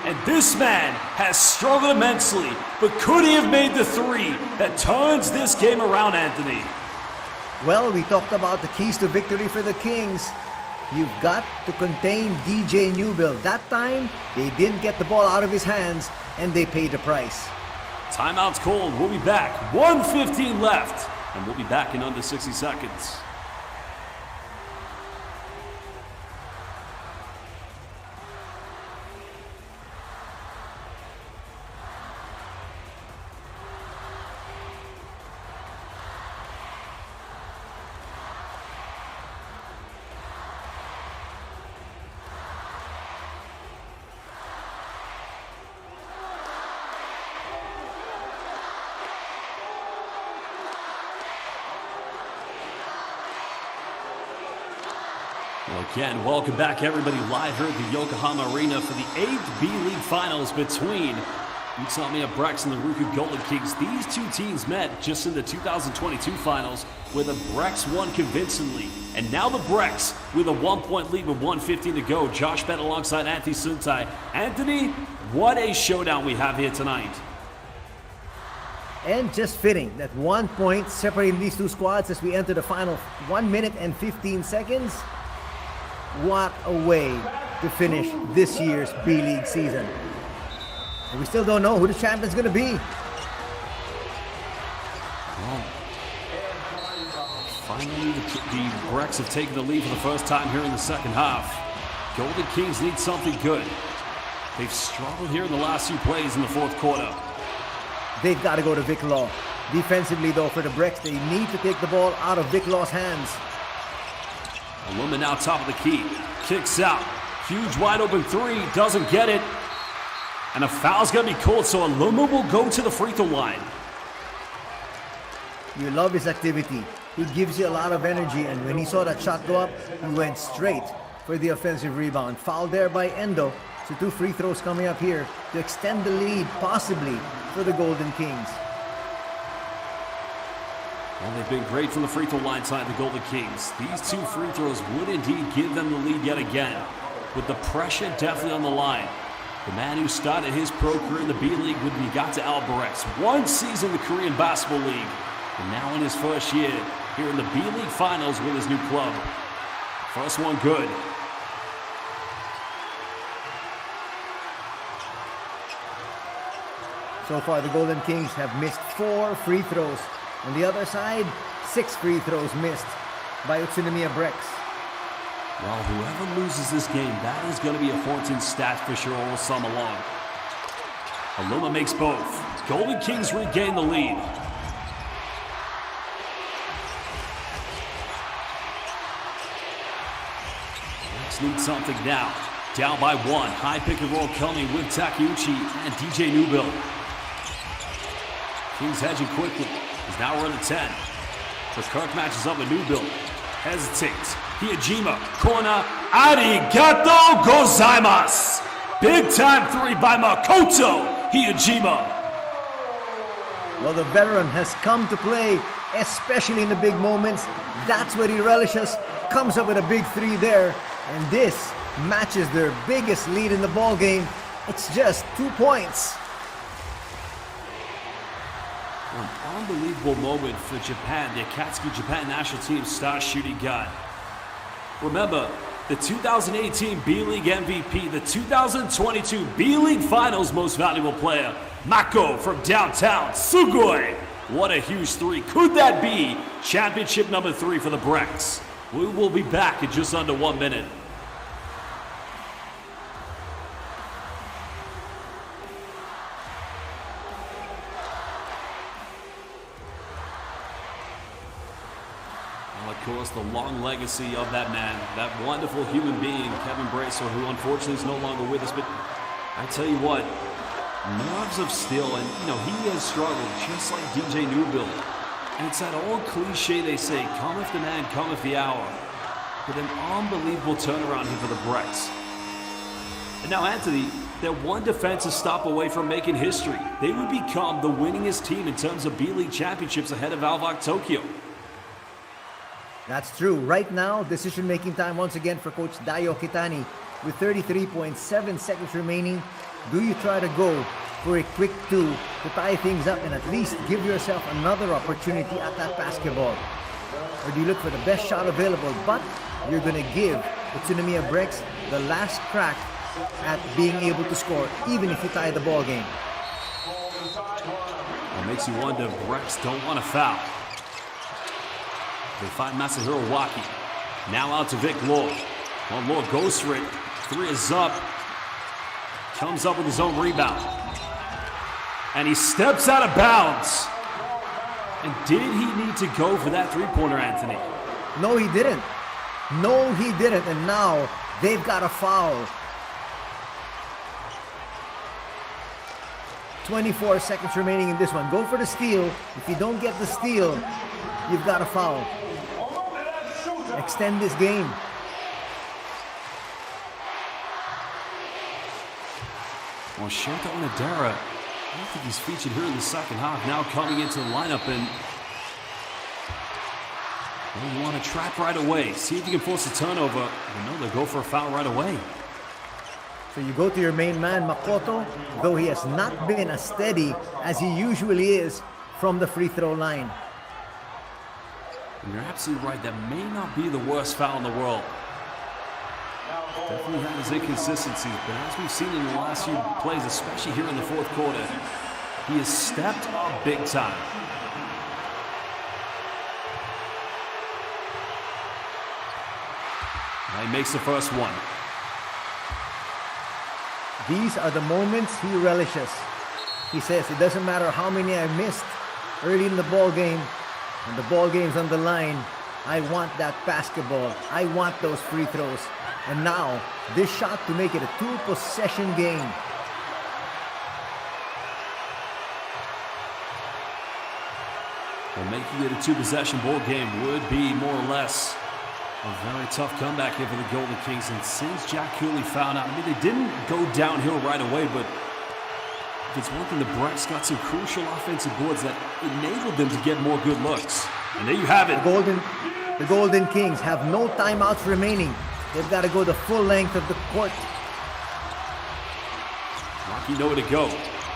And this man has struggled immensely, but could he have made the 3 that turns this game around, Anthony? Well, we talked about the keys to victory for the Kings. You've got to contain DJ Newbill. That time, they didn't get the ball out of his hands, and they paid the price. Timeout's called. We'll be back. 1:15 left, and we'll be back in under 60 seconds. Again, welcome back everybody live here at the Yokohama Arena for the 8th B.LEAGUE Finals between UTSUNOMIYA BREX and the RYUKYU Golden Kings. These two teams met just in the 2022 Finals where the BREX won convincingly. And now the BREX with a 1-point lead with 1:15 to go. Josh Bennett alongside Anthony Suntai. Anthony, what a showdown we have here tonight. And just fitting that 1 point separating these two squads as we enter the final 1 minute and 15 seconds. What a way to finish this year's B.LEAGUE season. And we still don't know who the champion's going to be. Well, finally, the BREX have taken the lead for the first time here in the second half. Golden Kings need something good. They've struggled here in the last few plays in the fourth quarter. They've got to go to Vic Law. Defensively, though, for the BREX, they need to take the ball out of Vic Law's hands. Aluma now top of the key. Kicks out. Huge wide open three. Doesn't get it. And a foul's going to be called, so Aluma will go to the free throw line. You love his activity. He gives you a lot of energy, and when he saw that shot go up, he went straight for the offensive rebound. Foul there by Endo. So 2 free throws coming up here to extend the lead, possibly, for the Golden Kings. Well, they've been great from the free throw line side, the Golden Kings. These 2 free throws would indeed give them the lead yet again. With the pressure definitely on the line. The man who started his pro career in the B.LEAGUE when he got to BREX. 1 season in the Korean Basketball League. And now in his first year here in the B.LEAGUE Finals with his new club. First one good. So far, the Golden Kings have missed 4 free throws. On the other side, 6 free throws missed by UTSUNOMIYA BREX. Well, whoever loses this game, that is going to be a Horton stat for sure all summer long. Aluma makes both. Golden Kings regain the lead. Let's need something now. Down by 1. High pick and roll coming with Takeuchi and DJ Newbill. Kings hedging quickly. He's now running 10. But Kirk matches up with Newbill. Hesitates. Hiyajima. Corner. Arigato gozaimasu. Big time 3 by Makoto Hiyajima. Well, the veteran has come to play, especially in the big moments. That's what he relishes. Comes up with a big 3 there. And this matches their biggest lead in the ball game. It's just 2 points. An unbelievable moment for Japan. The Akatsuki Japan national team star shooting guard. Remember, the 2018 B.LEAGUE MVP, the 2022 B.LEAGUE Finals most valuable player, Mako from downtown, Sugoi. What a huge 3. Could that be championship number 3 for the BREX? We will be back in just under 1 minute. Of course, the long legacy of that man, that wonderful human being, Kevin Bracer, who unfortunately is no longer with us. But I tell you what, nerves of steel, and he has struggled just like DJ Newbill. And it's that old cliche they say, cometh the man, cometh the hour. But an unbelievable turnaround here for the BREX. And now, Anthony, they're one defensive stop away from making history. They would become the winningest team in terms of B.LEAGUE championships ahead of Alvak Tokyo. That's true. Right now, decision-making time once again for Coach Dayo Kitani. With 33.7 seconds remaining, do you try to go for a quick 2 to tie things up and at least give yourself another opportunity at that basketball? or do you look for the best shot available, but you're going to give UTSUNOMIYA BREX the last crack at being able to score, even if you tie the ball game? It makes you wonder, BREX don't want to foul. They find Masahiro Waki. Now out to Vic Law. Well, Law goes for it. Three is up. Comes up with his own rebound. And he steps out of bounds. And did he need to go for that three-pointer, Anthony? No, he didn't. No, he didn't. And now they've got a foul. 24 seconds remaining in this one. Go for the steal. If you don't get the steal, you've got a foul. Extend this game. Well, Shota Onodera, I don't think he's featured here in the second half. Now coming into the lineup, and well, you want to trap right away. See if you can force a turnover. You know, they'll go for a foul right away. So you go to your main man, Makoto, though he has not been as steady as he usually is from the free throw line. And you're absolutely right. That may not be the worst foul in the world. Definitely had his inconsistencies, but as we've seen in the last few plays, especially here in the fourth quarter, he has stepped up big time. And he makes the first one. These are the moments he relishes. He says, it doesn't matter how many I missed early in the ball game, when the ball game's on the line, I want that basketball. I want those free throws. And now, this shot to make it a two-possession game. Well, making it a two-possession ball game would be more or less a very tough comeback here for the Golden Kings. And since Jack Cooley found out, I mean, they didn't go downhill right away, but if it's one thing, the BREX got some crucial offensive boards that enabled them to get more good looks. And there you have it. The Golden Kings have no timeouts remaining. They've got to go the full length of the court. Waki nowhere to go.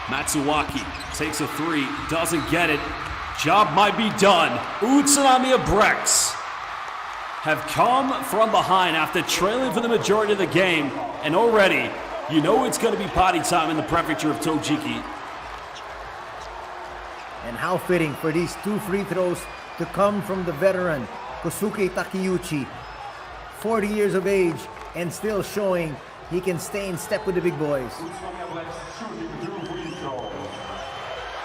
Matsuwaki takes a three, doesn't get it. Job might be done. UTSUNOMIYA BREX have come from behind after trailing for the majority of the game, and already you know it's going to be party time in the prefecture of Tojiki. And how fitting for these two free throws to come from the veteran, Kosuke Takeuchi. 40 years of age and still showing he can stay in step with the big boys.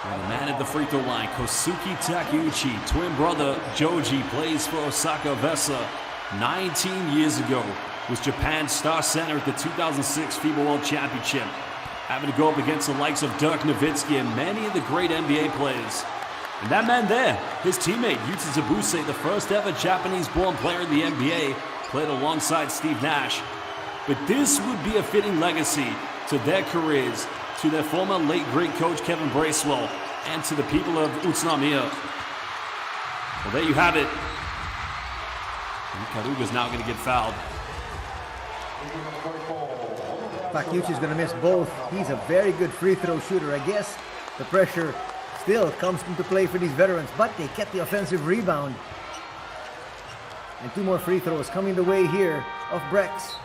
And the man at the free throw line, Kosuke Takeuchi, twin brother Joji, plays for Osaka Vesa. 19 years ago was Japan's star center at the 2006 FIBA World Championship, having to go up against the likes of Dirk Nowitzki and many of the great NBA players. And that man there, his teammate Yuta Tsubuse, the first ever Japanese-born player in the NBA, played alongside Steve Nash. But this would be a fitting legacy to their careers, to their former late great coach Kevin Bracewell, and to the people of UTSUNOMIYA. Well, there you have it. And Karuga's now going to get fouled. Takeuchi's going to miss both. He's a very good free throw shooter. I guess the pressure still comes into play for these veterans, but they get the offensive rebound. And two more free throws coming the way here of BREX.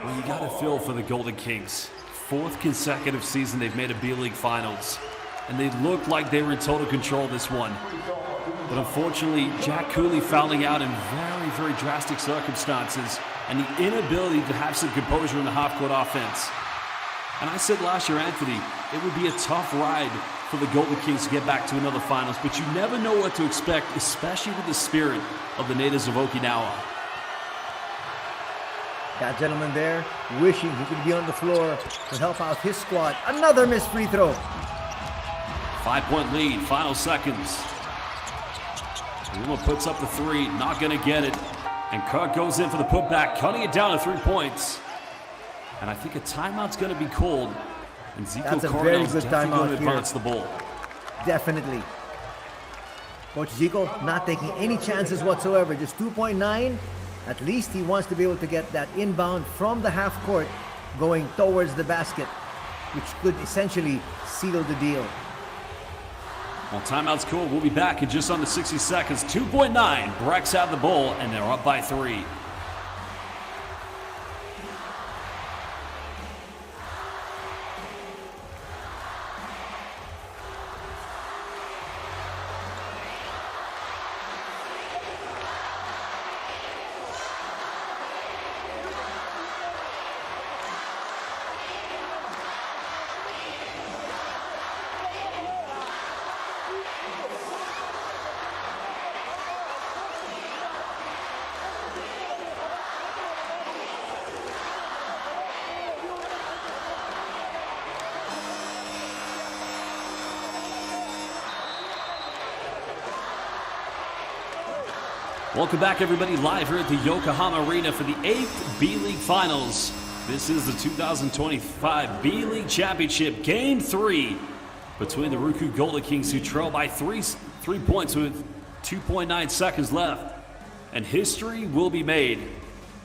Well, you got to feel for the Golden Kings. Fourth consecutive season they've made a B.LEAGUE Finals, and they looked like they were in total control this one. But unfortunately, Jack Cooley fouling out in very, very drastic circumstances, and the inability to have some composure in the half-court offense. And I said last year, Anthony, it would be a tough ride for the Golden Kings to get back to another finals, but you never know what to expect, especially with the spirit of the natives of Okinawa. That gentleman there wishing he could be on the floor to help out his squad. Another missed free throw. 5-point lead, final seconds. Luma puts up the three, not going to get it. And Kirk goes in for the putback, cutting it down to 3 points. And I think a timeout's going to be called. And That's Zico a very Cornell's good definitely going to timeout here. advance the ball. Definitely. Coach Zico not taking any chances whatsoever. Just 2.9. At least he wants to be able to get that inbound from the half court going towards the basket, which could essentially seal the deal. Well, timeout's cool. We'll be back in just under 60 seconds. 2.9. BREX have the ball, and they're up by 3. Welcome back, everybody, live here at the Yokohama Arena for the 8th B.LEAGUE Finals. This is the 2025 B.LEAGUE Championship, Game 3, between the RYUKYU Golden Kings, who trail by 3 points with 2.9 seconds left. And history will be made,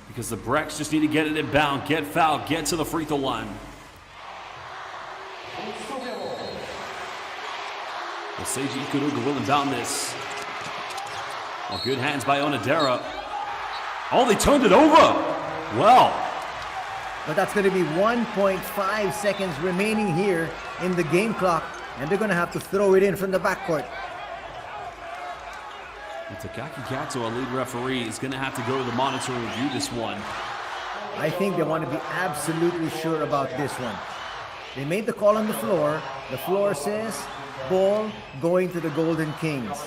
because the BREX just need to get it inbound, get fouled, get to the free throw line. Well, Seiji Ikuruga will inbound this. Oh, good hands by Onodera. Oh, they turned it over. Well. But that's going to be 1.5 seconds remaining here in the game clock, and they're going to have to throw it in from the backcourt. And Takaki Kato, our lead referee, is going to have to go to the monitor and review this one. I think they want to be absolutely sure about this one. They made the call on the floor. The floor says ball going to the Golden Kings.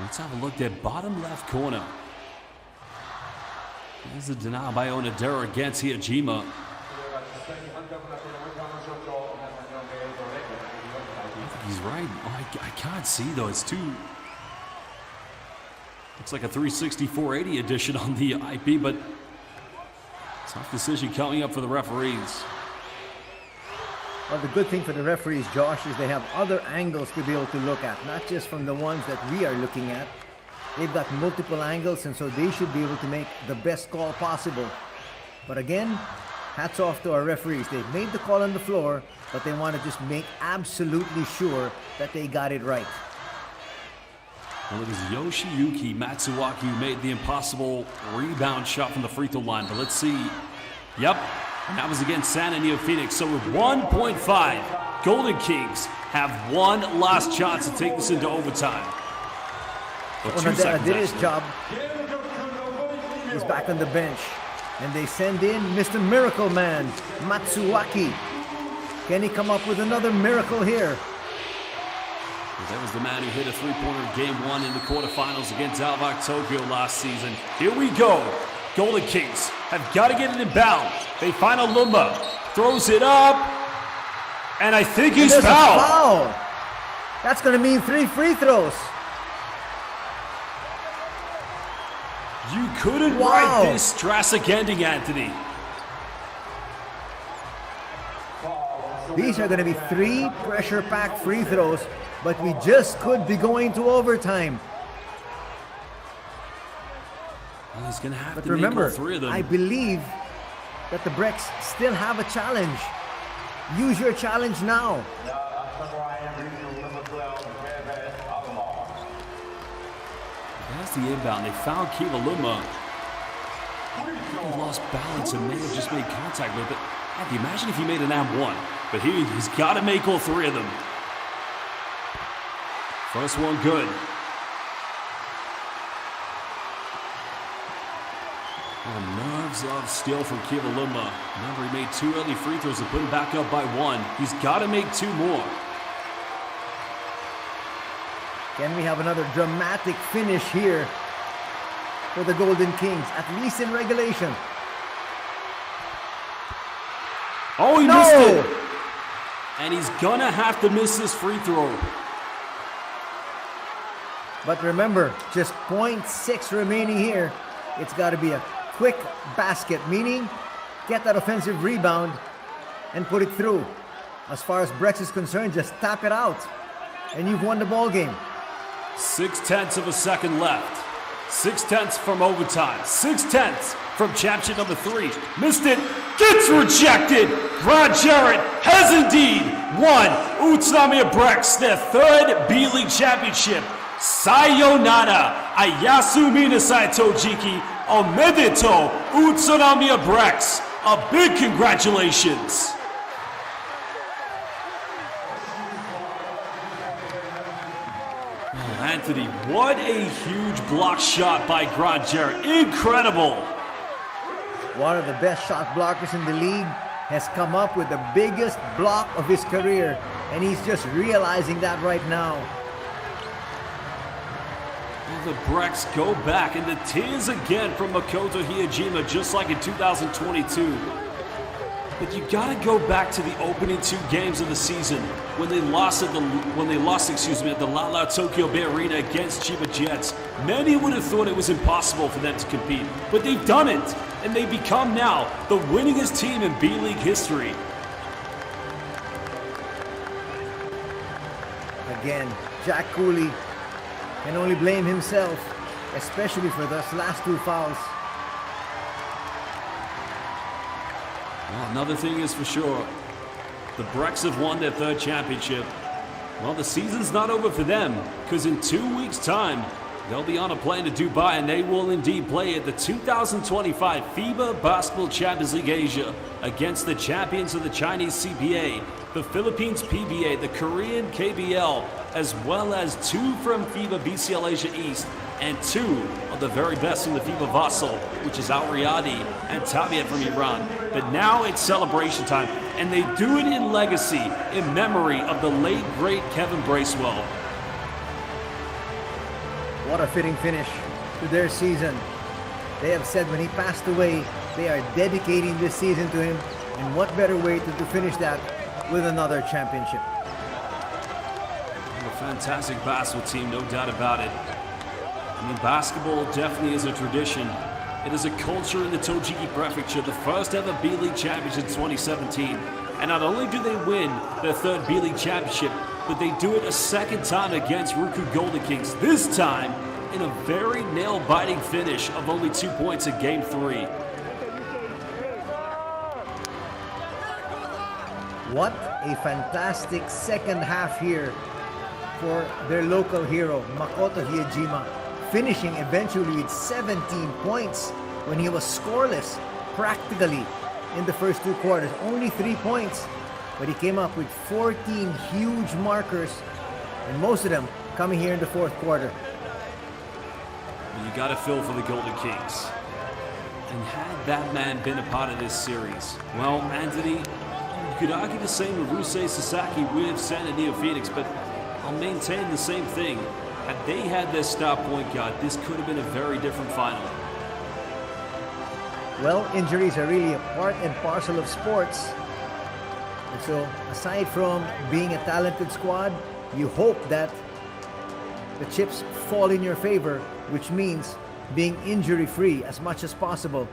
Let's have a look at bottom left corner. There's a denial by Onodera against Hiyajima. I think he's right. Oh, I can't see though. It's too. Looks like a 360-480 edition on the IP, but tough decision coming up for the referees. Well, the good thing for the referees, Josh, is they have other angles to be able to look at, not just from the ones that we are looking at. They've got multiple angles, and so they should be able to make the best call possible. But again, hats off to our referees. They've made the call on the floor, but they want to just make absolutely sure that they got it right. Well, it was Yoshiyuki Matsuwaki who made the impossible rebound shot from the free throw line. But let's see. Yep. And that was against San Antonio Phoenix. So with 1.5, Golden Kings have one last chance to take this into overtime. Onodera did his job. He's back on the bench. And they send in Mr. Miracle Man, Matsuwaki. Can he come up with another miracle here? That was the man who hit a three-pointer Game 1 in the quarterfinals against Alvac Tokyo last season. Here we go. Golden Kings have got to get it inbound. They find Lumba, throws it up, and I think he's fouled. That's going to mean 3 free throws. You couldn't write this drastic ending, Anthony. These are going to be 3 pressure-packed free throws, but we just could be going to overtime. Well, he's going to have to remember, make all 3 of them. I believe that the BREX still have a challenge. Use your challenge now. That's the inbound. They found Kiva Luma. He lost balance and may have just made contact with it. Andy, imagine if he made an M1. But he's got to make all 3 of them. First one good. Oh, nerves of steel from Kiva Luma. Remember, he made 2 early free throws to put him back up by 1. He's got to make 2 more. Can we have another dramatic finish here for the Golden Kings, at least in regulation? Oh, he missed it! And he's gonna have to miss this free throw. But remember, just 0.6 remaining here. It's got to be a quick basket, meaning get that offensive rebound and put it through. As far as BREX is concerned, just tap it out, and you've won the ball game. 0.6 of a second left. 0.6 from overtime. 0.6 from championship number 3. Missed it. gets rejected. Brad Jarrett has indeed won UTSUNOMIYA BREX their third B.LEAGUE championship. Sayonara, Ayasumi Nasai Tojiki, Omedeto, UTSUNOMIYA BREX. A big congratulations. Oh, Anthony, what a huge block shot by Grant Jarrett. Incredible. One of the best shot blockers in the league has come up with the biggest block of his career, and he's just realizing that right now. Well, the BREX go back, and the tears again from Makoto Hiyajima, just like in 2022. But you gotta go back to the opening 2 games of the season when they lost at the La Tokyo Bay Arena against Chiba Jets. Many would have thought it was impossible for them to compete, but they've done it, and they become now the winningest team in B.LEAGUE history. Again, Jack Cooley can only blame himself, especially for those last 2 fouls. Well, another thing is for sure, the BREX have won their 3rd championship. Well, the season's not over for them, because in 2 weeks' time, they'll be on a plane to Dubai, and they will indeed play at the 2025 FIBA Basketball Champions League Asia against the champions of the Chinese CPA, the Philippines PBA, the Korean KBL, as well as 2 from FIBA BCL Asia East, and 2 of the very best in the FIBA Vassal, which is Al Riyadi and Tabiat from Iran. But now it's celebration time, and they do it in legacy, in memory of the late, great Kevin Bracewell. What a fitting finish to their season. They have said when he passed away, they are dedicating this season to him, and what better way to finish that with another championship. A fantastic basketball team, no doubt about it. I mean, basketball definitely is a tradition. It is a culture in the Tochigi Prefecture, the first ever B.LEAGUE championship in 2017. And not only do they win their 3rd B.LEAGUE championship, but they do it a 2nd time against RYUKYU Golden Kings, this time in a very nail-biting finish of only 2 points in Game 3. What a fantastic 2nd half here for their local hero, Makoto Hiyajima, finishing eventually with 17 points when he was scoreless practically in the first 2 quarters. Only 3 points, but he came up with 14 huge markers, and most of them coming here in the 4th quarter. Well, you got to feel for the Golden Kings. And had that man been a part of this series, well, Anthony, you could argue the same with Rusei Sasaki with San Antonio Phoenix, but I'll maintain the same thing. Had they had their star point guard, this could have been a very different final. Well, injuries are really a part and parcel of sports. And so, aside from being a talented squad, you hope that the chips fall in your favor, which means being injury-free as much as possible.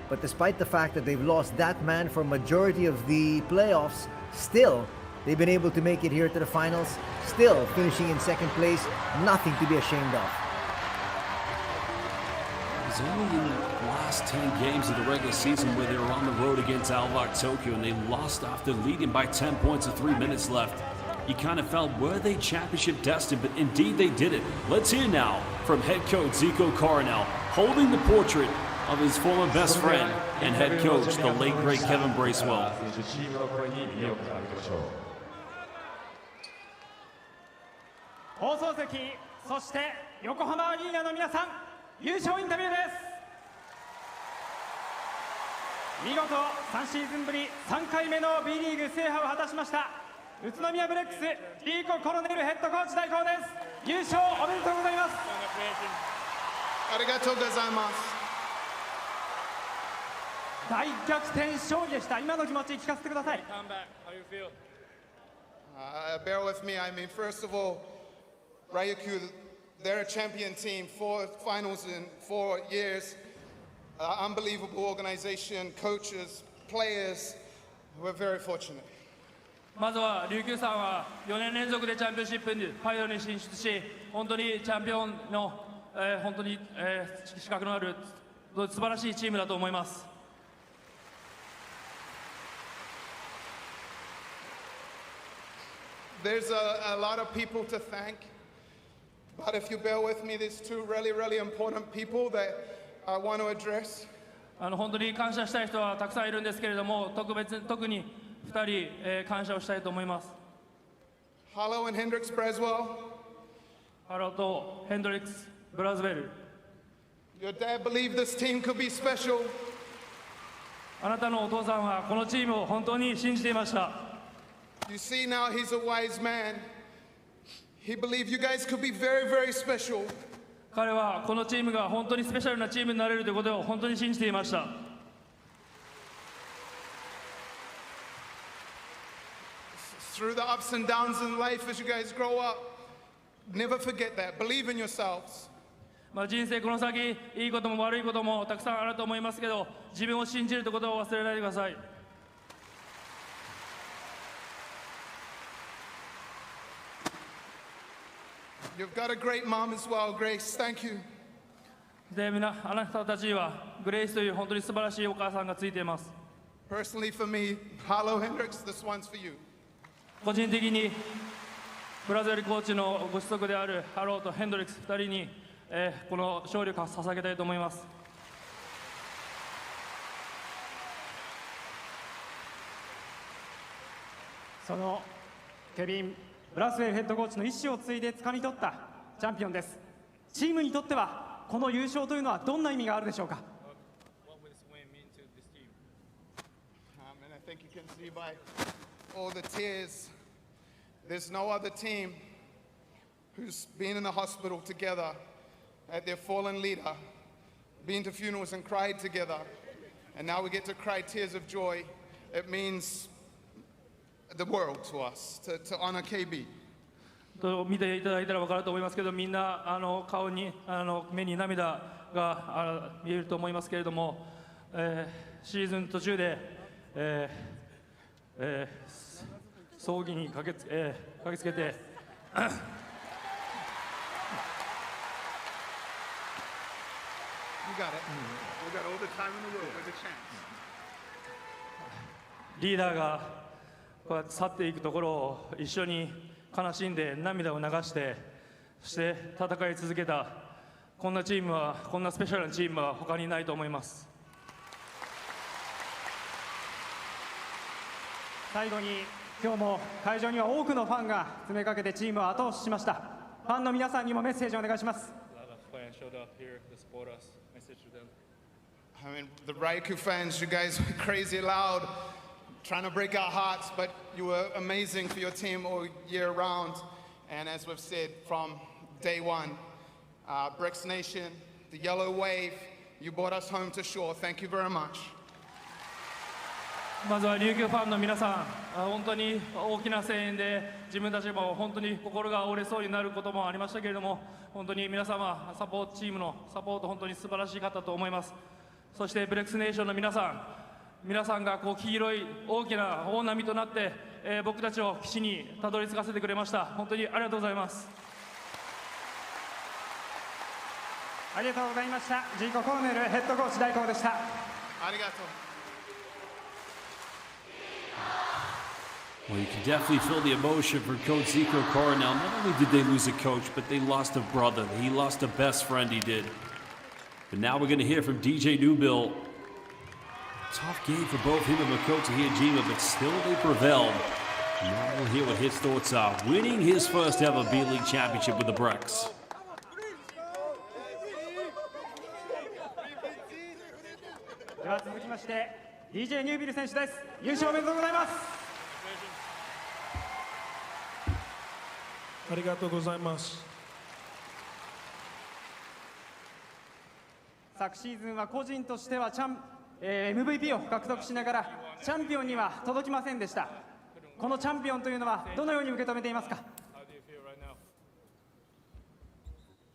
But despite the fact that they've lost that man for majority of the playoffs, still, they've been able to make it here to the finals, still finishing in 2nd place, nothing to be ashamed of. It was only in the last 10 games of the regular season where they were on the road against Alvar Tokyo, and they lost after leading by 10 points with 3 minutes left. You kind of felt, were they championship destined? But indeed they did it. Let's hear now from head coach Zico Coronel, holding the portrait of his former best friend and head coach, the late great Kevin Bracewell. 放送席、そして横浜アリーナの皆さん、優勝インタビューです。見事3シーズンぶり3回目の B リーグ制覇を果たしました宇都宮ブレックスリーコ・コロネルヘッドコーチ代行です。優勝おめでとうございます。ありがとうございます。大逆転勝利でした。今の気持ち聞かせてください。Bear with me. I mean, first of all, RYUKYU, they're a champion team, 4 finals in 4 years. Unbelievable organization, coaches, players. We're very fortunate. まずは琉球さんは4年連続でチャンピオンシップにファイナルに進出し、本当にチャンピオンの、本当に資格のある素晴らしいチームだと思います。there's a lot of people to thank, but if you bear with me, there's two really important people that I want to address. 本当に感謝したい人はたくさんいるんですけれども、特に2人、感謝をしたいと思います。Harlow and Hendrix Braswell. ハローとヘンドリックス・ブラズベル。Your dad believed this team could be special. あなたのお父さんはこのチームを本当に信じていました。You see now he's a wise man. He believed you guys could be very special. 彼はこのチームが本当にスペシャルなチームになれるということを本当に信じていました。Through the ups and downs in life as you guys grow up, never forget that. Believe in yourselves. 人生この先、いいことも悪いこともたくさんあると思いますけど、自分を信じるということを忘れないでください。You've got a great mom as well, Grace. Thank you. で、あなたたちはグレイスという本当に素晴らしいお母さんがついています。Personally for me, Harlow Hendrix, this one's for you. 個人的にブラゼルコーチのご子息であるハローとヘンドリックス2人に、この勝利を捧げたいと思います。そのケビン・ブラスウェルヘッドコーチの意思を継いで掴み取ったチャンピオンです。チームにとってはこの優勝というのはどんな意味があるでしょうか。And I think you can see by all the tears, there's no other team who's been in the hospital together at their fallen leader, been to funerals and cried together, and now we get to cry tears of joy. It means the world to us, to honor KB. 見ていただいたら分かると思いますけど、みんな顔に目に涙が見えると思いますけれども、シーズン途中で、葬儀に駆けつけてYou got it. We got all the time in the world. There's a chance. リーダーがこうやって去っていくところを一緒に悲しんで涙を流して、そして戦い続けたこんなチームは、こんなスペシャルなチームは他にないと思います。最後に今日も会場には多くのファンが詰めかけてチームを後押ししました。ファンの皆さんにもメッセージをお願いします。I mean, the RYUKYU fans, you guys were crazy loud, trying to break our hearts, but you were amazing for your team all year round. And as we've said from day one, BREX Nation, the yellow wave, you brought us home to shore. Thank you very much. まずは琉球ファンの皆さん、本当に大きな声援で自分たちも本当に心が折れそうになることもありましたけれども、本当に皆様、チームのサポート、本当に素晴らしい方と思います。そしてブレックスネーションの皆さんが黄色い大きな大波となって、僕たちを岸にたどり着かせてくれました。本当にありがとうございます。ありがとうございました。ジーコ・コーネルヘッドコーチ代行でした。ありがとう。Well, you can definitely feel the emotion for Coach Zico Coronel. Not only did they lose a coach, but they lost a brother. He lost a best friend he did. But now we're going to hear from DJ Newbill. Tough game for both him and Makoto Hiyajima, but still they prevailed. Now we'll hear what his thoughts are. Winning his first ever B.LEAGUE championship with the BREX. では続きまして DJ ニュービル選手です。優勝おめでとうございます。ありがとうございます。昨シーズンは個人としてはMVP を獲得しながらチャンピオンには届きませんでした。このチャンピオンというのはどのように受け止めていますか。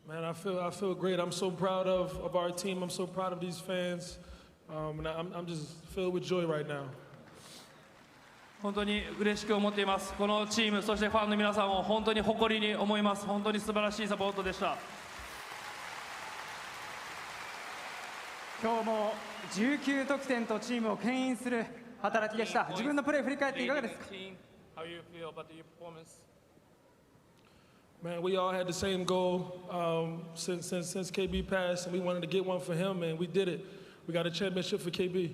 Man, I feel great. I'm so proud of our team. I'm so proud of these fans. And I'm just filled with joy right now. 本当に嬉しく思っています。このチーム、そしてファンの皆さんを本当に誇りに思います。本当に素晴らしいサポートでした。今日も19得点とチームを牽引する働きでした。自分のプレー振り返っていかがですか。Man, we all had the same goal since KB passed, and we wanted to get one for him, and we did it. We got a championship for KB.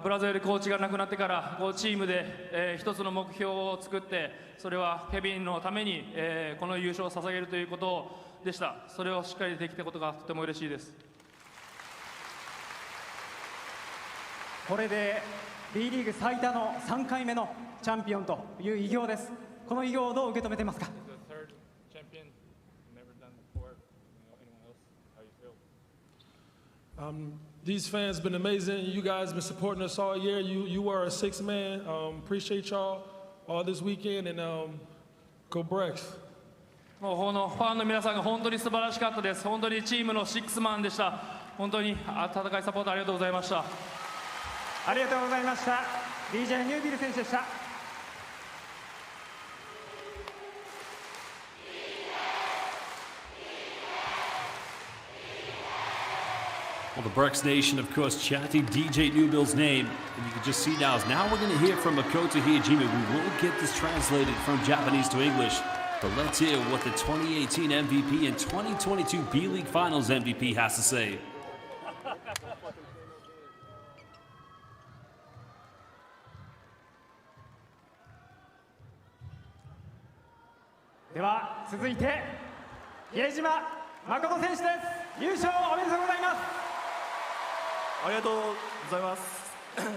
ブラゼルコーチが亡くなってからチームで、一つの目標を作って、それはケビンのために、この優勝を捧げるということでした。それをしっかりできたことがとても嬉しいです。これで B リーグ最多の3回目のチャンピオンという偉業です。この偉業をどう受け止めていますか。These fans been amazing. You guys been supporting us all year. You were a sixth man. Appreciate y'all all this weekend, and go BREX. もうこのファンの皆さんが本当に素晴らしかったです。本当にチームのシックスマンでした。本当に温かいサポートありがとうございました。ありがとうございました。DJ ニュービル選手でした。Well, the BREX Nation, of course, chanting DJ Newbill's name. And you can just see now we're going to hear from Makoto Hiyajima. We will get this translated from Japanese to English. But let's hear what the 2018 MVP and 2022 B.LEAGUE Finals MVP has to say. では続いて比江島誠選手です。優勝おめでとうございます。ありがとうございます。ありがとう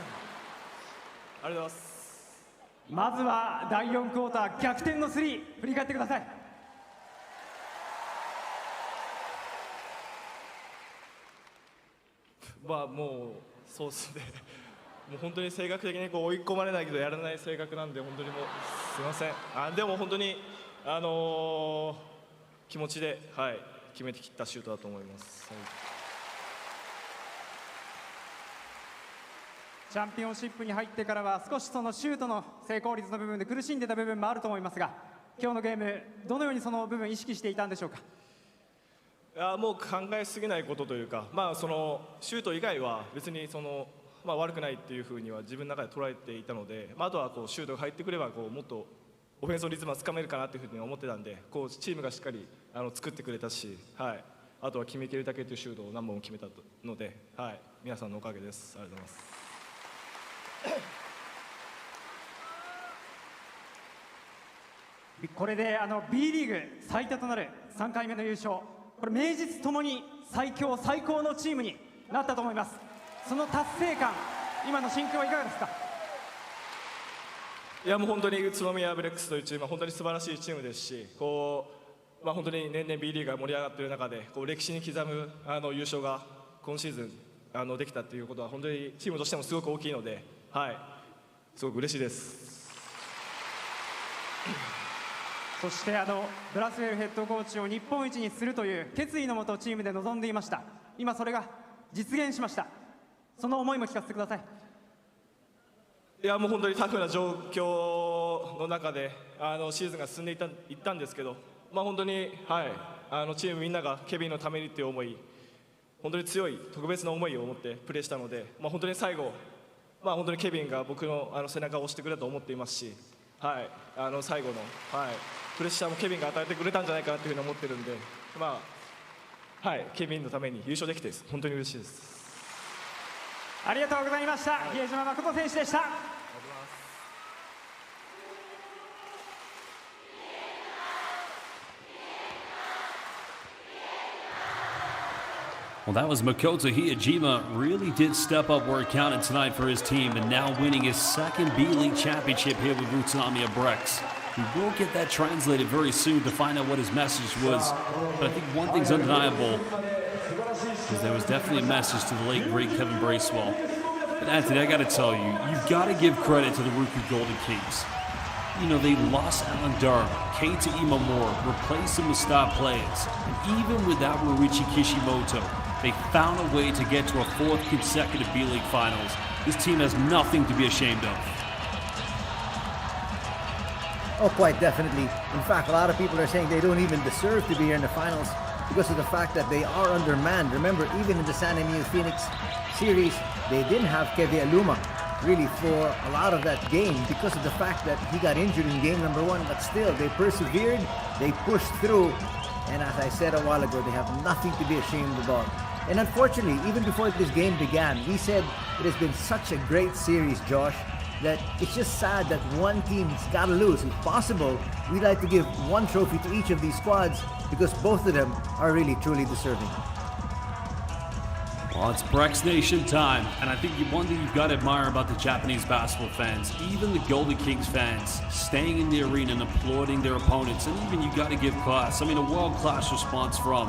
ございます。まずは第4クォーター逆転のスリー振り返ってください。まあもうそうですね。もう本当に性格的に追い込まれないけどやらない性格なんで本当にもうすみません。でも本当に気持ちで決めてきたシュートだと思います。チャンピオンシップに入ってからは少しそのシュートの成功率の部分で苦しんでた部分もあると思いますが、今日のゲームどのようにその部分意識していたんでしょうか。もう考えすぎないことというか、そのシュート以外は別に悪くないっていうふうには自分の中で捉えていたので、あとはシュートが入ってくればもっとオフェンスのリズムはつかめるかなというふうに思ってたんで、チームがしっかり作ってくれたし、あとは決めきるだけというシュートを何本も決めたので、皆さんのおかげです。ありがとうございます。これでB リーグ最多となる3回目の優勝、これ名実ともに最強最高のチームになったと思います。その達成感、今の心境はいかがですか。いやもう本当に宇都宮ブレックスというチームは本当に素晴らしいチームですし、本当に年々 B リーグが盛り上がっている中で歴史に刻む優勝が今シーズンできたということは本当にチームとしてもすごく大きいので、すごく嬉しいです。そしてブラスウェルヘッドコーチを日本一にするという決意のもとチームで臨んでいました。今それが実現しました。その思いも聞かせてください。いやもう本当にタフな状況の中でシーズンが進んでいったんですけど、本当にチームみんながケビンのためにという思い、本当に強い特別な思いを持ってプレーしたので、本当に最後、本当にケビンが僕の背中を押してくれたと思っていますし、最後の、プレッシャーもケビンが与えてくれたんじゃないかなというふうに思ってるんで、ケビンのために優勝できて本当に嬉しいです。ありがとうございました。比江島誠選手でした。Well, that was Makoto Hiyajima. Really did step up where it counted tonight for his team, and now winning his second B.LEAGUE championship here with UTSUNOMIYA BREX. We will get that translated very soon to find out what his message was. But I think one thing's undeniable is there was definitely a message to the late great Kevin Bracewell. But Anthony, I got to tell you, you've got to give credit to the RYUKYU Golden Kings. You know, they lost Alan Durham, Keita Imamura, replaced him with star players. And even without Ryuichi Kishimoto, they found a way to get to a fourth consecutive B.LEAGUE Finals. This team has nothing to be ashamed of. Oh, quite definitely. In fact, a lot of people are saying they don't even deserve to be here in the finals because of the fact that they are undermanned. Remember, even in the San Emil Phoenix series, they didn't have Kevin Aluma. really for a lot of that game because of the fact that he got injured in game number 1, but still they persevered, they pushed through, and as I said a while ago, they have nothing to be ashamed about. And unfortunately, even before this game began, we said it has been such a great series, Josh, that it's just sad that one team's got to lose. If possible, we'd like to give one trophy to each of these squads because both of them are really truly deserving. Well, it's BREX Nation time, and I think one thing you've got to admire about the Japanese basketball fans, even the Golden Kings fans, staying in the arena and applauding their opponents, and even you got to give class. I mean, a world-class response from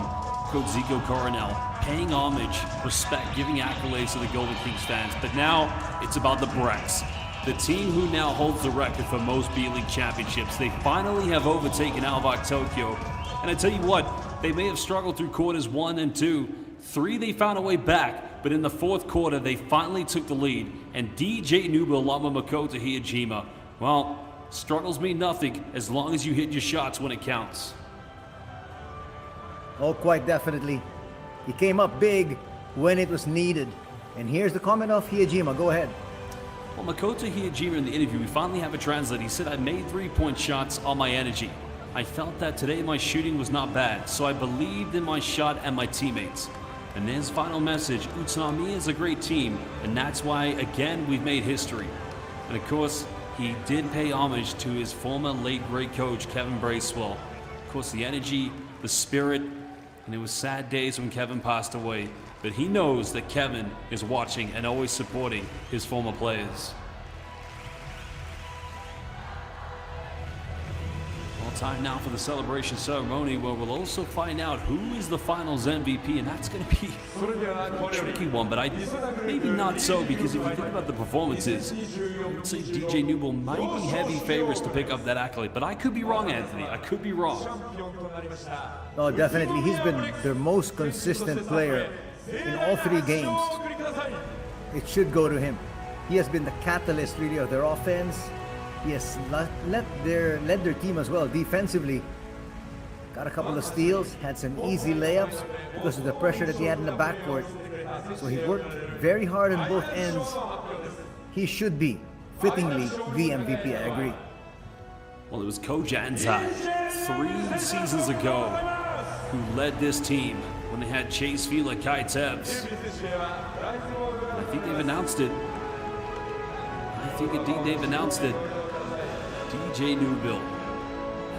Coach Zico Coronel, paying homage, respect, giving accolades to the Golden Kings fans. But now it's about the BREX, the team who now holds the record for most B.LEAGUE championships. They finally have overtaken Alvak Tokyo, and I tell you what, they may have struggled through quarters 1 and 2. 3, they found a way back, but in the 4th quarter, they finally took the lead. And DJ Nuba along with Makoto Hiyajima, well, struggles mean nothing as long as you hit your shots when it counts. Oh, quite definitely. He came up big when it was needed. And here's the comment of Hiyajima. Go ahead. Well, Makoto Hiyajima in the interview, we finally have a translate. He said, I made 3-point shots on my energy. I felt that today my shooting was not bad, so I believed in my shot and my teammates. And his final message, UTSUNOMIYA is a great team, and that's why, again, we've made history. And of course, he did pay homage to his former late great coach, Kevin Bracewell. Of course, the energy, the spirit, and it was sad days when Kevin passed away. But he knows that Kevin is watching and always supporting his former players. Time now for the celebration ceremony where we'll also find out who is the finals MVP, and that's going to be a tricky one, but maybe not so, because if you think about the performances, I'd say DJ Nubel might be heavy favorites to pick up that accolade, but I could be wrong, Anthony. I could be wrong. Oh, definitely. He's been their most consistent player in all 3 games. It should go to him. He has been the catalyst, really, of their offense. He has led their team as well defensively. Got a couple of steals, had some easy layups because of the pressure that he had in the backcourt. So he worked very hard on both ends. He should be, fittingly, the MVP, I agree. Well, it was Coach Anzai 3 seasons ago who led this team when they had Chase Fila, Kai Tebs. I think they've announced it. I think indeed they've announced it. DJ Nubel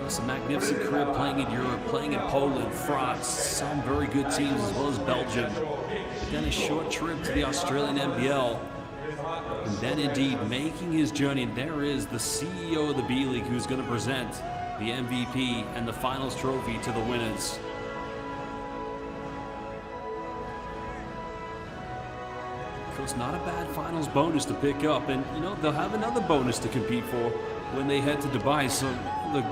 has a magnificent career playing in Europe, playing in Poland, France, some very good teams as well as Belgium. But then a short trip to the Australian NBL. And then indeed making his journey. And there is the CEO of the B-League who's going to present the MVP and the finals trophy to the winners. It's not a bad finals bonus to pick up, and you know they'll have another bonus to compete for when they head to Dubai, so the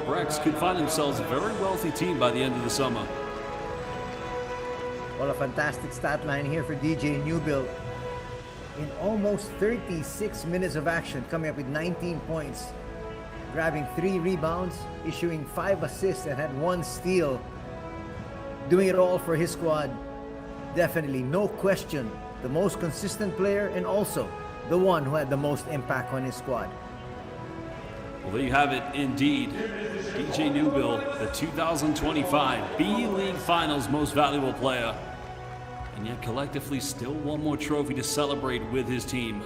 BREX could find themselves a very wealthy team by the end of the summer. Well, a fantastic stat line here for DJ Nubel. In almost 36 minutes of action, coming up with 19 points, grabbing 3 rebounds, issuing 5 assists, and had 1 steal. Doing it all for his squad. Definitely, no question, the most consistent player and also the one who had the most impact on his squad. Well, there you have it, indeed. DJ Nubel, the 2025 B-League Finals Most Valuable Player. And yet collectively still one more trophy to celebrate with his team.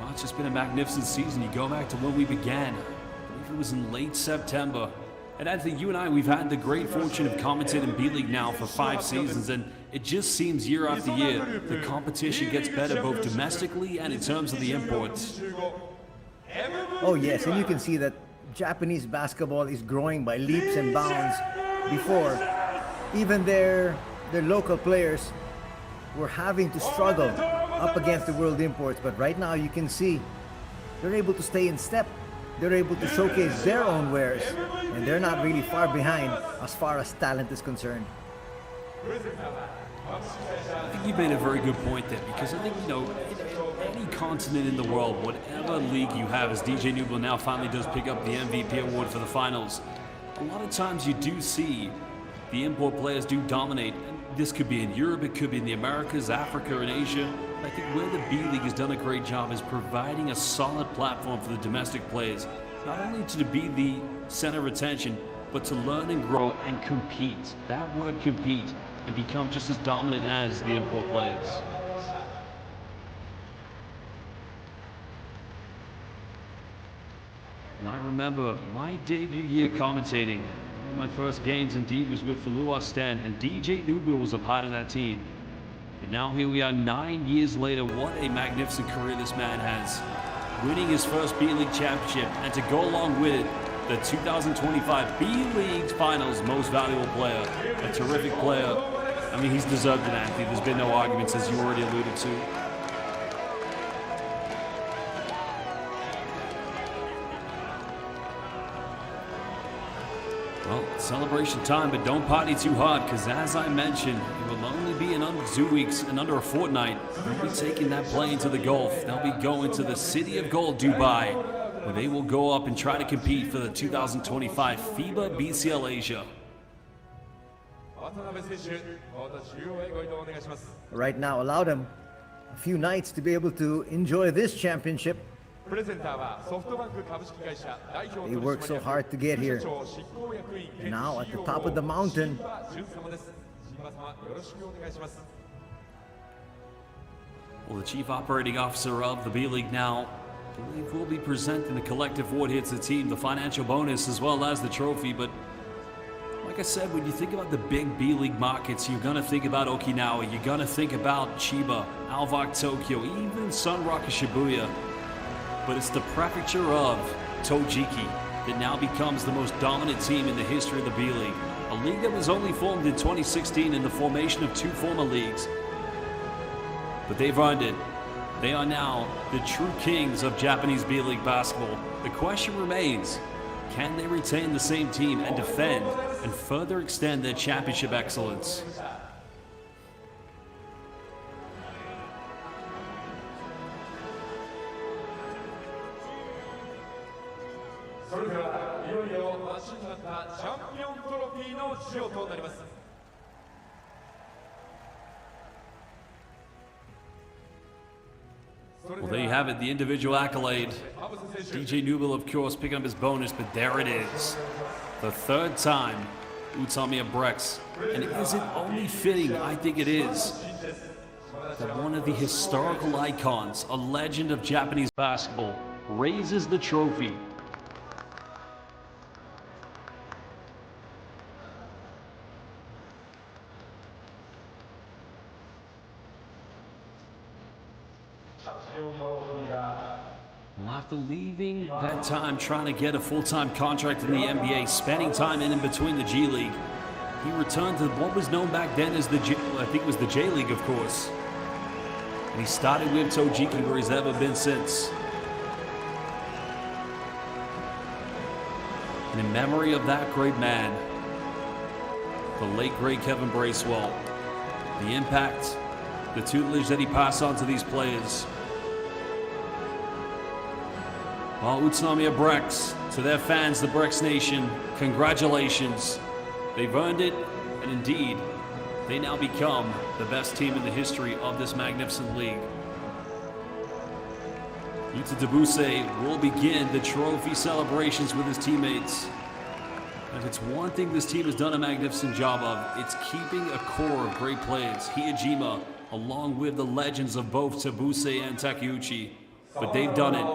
Well, it's just been a magnificent season. You go back to when we began. I believe it was in late September. And Anthony, you and I, we've had the great fortune of commentating B-League now for 5 seasons, and it just seems year after year the competition gets better both domestically and in terms of the imports. Oh yes, and you can see that Japanese basketball is growing by leaps and bounds. Before, even their local players were having to struggle up against the world imports, but right now you can see they're able to stay in step. They're able to showcase their own wares, and they're not really far behind as far as talent is concerned. I think you made a very good point there, because I think, you know, in any continent in the world, whatever league you have, as DJ Nubel now finally does pick up the MVP award for the finals, a lot of times you do see the import players do dominate. And this could be in Europe, it could be in the Americas, Africa, and Asia. I think where the B-League has done a great job is providing a solid platform for the domestic players, not only to be the center of attention, but to learn and grow and compete. That word compete, and become just as dominant as the import players. And I remember my debut year commentating. My first games indeed was with Falua Sten, and DJ Nubil was a part of that team. And now here we are 9 years later. What a magnificent career this man has. Winning his first B-League championship, and to go along with it, the 2025 B-League Finals Most Valuable Player. A terrific player. I mean, he's deserved it, Anthony. There's been no arguments, as you already alluded to. Well, celebration time, but don't party too hard, because as I mentioned, it will only be in under 2 weeks and under a fortnight. They'll be taking that plane to the Gulf. They'll be going to the City of Gold, Dubai, where they will go up and try to compete for the 2025 FIBA BCL Asia. Right now, allow them a few nights to be able to enjoy this championship. They worked so hard to get here. Now at the top of the mountain. Well, the chief operating officer of the B-League now, I believe, will be presenting the collective award here to the team, the financial bonus as well as the trophy. But like I said, when you think about the big B-League markets, you're going to think about Okinawa, you're going to think about Chiba, Alvak Tokyo, even Sunrock Shibuya. But it's the prefecture of Tojiki that now becomes the most dominant team in the history of the B-League. A league that was only formed in 2016 in the formation of 2 former leagues. But they've earned it. They are now the true kings of Japanese B-League basketball. The question remains, can they retain the same team and defend and further extend their championship excellence? Well, there you have it, the individual accolade. DJ Nubil, of course, picking up his bonus, but there it is. The 3rd time, UTSUNOMIYA BREX. And is it only fitting? I think it is. That one of the historical icons, a legend of Japanese basketball, raises the trophy. Well, after leaving that time trying to get a full-time contract in the NBA, spending time in between the G League, he returned to what was known back then as the I think it was the J League, of course. And he started with Tojiki, where he's ever been since. And in memory of that great man, the late great Kevin Bracewell, the impact, the tutelage that he passed on to these players. Well, UTSUNOMIYA BREX, to their fans, the BREX Nation, congratulations. They've earned it, and indeed, they now become the best team in the history of this magnificent league. Yuta Debuse will begin the trophy celebrations with his teammates. And if it's one thing this team has done a magnificent job of, it's keeping a core of great players. Hiyajima, along with the legends of both Debuse and Takeuchi. But they've done it.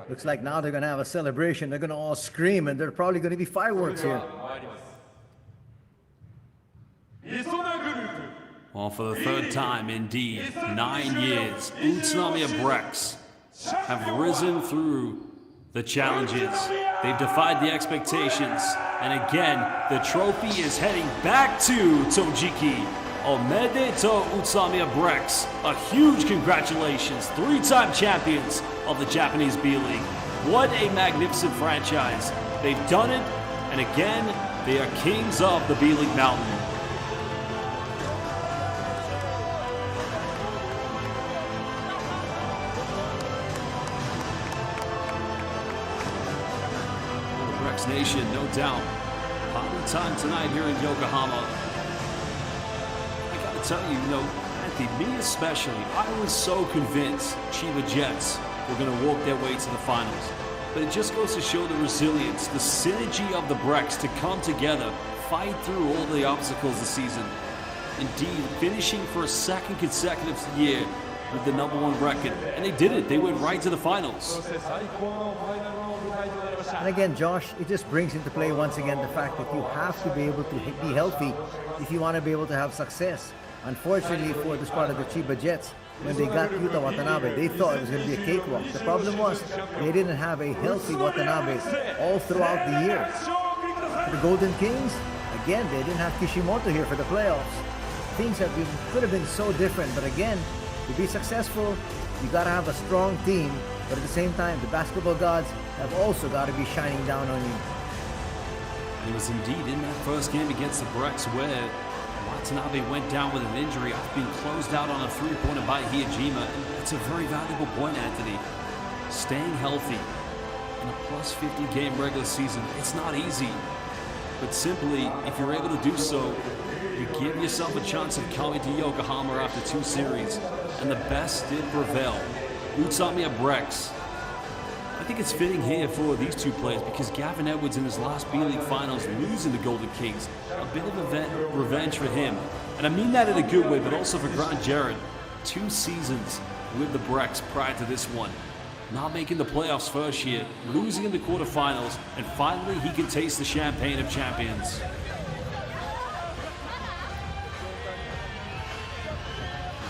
Looks like now they're going to have a celebration. They're going to all scream, and there are probably going to be fireworks here. Well, for the 3rd time, indeed, 9 years, UTSUNOMIYA BREX have risen through the challenges. They've defied the expectations. And again, the trophy is heading back to Tojiki. Omedetou UTSUNOMIYA BREX. A huge congratulations. 3-time champions of the Japanese B-League. What a magnificent franchise. They've done it, and again, They are kings of the B.LEAGUE Mountain. The BREX Nation, no doubt. Party time tonight here in Yokohama. I gotta tell you, Anthony, me especially, I was so convinced Chiba Jets were gonna walk their way to the finals. But it just goes to show the resilience, the synergy of the BREX to come together, fight through all the obstacles this season. Indeed, finishing for a second consecutive year with the #1 record. And they did it. They went right to the finals. And again, Josh, it just brings into play once again the fact that you have to be able to be healthy if you want to be able to have success. Unfortunately for the squad of the Chiba Jets, when they got Yuta Watanabe, they thought it was going to be a cakewalk. The problem was they didn't have a healthy Watanabe all throughout the year. For the Golden Kings, again, they didn't have Kishimoto here for the playoffs. Things could have been so different, but again, to be successful, you got to have a strong team, but at the same time, the basketball gods have also got to be shining down on you. It was indeed in that first game against the BREX where Watanabe went down with an injury after being closed out on a three-pointer by Hiyajima. And it's a very valuable point, Anthony. Staying healthy in a plus 50 game regular season, it's not easy. But simply, if you're able to do so, you give yourself a chance of coming to Yokohama after 2 series. And the best did prevail. UTSUNOMIYA BREX. I think it's fitting here for these two players because Gavin Edwards in his last B.LEAGUE finals losing the Golden Kings, a bit of revenge for him. And I mean that in a good way, but also for Grant Jarrett. 2 seasons with the BREX prior to this one. Not making the playoffs first year, losing in the quarterfinals, and finally he can taste the champagne of champions.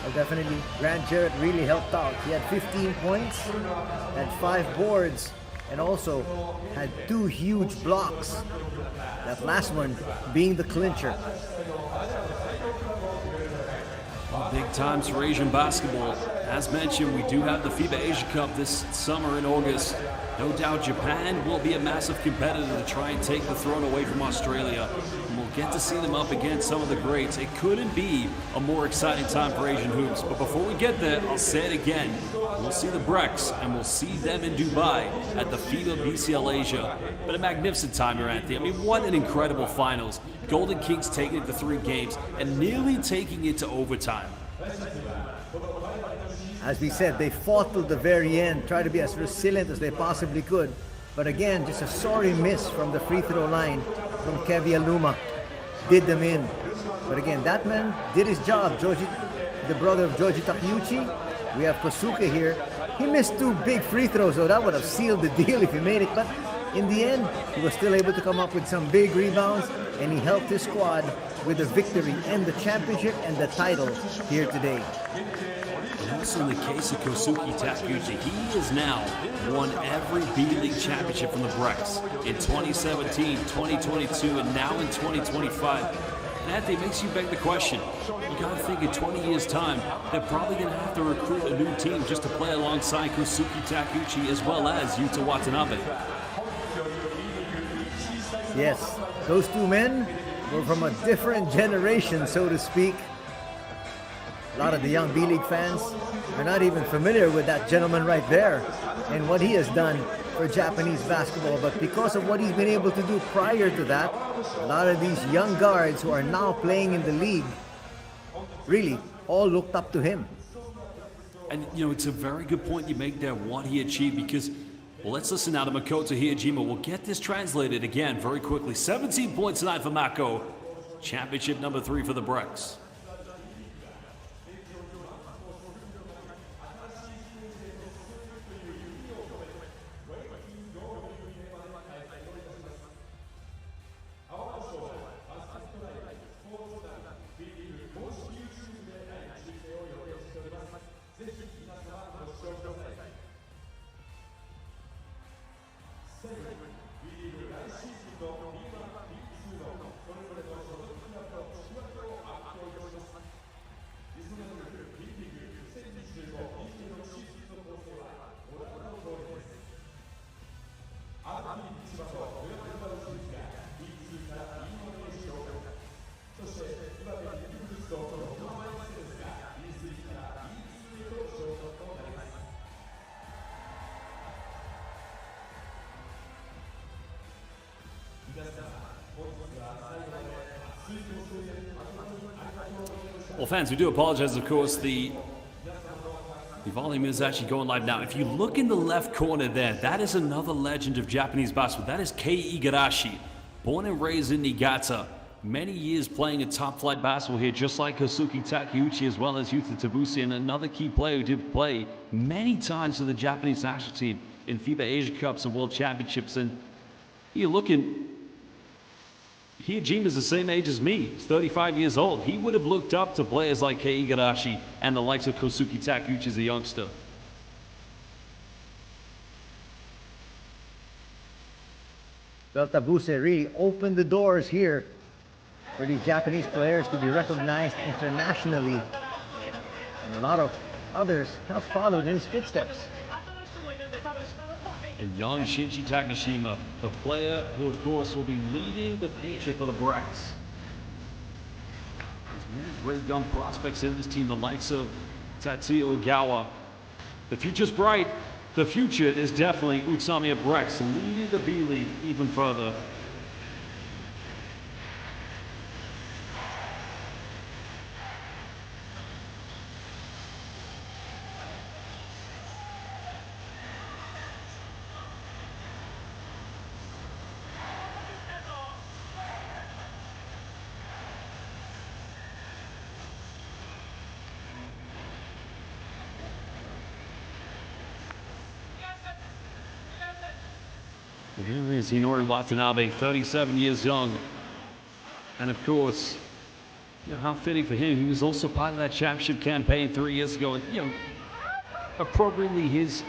Well, definitely, Grant Jarrett really helped out. He had 15 points, had 5 boards, and also had 2 huge blocks. That last one being the clincher. Big times for Asian basketball. As mentioned, we do have the FIBA Asia Cup this summer in August. No doubt Japan will be a massive competitor to try and take the throne away from Australia. And we'll get to see them up against some of the greats. It couldn't be a more exciting time for Asian hoops. But before we get there, I'll say it again. We'll see the BREX and we'll see them in Dubai at the FIBA BCL Asia. But a magnificent time here, Anthony. I mean, what an incredible finals. Golden Kings taking it to 3 games and nearly taking it to overtime. As we said, they fought till the very end, tried to be as resilient as they possibly could. But again, just a sorry miss from the free throw line from Kevi Aluma. Did them in. But again, that man did his job. Joji, the brother of Joji Takeuchi. We have Kosuke here. He missed 2 big free throws, so that would have sealed the deal if he made it. But in the end, he was still able to come up with some big rebounds, and he helped his squad with the victory and the championship and the title here today. And also in the case of Kosuke Takeuchi, he has now won every B.LEAGUE championship from the BREX in 2017, 2022, and now in 2025. And Anthony, it makes you beg the question. You gotta think in 20 years' time, they're probably gonna have to recruit a new team just to play alongside Kosuke Takeuchi as well as Yuta Watanabe. Yes, those 2 men were from a different generation, so to speak. A lot of the young B.LEAGUE fans are not even familiar with that gentleman right there and what he has done for Japanese basketball. But because of what he's been able to do prior to that, a lot of these young guards who are now playing in the league really all looked up to him. And, it's a very good point you make there, what he achieved, because, well, let's listen now to Makoto Hiyajima. We'll get this translated again very quickly. 17 points tonight for Mako. Championship number 3 for the BREX. Well, fans, we do apologize. Of course, the volume is actually going live now. If you look in the left corner there, that is another legend of Japanese basketball. That is Kei Igarashi, born and raised in Niigata. Many years playing a top-flight basketball here, just like Kosuke Takeuchi as well as Yuta Tabusi, and another key player who did play many times for the Japanese national team in FIBA Asia Cups and World Championships. And you're looking, Hirojima's the same age as me. He's 35 years old. He would have looked up to players like Kei Igarashi and the likes of Kosuke Takeuchi as a youngster. Well, Tabuse really opened the doors here for these Japanese players to be recognized internationally. And a lot of others have followed in his footsteps. And young Shinji Takashima, the player who, of course, will be leading the future for the BREX. There's many great young prospects in this team, the likes of Tatsuya Ogawa. The future's bright. The future is definitely UTSUNOMIYA BREX, leading the B.LEAGUE even further. Here is Hinori Watanabe, 37 years young. And of course, how fitting for him. He was also part of that championship campaign 3 years ago. And, appropriately, his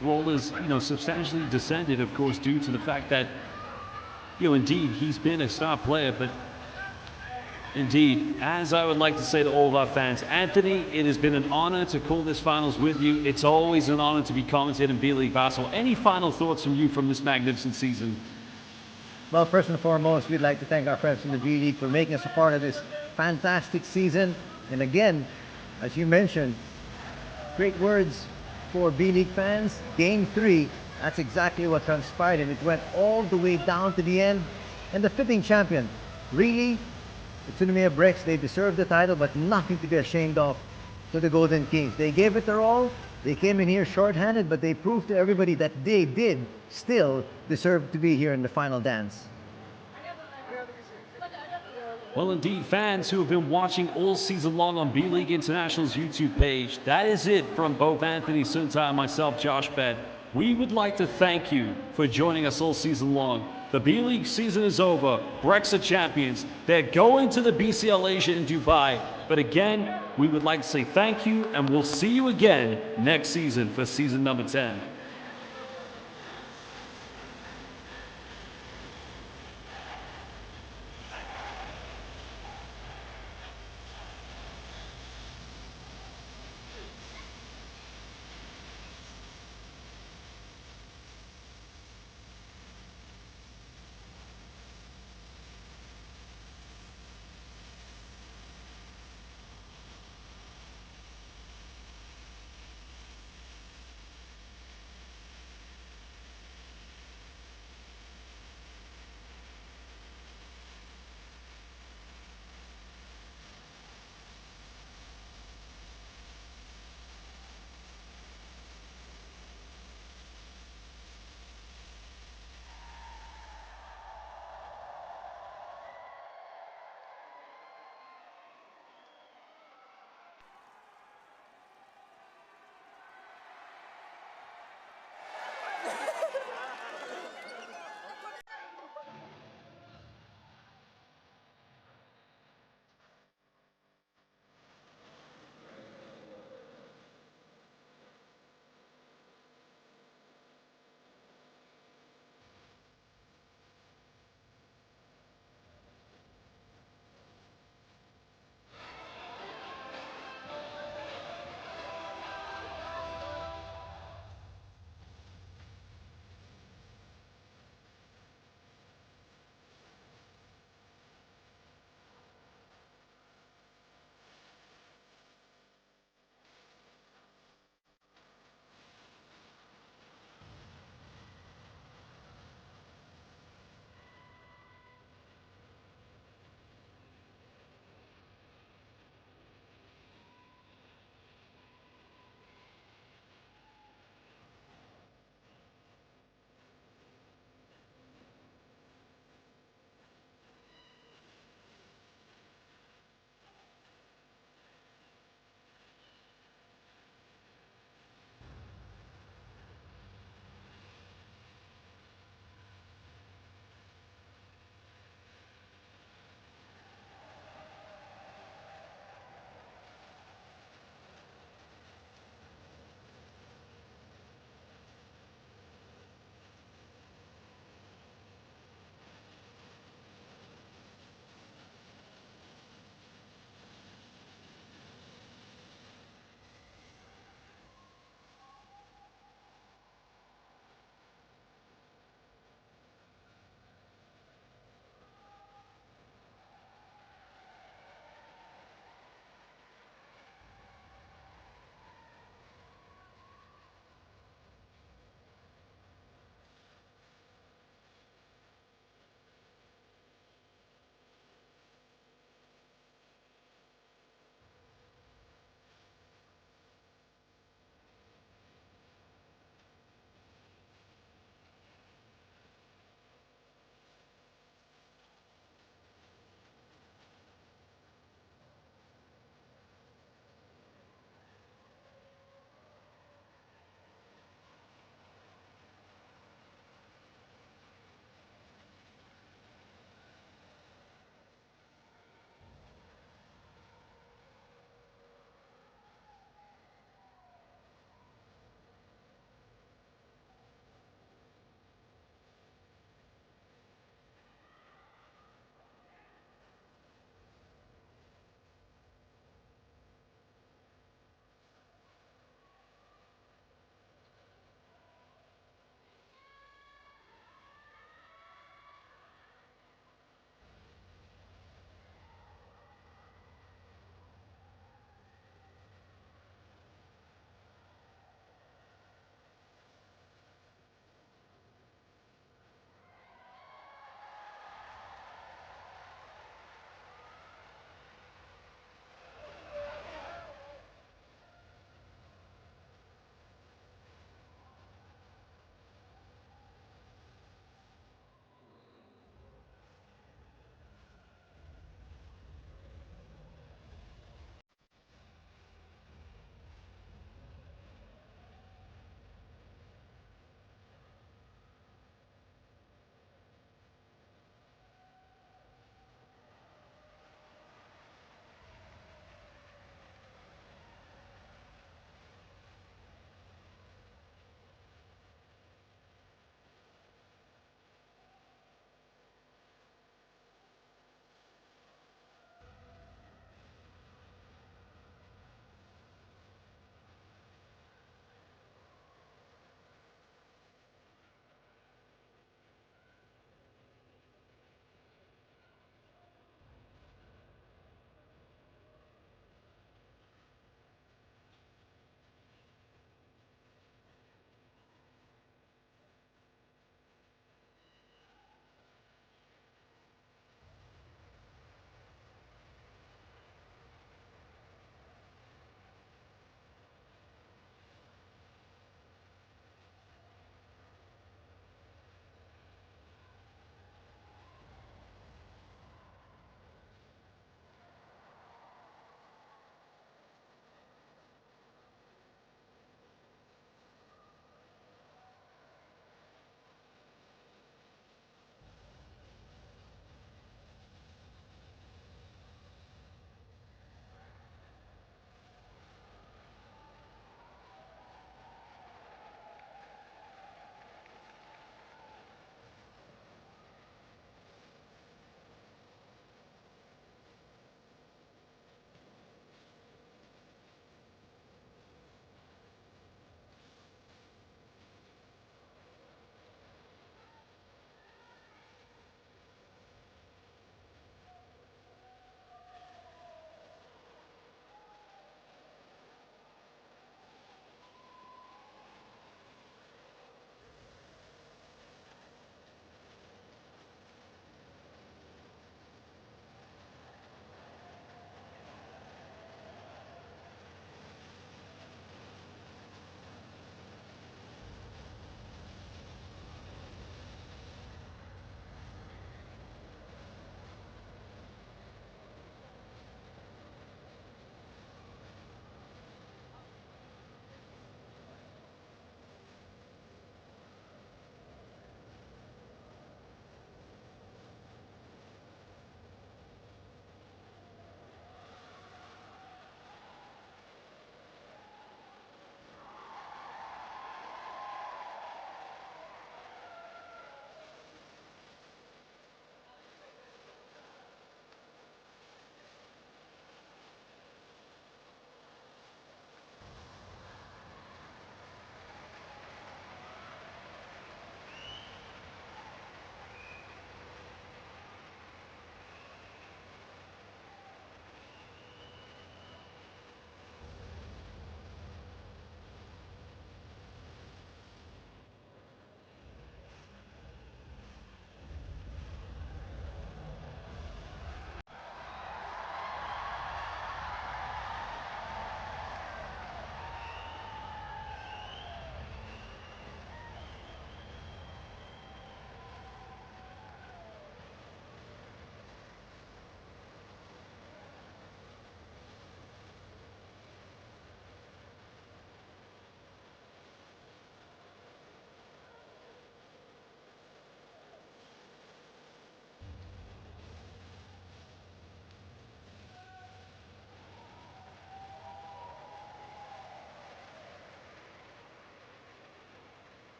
role is, substantially descended, of course, due to the fact that, indeed, he's been a star player. But indeed, as I would like to say to all of our fans, Anthony, it has been an honor to call this finals with you. It's always an honor to be commentating in B.LEAGUE basketball. Any final thoughts from you from this magnificent season? Well, first and foremost, we'd like to thank our friends from the B.LEAGUE for making us a part of this fantastic season. And again, as you mentioned, great words for B.LEAGUE fans. Game 3, that's exactly what transpired, and it went all the way down to the end. And the fitting champion, really, UTSUNOMIYA BREX, they deserve the title, but nothing to be ashamed of to the Golden Kings. They gave it their all. They came in here short-handed, but they proved to everybody that they did still deserve to be here in the final dance. Well, indeed, fans who have been watching all season long on B.LEAGUE International's YouTube page, that is it from both Anthony Sunta and myself, Josh Bed. We would like to thank you for joining us all season long. The B.LEAGUE season is over. BREX are champions. They're going to the BCL Asia in Dubai. But again, we would like to say thank you, and we'll see you again next season for season number 10.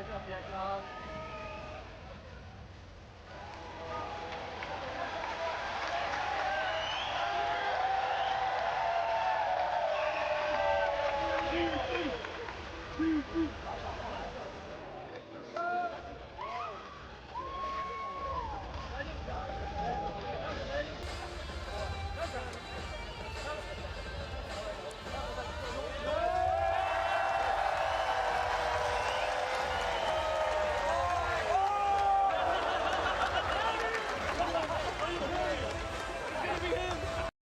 願いします。お願いします。Three,